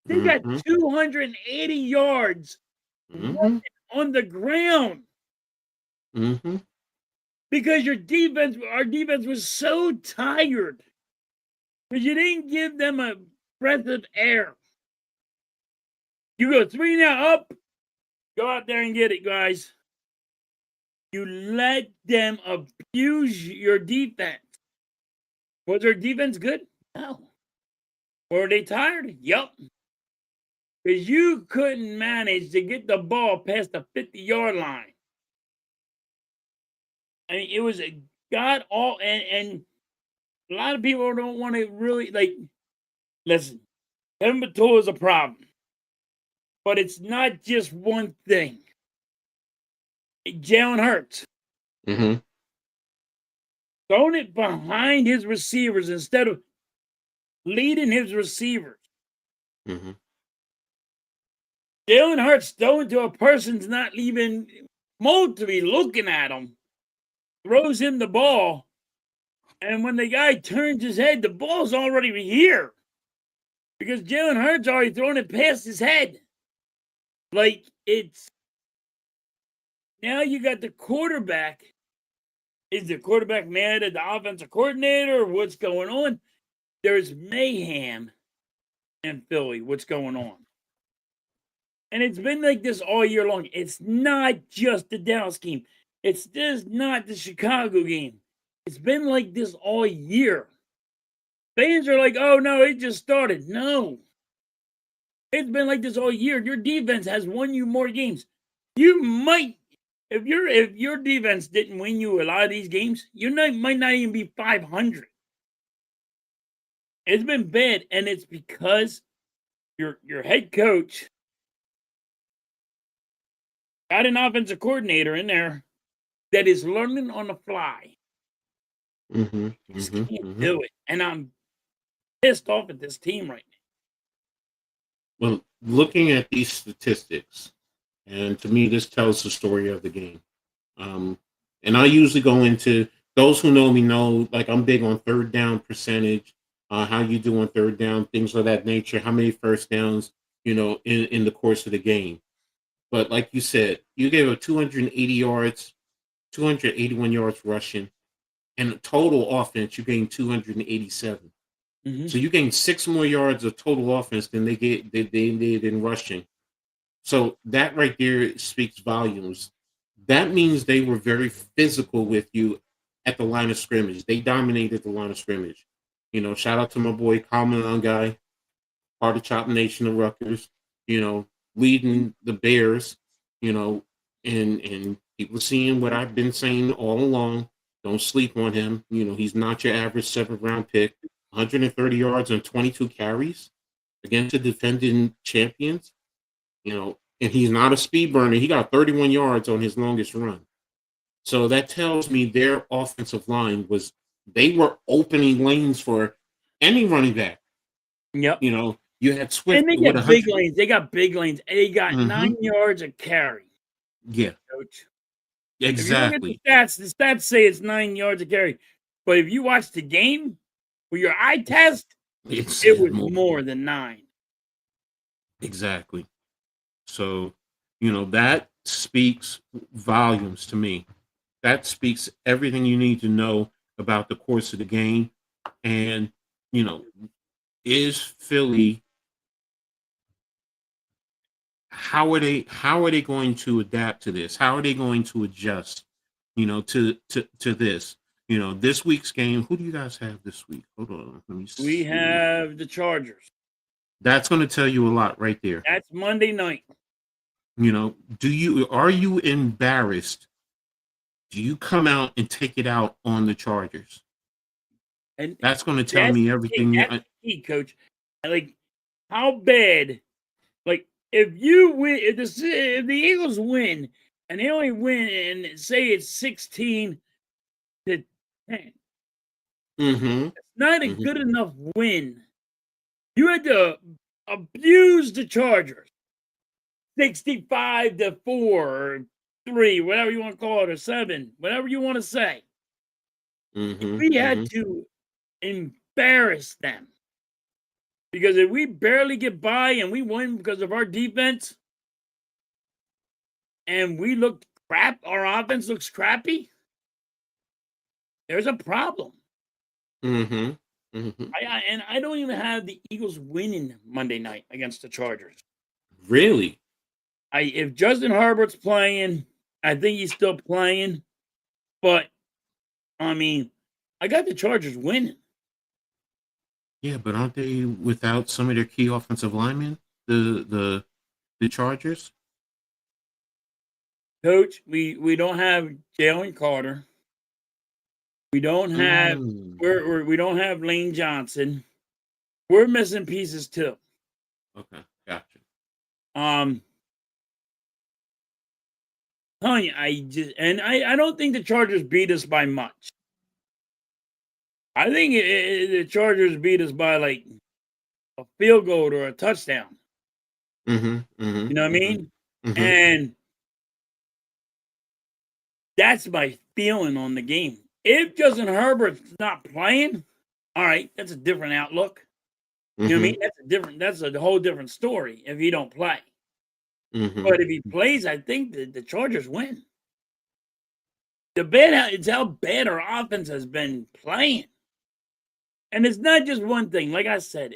Speaker 3: They got
Speaker 2: Mm-hmm.
Speaker 3: 280 yards
Speaker 2: Mm-hmm.
Speaker 3: on the ground
Speaker 2: Mm-hmm.
Speaker 3: because our defense was so tired because you didn't give them a breath of air. You go 3 now up, go out there and get it, guys. You let them abuse your defense. Was their defense good? No. Were they tired? Yup. Because you couldn't manage to get the ball past the 50-yard line. I mean, it was a god all and a lot of people don't want to really listen. Kevin Batul is a problem, but it's not just one thing. Jalen Hurts
Speaker 2: Mm-hmm.
Speaker 3: throwing it behind his receivers instead of leading his receivers.
Speaker 2: Mm-hmm.
Speaker 3: Jalen Hurts throwing to a person's not even supposed to be looking at him, throws him the ball, and when the guy turns his head, the ball's already here because Jalen Hurts already thrown it past his head. Like it's now you got the quarterback. Is the quarterback mad at the offensive coordinator? Or what's going on? There's mayhem in Philly. What's going on? And it's been like this all year long. It's not just the Dallas game. It's just not the Chicago game. It's been like this all year. Fans are like, oh no, it just started. No. It's been like this all year. Your defense has won you more games. You might, if your defense didn't win you a lot of these games, might not even be 500. It's been bad, and it's because your head coach got an offensive coordinator in there that is learning on the fly.
Speaker 2: Mm-hmm.
Speaker 3: Just
Speaker 2: Mm-hmm.
Speaker 3: can't
Speaker 2: Mm-hmm.
Speaker 3: do it. And I'm pissed off at this team right now.
Speaker 2: Well, looking at these statistics, and to me, this tells the story of the game. And I usually go into, those who know me know, like I'm big on third down percentage, how you do on third down, things of that nature, how many first downs, in the course of the game. But like you said, you gave up 280 yards, 281 yards rushing, and total offense, you gained 287.
Speaker 3: Mm-hmm.
Speaker 2: So you gained 6 more yards of total offense than they did in rushing. So that right there speaks volumes. That means they were very physical with you at the line of scrimmage. They dominated the line of scrimmage. Shout out to my boy Common guy, part of Chop Nation of Rutgers, leading the Bears, and people seeing what I've been saying all along. Don't sleep on him. He's not your average 7th-round pick. 130 yards on 22 carries against the defending champions, and he's not a speed burner. He got 31 yards on his longest run. So that tells me their offensive line they were opening lanes for any running back.
Speaker 3: Yep.
Speaker 2: You had Swift
Speaker 3: And they
Speaker 2: with
Speaker 3: got big lanes. They got big lanes. They got
Speaker 2: Mhm.
Speaker 3: 9 yards a carry.
Speaker 2: Yeah,
Speaker 3: Coach.
Speaker 2: exactly.
Speaker 3: If you look at the stats say it's 9 yards a carry. But if you watch the game with your eye test, It was more than 9.
Speaker 2: Exactly. So, that speaks volumes to me. That speaks everything you need to know about the course of the game. And, is Philly, how are they going to adapt to this? How are they going to adjust, to this? This week's game, who do you guys have this week? Hold on, let me
Speaker 3: We
Speaker 2: see.
Speaker 3: have the Chargers.
Speaker 2: That's going to tell you a lot right there.
Speaker 3: That's Monday night.
Speaker 2: Are you embarrassed? Do you come out and take it out on the Chargers?
Speaker 3: And
Speaker 2: that's going to tell me everything.
Speaker 3: That's key, Coach. Like, how bad? Like, if you win, if the Eagles win, and they only win, and say it's 16-10,
Speaker 2: Mm-hmm.
Speaker 3: it's not a good enough win. You had to abuse the Chargers, 65-4 or 3, whatever you want to call it, or 7, whatever you want to say. We had to embarrass them. Because if we barely get by and we win because of our defense and we look crap, our offense looks crappy, there's a problem. And I don't even have the Eagles winning Monday night against the Chargers.
Speaker 2: Really?
Speaker 3: If Justin Herbert's playing, I think he's still playing. But, I mean, I got the Chargers winning.
Speaker 2: Yeah, but aren't they without some of their key offensive linemen? The Chargers?
Speaker 3: Coach, we don't have Jalen Carter. We don't have we don't have Lane Johnson. We're missing pieces too.
Speaker 2: Okay, gotcha.
Speaker 3: Telling you, I don't think the Chargers beat us by much. I think the Chargers beat us by like a field goal or a touchdown. You know what I mean? And that's my feeling on the game. If Justin Herbert's not playing, all right, that's a different outlook. You know what I mean? That's a whole different story if he don't play. But if he plays, I think the Chargers win. It's how bad our offense has been playing. And it's not just one thing. Like I said,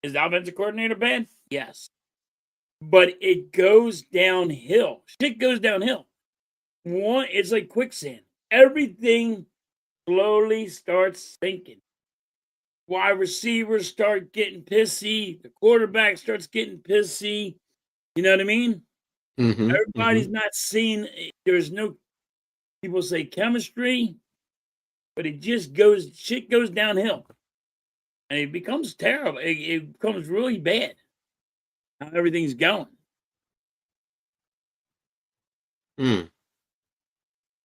Speaker 3: is the offensive coordinator bad? Yes. But it goes downhill. Shit goes downhill. It's like quicksand. Everything slowly starts sinking. Wide receivers start getting pissy. The quarterback starts getting pissy. You know what I mean? Everybody's not seeing. There's no, people say chemistry, but shit goes downhill. And it becomes terrible. It becomes really bad how everything's going.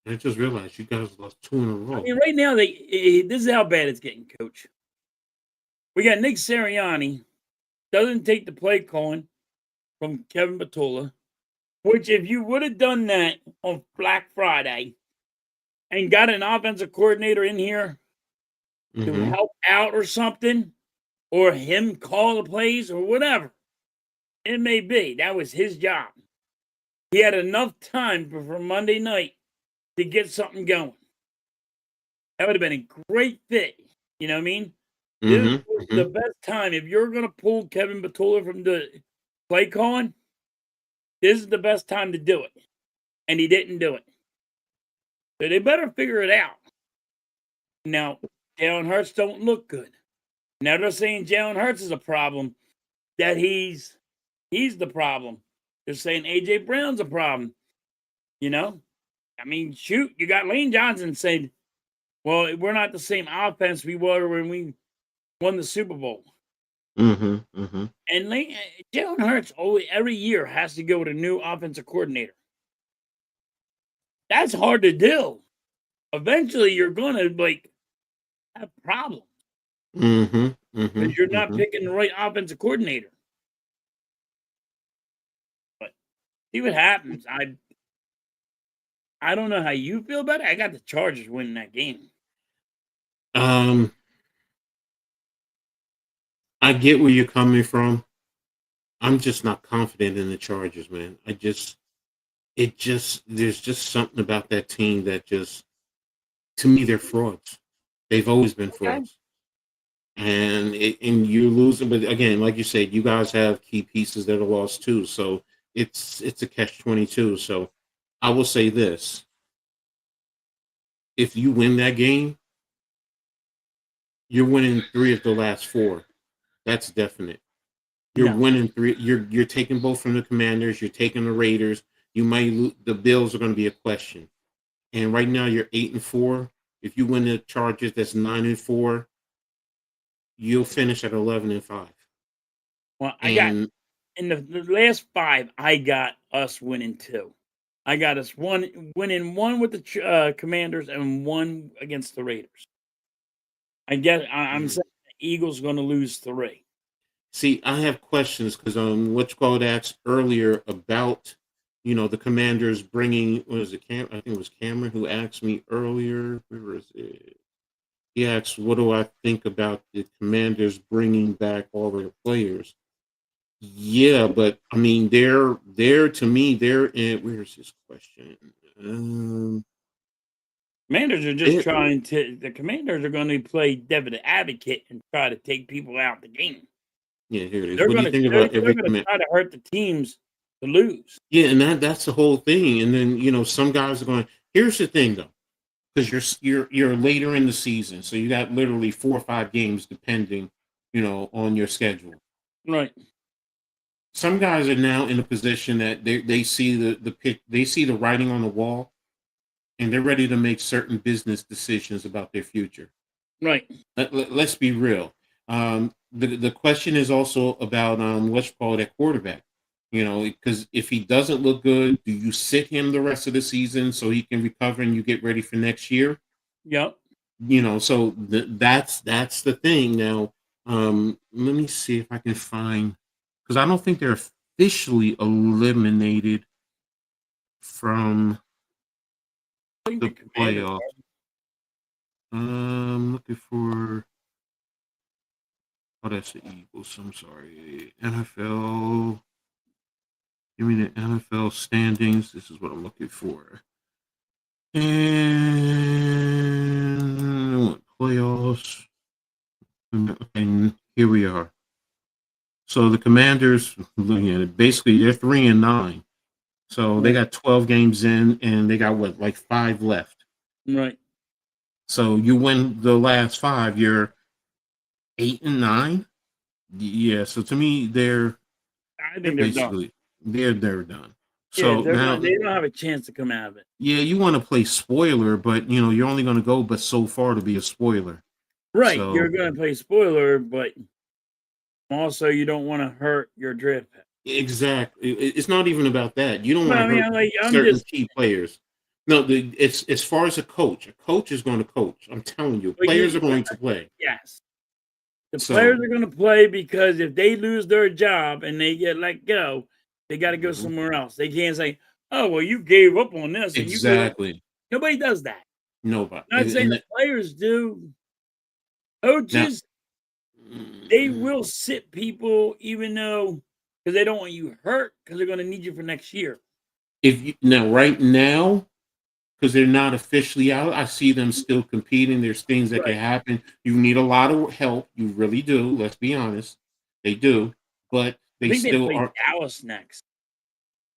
Speaker 2: I just realized you guys lost 2 in a row.
Speaker 3: I mean, right now, this is how bad it's getting, Coach. We got Nick Sirianni, doesn't take the play calling from Kevin Batula, which if you would have done that on Black Friday and got an offensive coordinator in here to help out or something, or him call the plays or whatever it may be, that was his job. He had enough time for Monday night to get something going. That would have been a great fit. You know what I mean? This was the best time. If you're going to pull Kevin Batula from the play calling, this is the best time to do it. And he didn't do it. So they better figure it out. Now, Jalen Hurts don't look good. Now they're saying Jalen Hurts is a problem, that he's the problem. They're saying A.J. Brown's a problem. You know? I mean, shoot, you got Lane Johnson saying, well, we're not the same offense we were when we won the Super Bowl. And Jalen Hurts every year has to go with a new offensive coordinator. That's hard to do. Eventually, you're going to have problems because you're not picking the right offensive coordinator. But see what happens. I don't know how you feel about it. I got the Chargers winning that game.
Speaker 2: I get where you're coming from. I'm just not confident in the Chargers, man. There's just something about that team that just, to me, they're frauds. They've always been
Speaker 3: Okay.
Speaker 2: frauds. And you're losing, but again, like you said, you guys have key pieces that are lost too. So it's a catch-22. So I will say this: if you win that game, you're winning 3 of the last 4. That's definite. You're
Speaker 3: No.
Speaker 2: winning 3. You're taking both from the Commanders. You're taking the Raiders. You might lose. The Bills are going to be a question. And right now you're 8-4. If you win the Chargers, that's 9-4. You'll finish at 11-5.
Speaker 3: Well, I got in the last 5. I got us winning 2. I got us winning 1 with the Commanders and 1 against the Raiders. I'm saying the Eagles going to lose 3.
Speaker 2: See, I have questions because what you called asked earlier about the Commanders bringing, what is it? I think it was Cameron who asked me earlier. Where is it? He asked, "What do I think about the Commanders bringing back all their players?" Yeah, but I mean, they're to me, they're in. Where's his question?
Speaker 3: Commanders are just trying to. The Commanders are going to play Devin Advocate and try to take people out the game.
Speaker 2: Yeah, here it is.
Speaker 3: They're
Speaker 2: What do you
Speaker 3: going to.
Speaker 2: think about
Speaker 3: They're
Speaker 2: every
Speaker 3: going to try to hurt the teams to lose.
Speaker 2: Yeah, and that's the whole thing. And then some guys are going. Here's the thing, though, because you're later in the season, so you got literally 4 or 5 games depending, on your schedule.
Speaker 3: Right.
Speaker 2: Some guys are now in a position that they see the pick, they see the writing on the wall, and they're ready to make certain business decisions about their future.
Speaker 3: Right.
Speaker 2: Let's be real. The question is also about what's called at quarterback. Because if he doesn't look good, do you sit him the rest of the season so he can recover and you get ready for next year?
Speaker 3: Yep.
Speaker 2: So that's the thing. Now, let me see if I can find, because I don't think they're officially eliminated from the playoffs. Looking for. Oh, that's the Eagles. I'm sorry. NFL. Give me the NFL standings. This is what I'm looking for. And playoffs. And here we are. So the Commanders, looking at it, basically they're 3-9. So they got 12 games in, and they got like 5 left.
Speaker 3: Right.
Speaker 2: So you win the last 5, you're 8-9. Yeah. So to me,
Speaker 3: I think they're
Speaker 2: basically
Speaker 3: done.
Speaker 2: they're done.
Speaker 3: Yeah,
Speaker 2: So now
Speaker 3: they don't have a chance to come out of it.
Speaker 2: Yeah, you want to play spoiler, but you're only going to go but so far to be a spoiler.
Speaker 3: Right.
Speaker 2: So,
Speaker 3: You're going to play spoiler, but also you don't want to hurt your draft pick.
Speaker 2: exactly. It's not even about that. You don't want to hurt
Speaker 3: I'm
Speaker 2: certain
Speaker 3: just
Speaker 2: key players. No, it's as far as a coach is going to coach. I'm telling you, players are going to play.
Speaker 3: Yes. The players are going to play because if they lose their job and they get let go, they got to go somewhere else. They can't say, "Oh, well, you gave up on this." And
Speaker 2: Exactly.
Speaker 3: Nobody does that.
Speaker 2: Nobody.
Speaker 3: I'm not saying the players do. Coaches, they will sit people even though because they don't want you hurt because they're going to need you for next year.
Speaker 2: Right now, because they're not officially out, I see them still competing. There's things that can happen. You need a lot of help. You really do. Let's be honest. They do. But they still
Speaker 3: play
Speaker 2: are.
Speaker 3: Dallas next.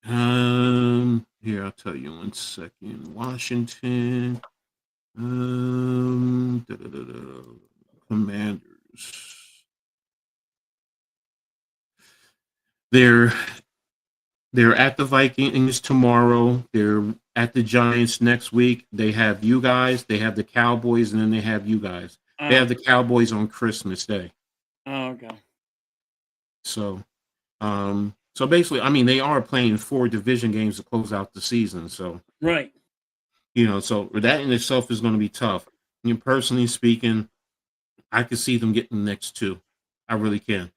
Speaker 2: Here, I'll tell you 1 second. Washington. Commanders. They're at the Vikings tomorrow. They're at the Giants next week. They have you guys. They have the Cowboys, and then they have you guys. They have the Cowboys on Christmas Day.
Speaker 3: Oh, okay.
Speaker 2: So basically, I mean, they are playing 4 division games to close out the season. So
Speaker 3: right.
Speaker 2: So that in itself is going to be tough. Personally speaking, I could see them getting the next 2. I really can.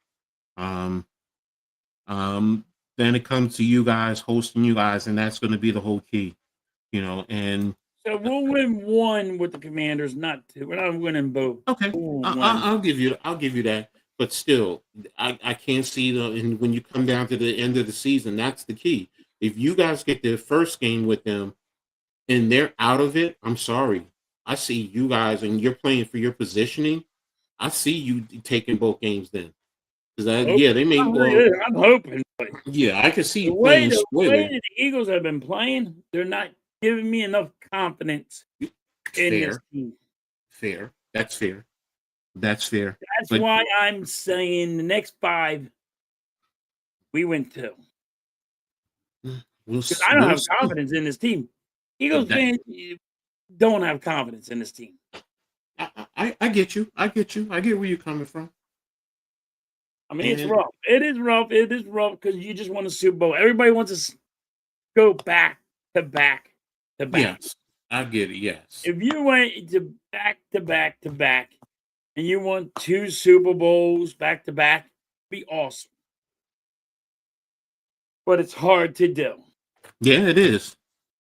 Speaker 2: Then it comes to you guys hosting you guys, and that's going to be the whole key. And
Speaker 3: so we'll win 1 with the Commanders, not 2. We're not winning both.
Speaker 2: Okay, I'll give you that. but still, I can't see and when you come down to the end of the season, that's the key. If you guys get the first game with them and they're out of it, I'm sorry. I see you guys and you're playing for your positioning. I see you taking both games then. Because they may
Speaker 3: I'm hoping. But
Speaker 2: I can see
Speaker 3: the
Speaker 2: you
Speaker 3: way
Speaker 2: playing
Speaker 3: the
Speaker 2: spoiler.
Speaker 3: the Eagles have been playing, they're not giving me enough confidence in this team.
Speaker 2: Fair. That's fair. That's fair.
Speaker 3: That's why I'm saying the next 5, we win 2. Because I don't have confidence in this team. Eagles fans don't have confidence in this team.
Speaker 2: I get you. I get where you're coming from.
Speaker 3: I mean, it's rough. It is rough. It is rough because you just want a Super Bowl. Everybody wants to go back to back to back.
Speaker 2: Yes, I get it. Yes.
Speaker 3: If you went to back, and you won 2 Super Bowls back to back, it'd be awesome. But it's hard to do.
Speaker 2: Yeah, it is.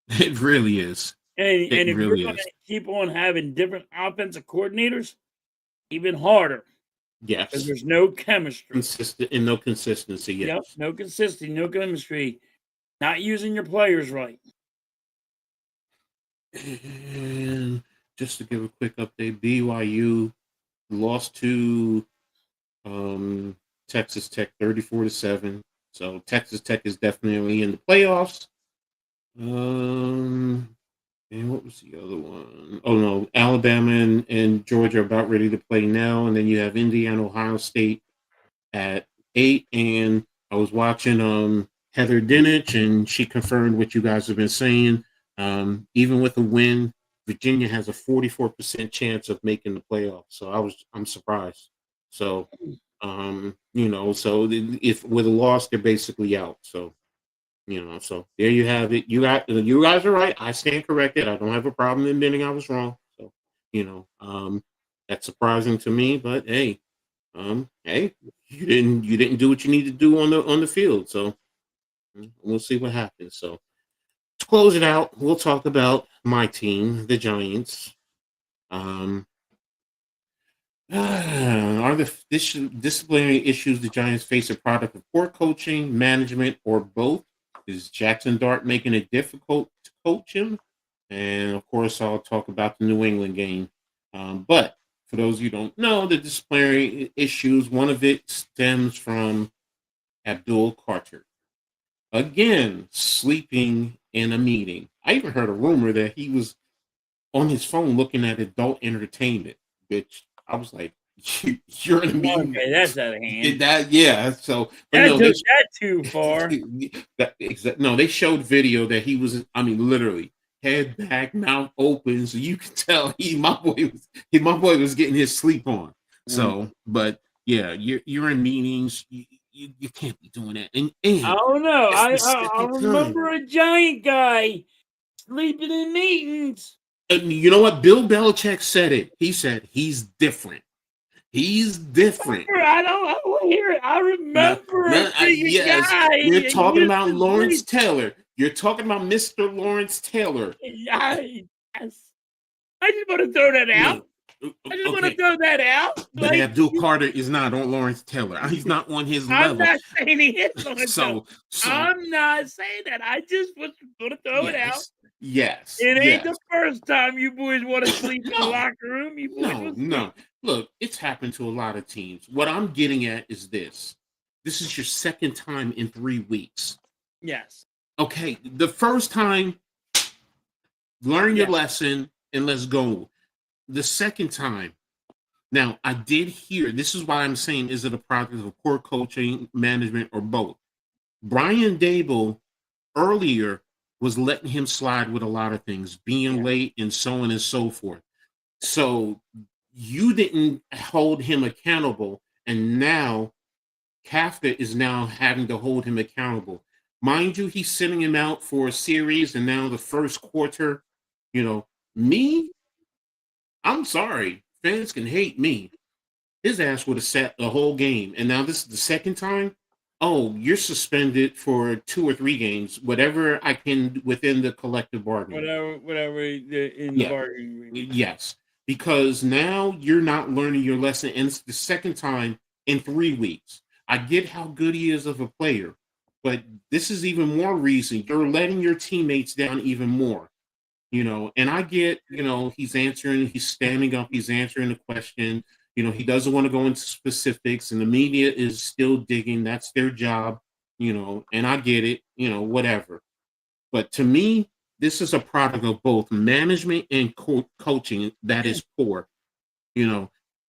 Speaker 2: It really is.
Speaker 3: And if you're going to keep on having different offensive coordinators, even harder.
Speaker 2: Yes.
Speaker 3: Because there's no chemistry.
Speaker 2: No consistency. Yes.
Speaker 3: Yep, no consistency, no chemistry. Not using your players right.
Speaker 2: And just to give a quick update, BYU lost to Texas Tech 34-7. So Texas Tech is definitely in the playoffs. And what was the other one? Oh no, Alabama and Georgia are about ready to play now, and then you have Indiana, Ohio State at 8. And I was watching Heather Dinich, and she confirmed what you guys have been saying. Even with a win, Virginia has a 44% chance of making the playoffs. So I'm surprised. So so if with a loss, they're basically out. So so there you have it. You guys are right. I stand corrected. I don't have a problem admitting I was wrong. So that's surprising to me. But hey, you didn't do what you need to do on the field. So we'll see what happens. So to close it out, we'll talk about my team, the Giants. Are the disciplinary issues the Giants face a product of poor coaching, management, or both? Is Jackson Dart making it difficult to coach him? And of course, I'll talk about the New England game. But for those of you who don't know, the disciplinary issues, one of it stems from Abdul Carter. Again, sleeping in a meeting. I even heard a rumor that he was on his phone looking at adult entertainment, which I was like, you're in a meeting.
Speaker 3: Okay, that's out of hand.
Speaker 2: So
Speaker 3: that took that too far.
Speaker 2: No, they showed video that he was, literally head back, mouth open, so you could tell my boy was getting his sleep on. So, but yeah, you're in meetings. You can't be doing that. And
Speaker 3: I don't know. I remember a giant guy sleeping in meetings.
Speaker 2: And you know what? Bill Belichick said it. He said he's different. He's different.
Speaker 3: I don't hear it. I remember guy.
Speaker 2: You're talking about Lawrence Taylor. You're talking about Mr. Lawrence Taylor.
Speaker 3: Yes. I just want to throw that out. Want to throw that out.
Speaker 2: But Abdul Carter is not on Lawrence Taylor. He's not on his level.
Speaker 3: I'm not saying he is on his level. I'm not saying that. I just was going to throw it out.
Speaker 2: Yes.
Speaker 3: It ain't the first time you boys want to sleep in the locker room. You boys
Speaker 2: no. Look, it's happened to a lot of teams. What I'm getting at is this. This is your second time in 3 weeks.
Speaker 3: Yes.
Speaker 2: Okay. The first time, learn your lesson and let's go. The second time, now I did hear, this is why I'm saying, is it a product of poor coaching, management, or both? Brian Dable earlier was letting him slide with a lot of things, being late and so on and so forth. So you didn't hold him accountable, and now Kafka is now having to hold him accountable. Mind you, he's sitting him out for a series, and now the first quarter, I'm sorry. Fans can hate me. His ass would have sat the whole game. And now this is the second time. Oh, you're suspended for 2 or 3 games, whatever I can within the collective bargaining.
Speaker 3: Whatever in the bargaining.
Speaker 2: Yes. Because now you're not learning your lesson. And it's the second time in 3 weeks. I get how good he is of a player, but this is even more reason you're letting your teammates down even more. And I get, he's standing up, he's answering the question. He doesn't want to go into specifics, and the media is still digging. That's their job, and I get it, whatever. But to me, this is a product of both management and coaching that is poor.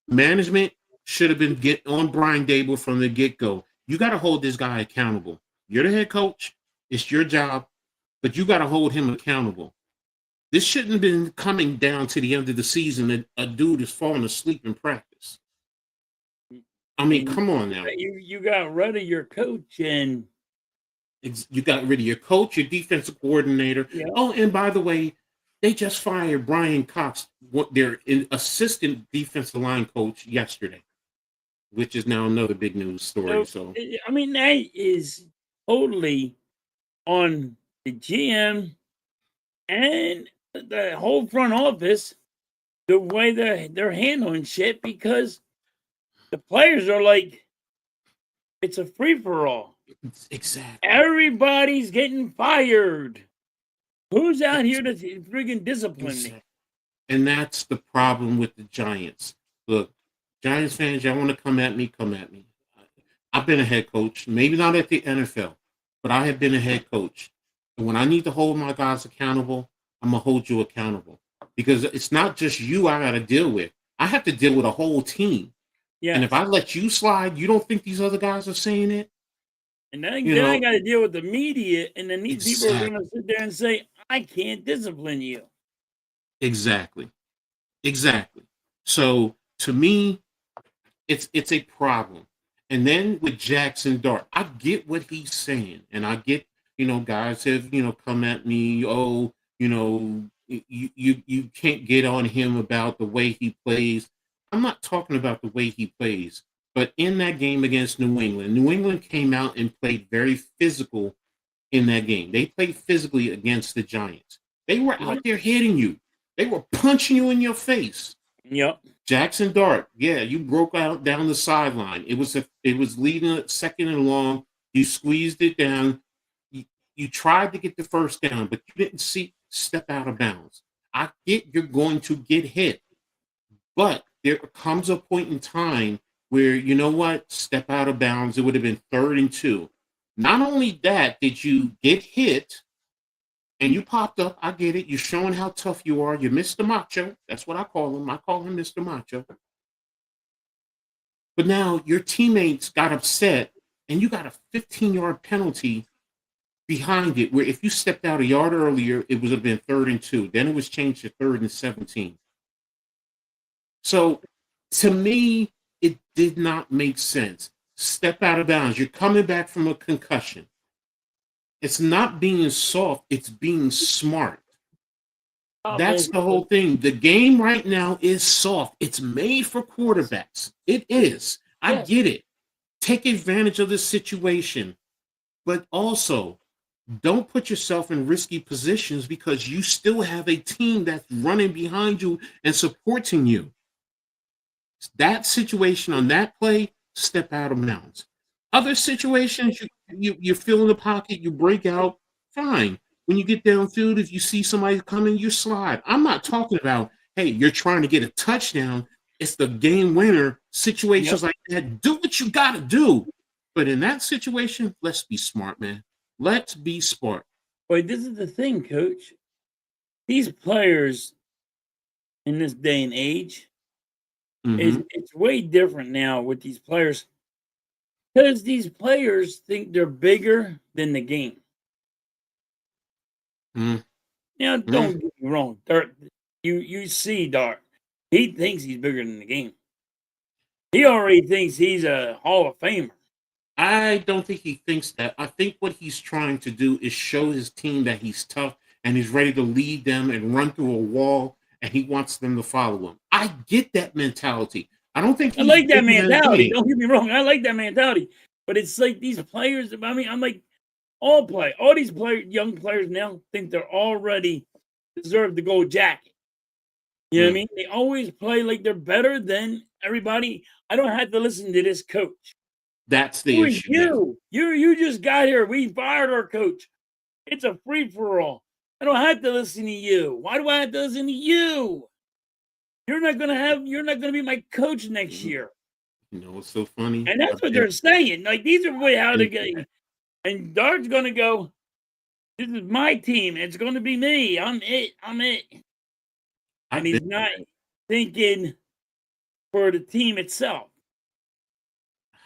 Speaker 2: Management should have been get on Brian Dable from the get-go. You got to hold this guy accountable. You're the head coach. It's your job, but you got to hold him accountable. This shouldn't have been coming down to the end of the season that a dude is falling asleep in practice. I mean, come on now.
Speaker 3: You got rid of your coach, and
Speaker 2: you got rid of your coach, your defensive coordinator.
Speaker 3: Yeah.
Speaker 2: Oh, and by the way, they just fired Brian Cox, their assistant defensive line coach, yesterday, which is now another big news story. So
Speaker 3: I mean, that is totally on the GM and the whole front office, the way they're handling shit, because the players are like, it's a free-for-all.
Speaker 2: Exactly.
Speaker 3: Everybody's getting fired. Who's out here to friggin' discipline me?
Speaker 2: And that's the problem with the Giants. Look, Giants fans, y'all want to come at me, come at me. I've been a head coach, maybe not at the NFL, but I have been a head coach. And when I need to hold my guys accountable, I'm going to hold you accountable. Because it's not just you I got to deal with. I have to deal with a whole team.
Speaker 3: Yeah.
Speaker 2: And if I let you slide, you don't think these other guys are saying it?
Speaker 3: And then I got to deal with the media, and then these people are going to sit there and say, I can't discipline you.
Speaker 2: Exactly. So to me, it's a problem. And then with Jackson Dart, I get what he's saying, and I get, guys have, come at me, you can't get on him about the way he plays. I'm not talking about the way he plays, but in that game against New England came out and played very physical in that game. They played physically against the Giants. They were out there hitting you. They were punching you in your face.
Speaker 3: Yep.
Speaker 2: Jackson Dart, you broke out down the sideline. It was leading at 2nd and long. You squeezed it down. You tried to get the first down, but you didn't step out of bounds. I get you're going to get hit, but there comes a point in time where, you know what, step out of bounds. It would have been 3rd and 2. Not only that, did you get hit and you popped up. I get it. You're showing how tough you are. You're Mr. Macho. That's what I call him. I call him Mr. Macho. But now your teammates got upset and you got a 15-yard penalty behind it, where if you stepped out a yard earlier, it would have been 3rd and 2. Then it was changed to 3rd and 17. So to me, it did not make sense. Step out of bounds. You're coming back from a concussion. It's not being soft. It's being smart. That's the whole thing. The game right now is soft. It's made for quarterbacks. It is. I get it. Take advantage of the situation. But also, don't put yourself in risky positions, because you still have a team that's running behind you and supporting you. That situation on that play, step out of bounds. Other situations, you fill in the pocket, you break out, fine. When you get downfield, if you see somebody coming, you slide. I'm not talking about, hey, you're trying to get a touchdown. It's the game winner. Situations like that, do what you got to do. But in that situation, let's be smart, man. Let's be smart.
Speaker 3: But this is the thing, Coach. These players in this day and age, it's way different now with these players, because these players think they're bigger than the game. Now, don't get me wrong. Dart, you see Dart. He thinks he's bigger than the game. He already thinks he's a Hall of Famer.
Speaker 2: I don't think he thinks that. I think what he's trying to do is show his team that he's tough and he's ready to lead them and run through a wall, and he wants them to follow him. I get that mentality. I don't think
Speaker 3: I like that mentality. Don't get me wrong. I like that mentality. But it's like these players, I mean, I'm like, all these young players now think they're already deserve the gold jacket. You know what I mean? They always play like they're better than everybody. I don't have to listen to this coach.
Speaker 2: That's the
Speaker 3: Who are
Speaker 2: issue now.
Speaker 3: You just got here. We fired our coach. It's a free for all. I don't have to listen to you. Why do I have to listen to you? You're not gonna be my coach next
Speaker 2: Mhm.
Speaker 3: year.
Speaker 2: You know what's so funny?
Speaker 3: And that's what they're saying. Like, these are way how to get. And Dart's gonna go, this is my team. It's gonna be me. I'm it. And
Speaker 2: I've
Speaker 3: he's
Speaker 2: been
Speaker 3: not thinking for the team itself.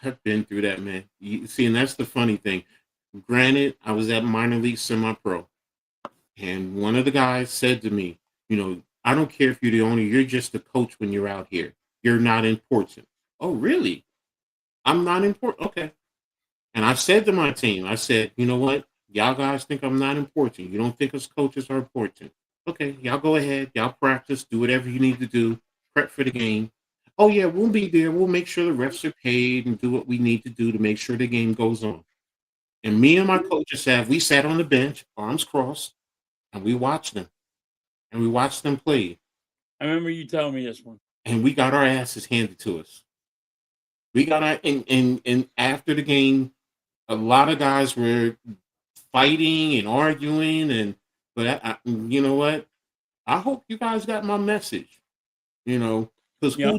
Speaker 2: I've been through that, man. You see, and that's the funny thing. Granted, I was at minor league semi-pro, and one of the guys said to me, I don't care if you're the owner, you're just the coach when you're out here. You're not important. Oh, really? I'm not important. Okay. And I said to my team, I said, you know what? Y'all guys think I'm not important. You don't think us coaches are important. Okay, y'all go ahead. Y'all practice. Do whatever you need to do. Prep for the game. Oh, yeah, we'll be there. We'll make sure the refs are paid and do what we need to do to make sure the game goes on. And me and my coaching staff, we sat on the bench, arms crossed, and we watched them. And we watched them play.
Speaker 3: I remember you telling me this one.
Speaker 2: And we got our asses handed to us. We got our, and after the game, a lot of guys were fighting and arguing, but you know what? I hope you guys got my message. Because
Speaker 3: Yep.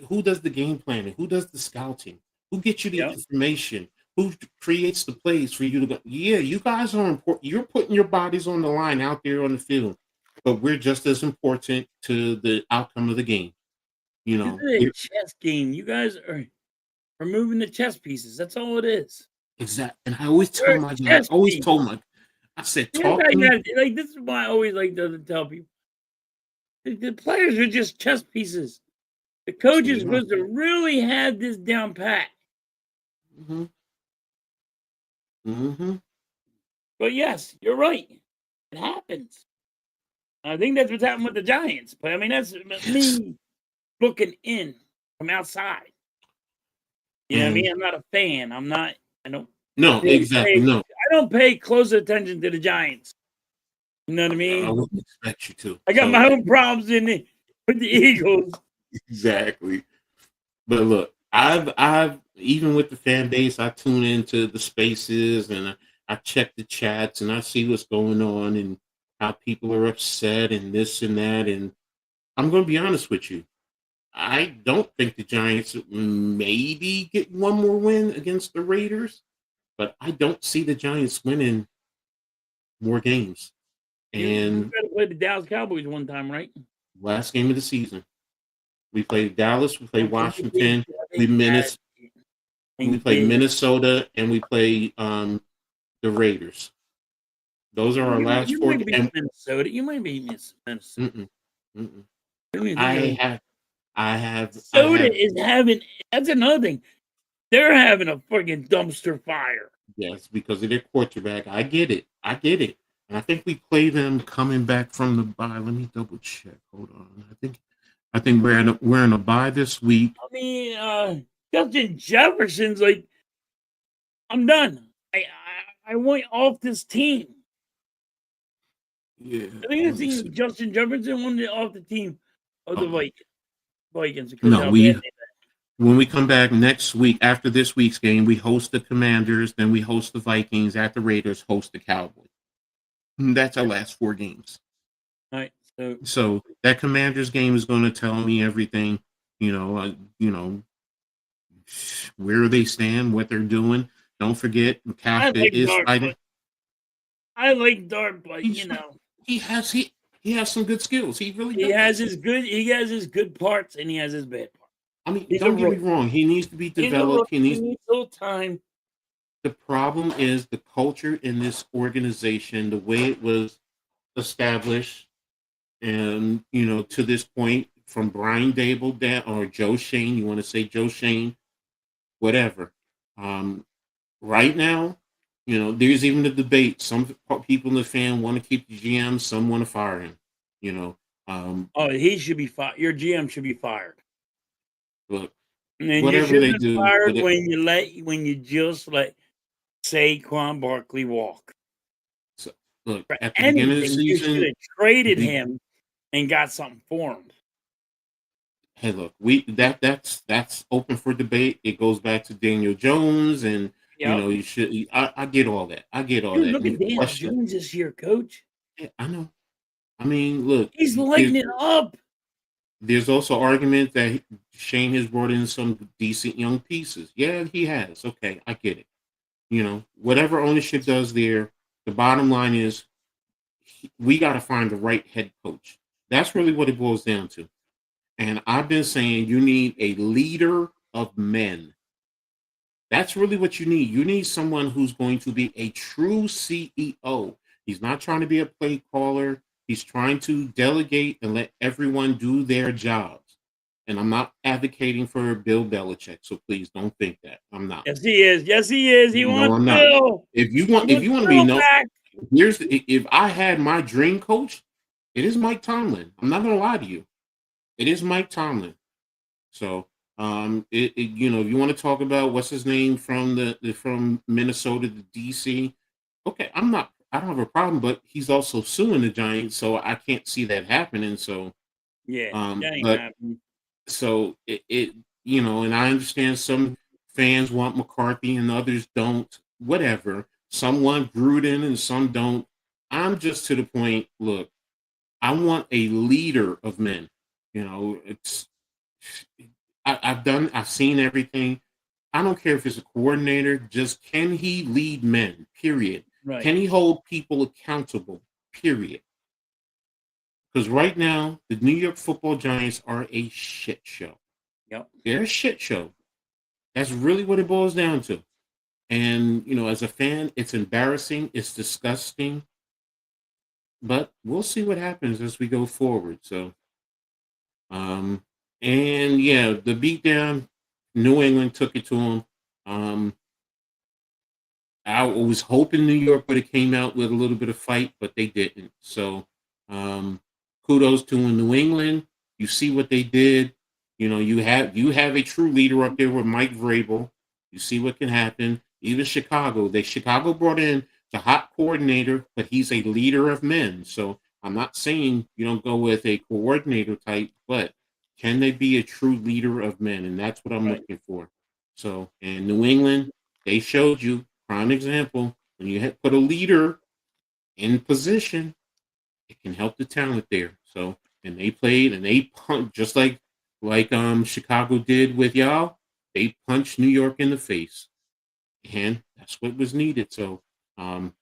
Speaker 2: who does the game planning? Who does the scouting? Who gets you the
Speaker 3: Yep.
Speaker 2: information? Who creates the plays for you to go? Yeah, you guys are important. You're putting your bodies on the line out there on the field, but we're just as important to the outcome of the game.
Speaker 3: This is a chess game. You guys are moving the chess pieces. That's all it is.
Speaker 2: Exactly. And I always
Speaker 3: You're
Speaker 2: tell
Speaker 3: a
Speaker 2: my guys,
Speaker 3: chess piece.
Speaker 2: I said,
Speaker 3: Here's
Speaker 2: talk
Speaker 3: how
Speaker 2: to
Speaker 3: you
Speaker 2: me.
Speaker 3: gotta do- like, this is why I always like to tell people. The players are just chess pieces. The coach is supposed to really have this down pat.
Speaker 2: Mm-hmm. Mm-hmm.
Speaker 3: But yes, you're right. It happens. I think that's what's happened with the Giants. But I mean, that's me looking in from outside. You know what I mean? I'm not a fan. I don't
Speaker 2: No,
Speaker 3: really
Speaker 2: exactly. No,
Speaker 3: I don't pay close attention to the Giants. You know what I mean?
Speaker 2: I wouldn't expect you to.
Speaker 3: I got my own problems with the Eagles.
Speaker 2: Exactly. But look, I've even with the fan base, I tune into the spaces and I check the chats and I see what's going on and how people are upset and this and that. And I'm going to be honest with you. I don't think the Giants maybe get one more win against the Raiders, but I don't see the Giants winning more games.
Speaker 3: You
Speaker 2: And
Speaker 3: got to play the Dallas Cowboys one time, right?
Speaker 2: last game of the season, we played Dallas, we played
Speaker 3: Okay,
Speaker 2: Washington,
Speaker 3: you beat
Speaker 2: we played Minnesota, and we played the Raiders. Those are our last
Speaker 3: You
Speaker 2: four
Speaker 3: might beat
Speaker 2: games.
Speaker 3: Minnesota. You might beat Minnesota.
Speaker 2: I
Speaker 3: Minnesota
Speaker 2: have.
Speaker 3: is having. That's another thing. They're having a freaking dumpster fire.
Speaker 2: Yes, because of their quarterback. I get it. And I think we play them coming back from the bye. Let me double check. Hold on. I think we're in a bye this week.
Speaker 3: I mean, Justin Jefferson's like, I'm done. I want off this team.
Speaker 2: Yeah.
Speaker 3: I think the thing Justin Jefferson wanted off the team of the Vikings.
Speaker 2: No, when we come back next week after this week's game, we host the Commanders, then we host the Vikings, at the Raiders, host the Cowboys. That's our last four games.
Speaker 3: All right.
Speaker 2: So that Commanders game is going to tell me everything. Where they stand, what they're doing. Don't forget, McCaffrey is fighting.
Speaker 3: I like Dart, but
Speaker 2: he has some good skills. He really does.
Speaker 3: He has his good parts and he has his bad parts.
Speaker 2: I mean, don't get me wrong. He needs to be developed. He needs
Speaker 3: little time.
Speaker 2: The problem is the culture in this organization, the way it was established, and to this point, from Brian Dable down or Joe Shane, you want to say Joe Shane, whatever. Right now, there's even a debate. Some people in the fan want to keep the GM, some want to fire him.
Speaker 3: He should be fired. Your GM should be fired.
Speaker 2: Look,
Speaker 3: and
Speaker 2: whatever they do,
Speaker 3: fired when you just let Saquon Barkley walk.
Speaker 2: So, look, at the beginning of the season,
Speaker 3: you should have traded him and got something for him.
Speaker 2: Hey, look, that's open for debate. It goes back to Daniel Jones, and
Speaker 3: Yep.
Speaker 2: you should. I get all that. I get all
Speaker 3: Dude,
Speaker 2: that.
Speaker 3: look
Speaker 2: And
Speaker 3: at
Speaker 2: the
Speaker 3: Daniel
Speaker 2: question,
Speaker 3: Jones this year, coach.
Speaker 2: yeah, I know. I mean, look,
Speaker 3: He's
Speaker 2: there's
Speaker 3: lighting it up.
Speaker 2: there's also argument that Shane has brought in some decent young pieces. Yeah, he has. Okay, I get it. Whatever ownership does there, the bottom line is we got to find the right head coach. That's really what it boils down to. And I've been saying you need a leader of men. That's really what you need. You need someone who's going to be a true CEO. He's not trying to be a play caller. He's trying to delegate and let everyone do their jobs. And I'm not advocating for Bill Belichick, so please don't think that. I'm not.
Speaker 3: Yes, he is. Yes, he is. He
Speaker 2: No,
Speaker 3: wants
Speaker 2: I'm not.
Speaker 3: Bill.
Speaker 2: If
Speaker 3: He
Speaker 2: you
Speaker 3: wants
Speaker 2: want to be
Speaker 3: Bill
Speaker 2: no,
Speaker 3: back.
Speaker 2: if I had my dream coach, it is Mike Tomlin. I'm not gonna lie to you. It is Mike Tomlin. So, if you want to talk about what's his name from from Minnesota to DC, okay, I don't have a problem, but he's also suing the Giants, so I can't see that happening. So,
Speaker 3: Yeah, that ain't
Speaker 2: but
Speaker 3: happening.
Speaker 2: so and I understand some fans want McCarthy and others don't. Whatever. Some want Gruden and some don't. I'm just to the point. Look, I want a leader of men. It's I've seen everything. I don't care if it's a coordinator, just can he lead men? Period.
Speaker 3: Right.
Speaker 2: Can he hold people accountable? Period. Because right now, the New York Football Giants are a shit show.
Speaker 3: Yep.
Speaker 2: They're a shit show. That's really what it boils down to. And as a fan, it's embarrassing, it's disgusting, but we'll see what happens as we go forward. So, um, and yeah, the beatdown, New England took it to them. Um, I was hoping New York would have came out with a little bit of fight, but they didn't. So, um, kudos to New England. You see what they did. You have a true leader up there with Mike Vrabel. You see what can happen. Even Chicago brought in the hot coordinator, but he's a leader of men. So I'm not saying you don't go with a coordinator type, but can they be a true leader of men? And that's what I'm
Speaker 3: Right.
Speaker 2: looking for. So, in New England, they showed you prime example when you put a leader in position, it can help the talent there. So, and they played and they punched just like Chicago did with y'all. They punched New York in the face, and that's what was needed. So, um,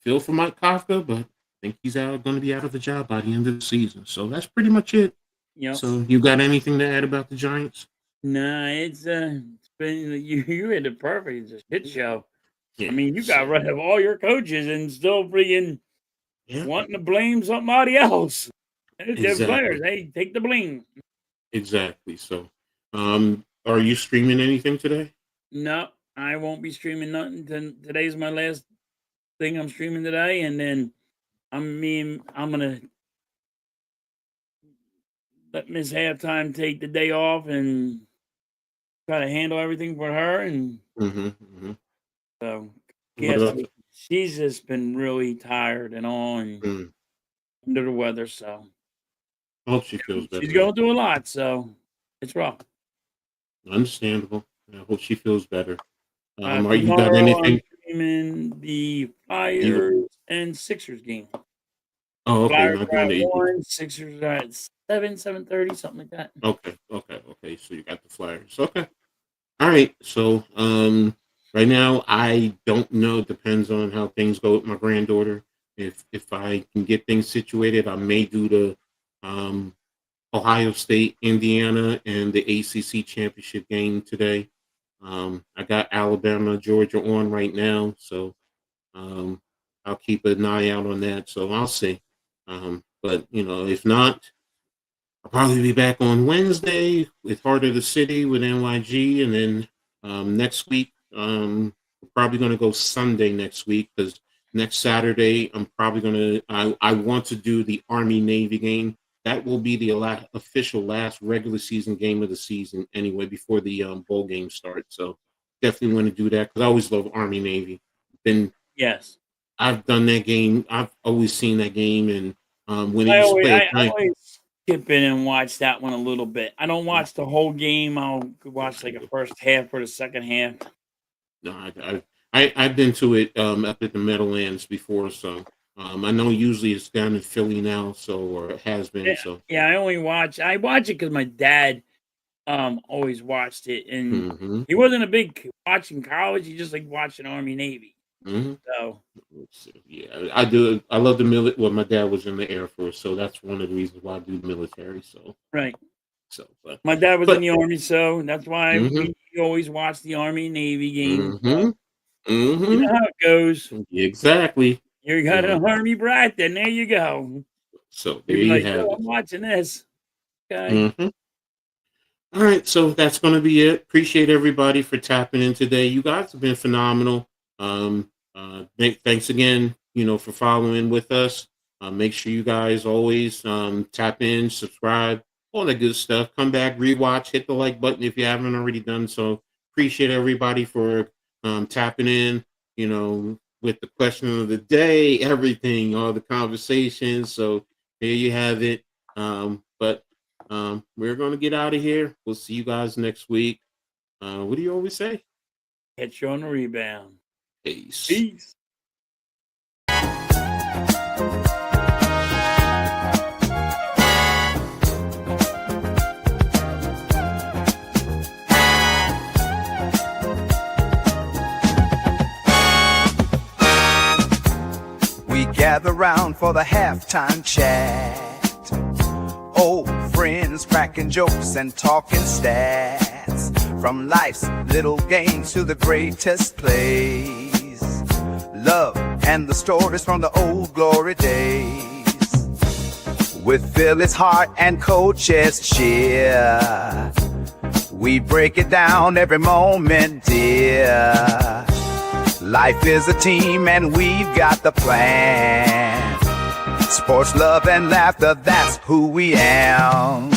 Speaker 2: feel for Mike Kafka, but I think he's going to be out of the job by the end of the season. So that's pretty much it.
Speaker 3: Yep.
Speaker 2: So, you got anything to add about the Giants?
Speaker 3: Nah, it's been you had it perfect. It's a shit show.
Speaker 2: Yeah.
Speaker 3: I mean, you got rid of all your coaches and still freaking
Speaker 2: Yeah.
Speaker 3: wanting to blame somebody else. It's their
Speaker 2: Exactly.
Speaker 3: players. Hey, take the blame.
Speaker 2: Exactly. So, are you streaming anything today?
Speaker 3: No, I won't be streaming nothing. Today's my last thing I'm streaming today, and then I'm gonna let Miss Halftime take the day off and try to handle everything for her. And
Speaker 2: Mm-hmm. Mm-hmm.
Speaker 3: so,
Speaker 2: What
Speaker 3: yes,
Speaker 2: about
Speaker 3: she's just been really tired and all and
Speaker 2: mm,
Speaker 3: under the weather. So
Speaker 2: I hope she feels better
Speaker 3: she's
Speaker 2: though.
Speaker 3: going through a lot. So it's rough.
Speaker 2: Understandable. I hope she feels better. Are you got
Speaker 3: Tomorrow I'm
Speaker 2: anything?
Speaker 3: streaming the
Speaker 2: You
Speaker 3: Flyers and Sixers game.
Speaker 2: Oh, okay,
Speaker 3: Flyers
Speaker 2: not
Speaker 3: are
Speaker 2: doing
Speaker 3: at
Speaker 2: the Eagles.
Speaker 3: 1, Sixers are at 7:30, something like that.
Speaker 2: Okay. So you got the Flyers. Okay. All right. So right now I don't know. It depends on how things go with my granddaughter. If I can get things situated, I may do the um Ohio State, Indiana, and the ACC championship game today. I got Alabama, Georgia on right now, so um, I'll keep an eye out on that. So I'll see. But if not, I'll probably be back on Wednesday with Heart of the City with NYG, and then next week we're probably going to go Sunday next week because next Saturday I'm probably going to. I want to do the Army Navy game. That will be the official last regular season game of the season anyway before the bowl game starts. So definitely want to do that because I always love Army Navy. Been
Speaker 3: Yes.
Speaker 2: I've done that game. I've always seen that game, and when it
Speaker 3: I
Speaker 2: used to
Speaker 3: always,
Speaker 2: play
Speaker 3: I
Speaker 2: at night.
Speaker 3: always skip in and watch that one a little bit. I don't watch the whole game. I'll watch like a first half or the second half.
Speaker 2: No, I've been to it up at the Meadowlands before, so I know usually it's down in Philly now, so or it has been.
Speaker 3: Yeah,
Speaker 2: So
Speaker 3: yeah, I watch it because my dad always watched it, and he wasn't a big watching college. He just like watching Army Navy. So
Speaker 2: yeah, I do. I love the military. Well, my dad was in the Air Force, so that's one of the reasons why I do the military. So
Speaker 3: right.
Speaker 2: So,
Speaker 3: my dad was in the Army, so that's why we always watch the Army Navy game. So, you know how it goes.
Speaker 2: Exactly.
Speaker 3: You got an Army brat, then there you go.
Speaker 2: So there
Speaker 3: You'd be
Speaker 2: you
Speaker 3: like,
Speaker 2: have
Speaker 3: "Oh,
Speaker 2: it.
Speaker 3: I'm watching this." Okay.
Speaker 2: All right, so that's going to be it. Appreciate everybody for tapping in today. You guys have been phenomenal. Thanks again, for following with us. Make sure you guys always tap in, subscribe, all that good stuff. Come back, rewatch, hit the like button if you haven't already done so. Appreciate everybody for tapping in, with the question of the day, everything, all the conversations. So there you have it. But we're going to get out of here. We'll see you guys next week. What do you always say?
Speaker 3: Catch you on the rebound.
Speaker 2: Peace.
Speaker 3: Peace.
Speaker 1: We gather round for the halftime chat. Old friends cracking jokes and talking stats. From life's little games to the greatest plays. Love and the stories from the old glory days. With Philly's heart and Coach's cheer, we break it down every moment, dear. Life is a team and we've got the plan. Sports, love, and laughter, that's who we am.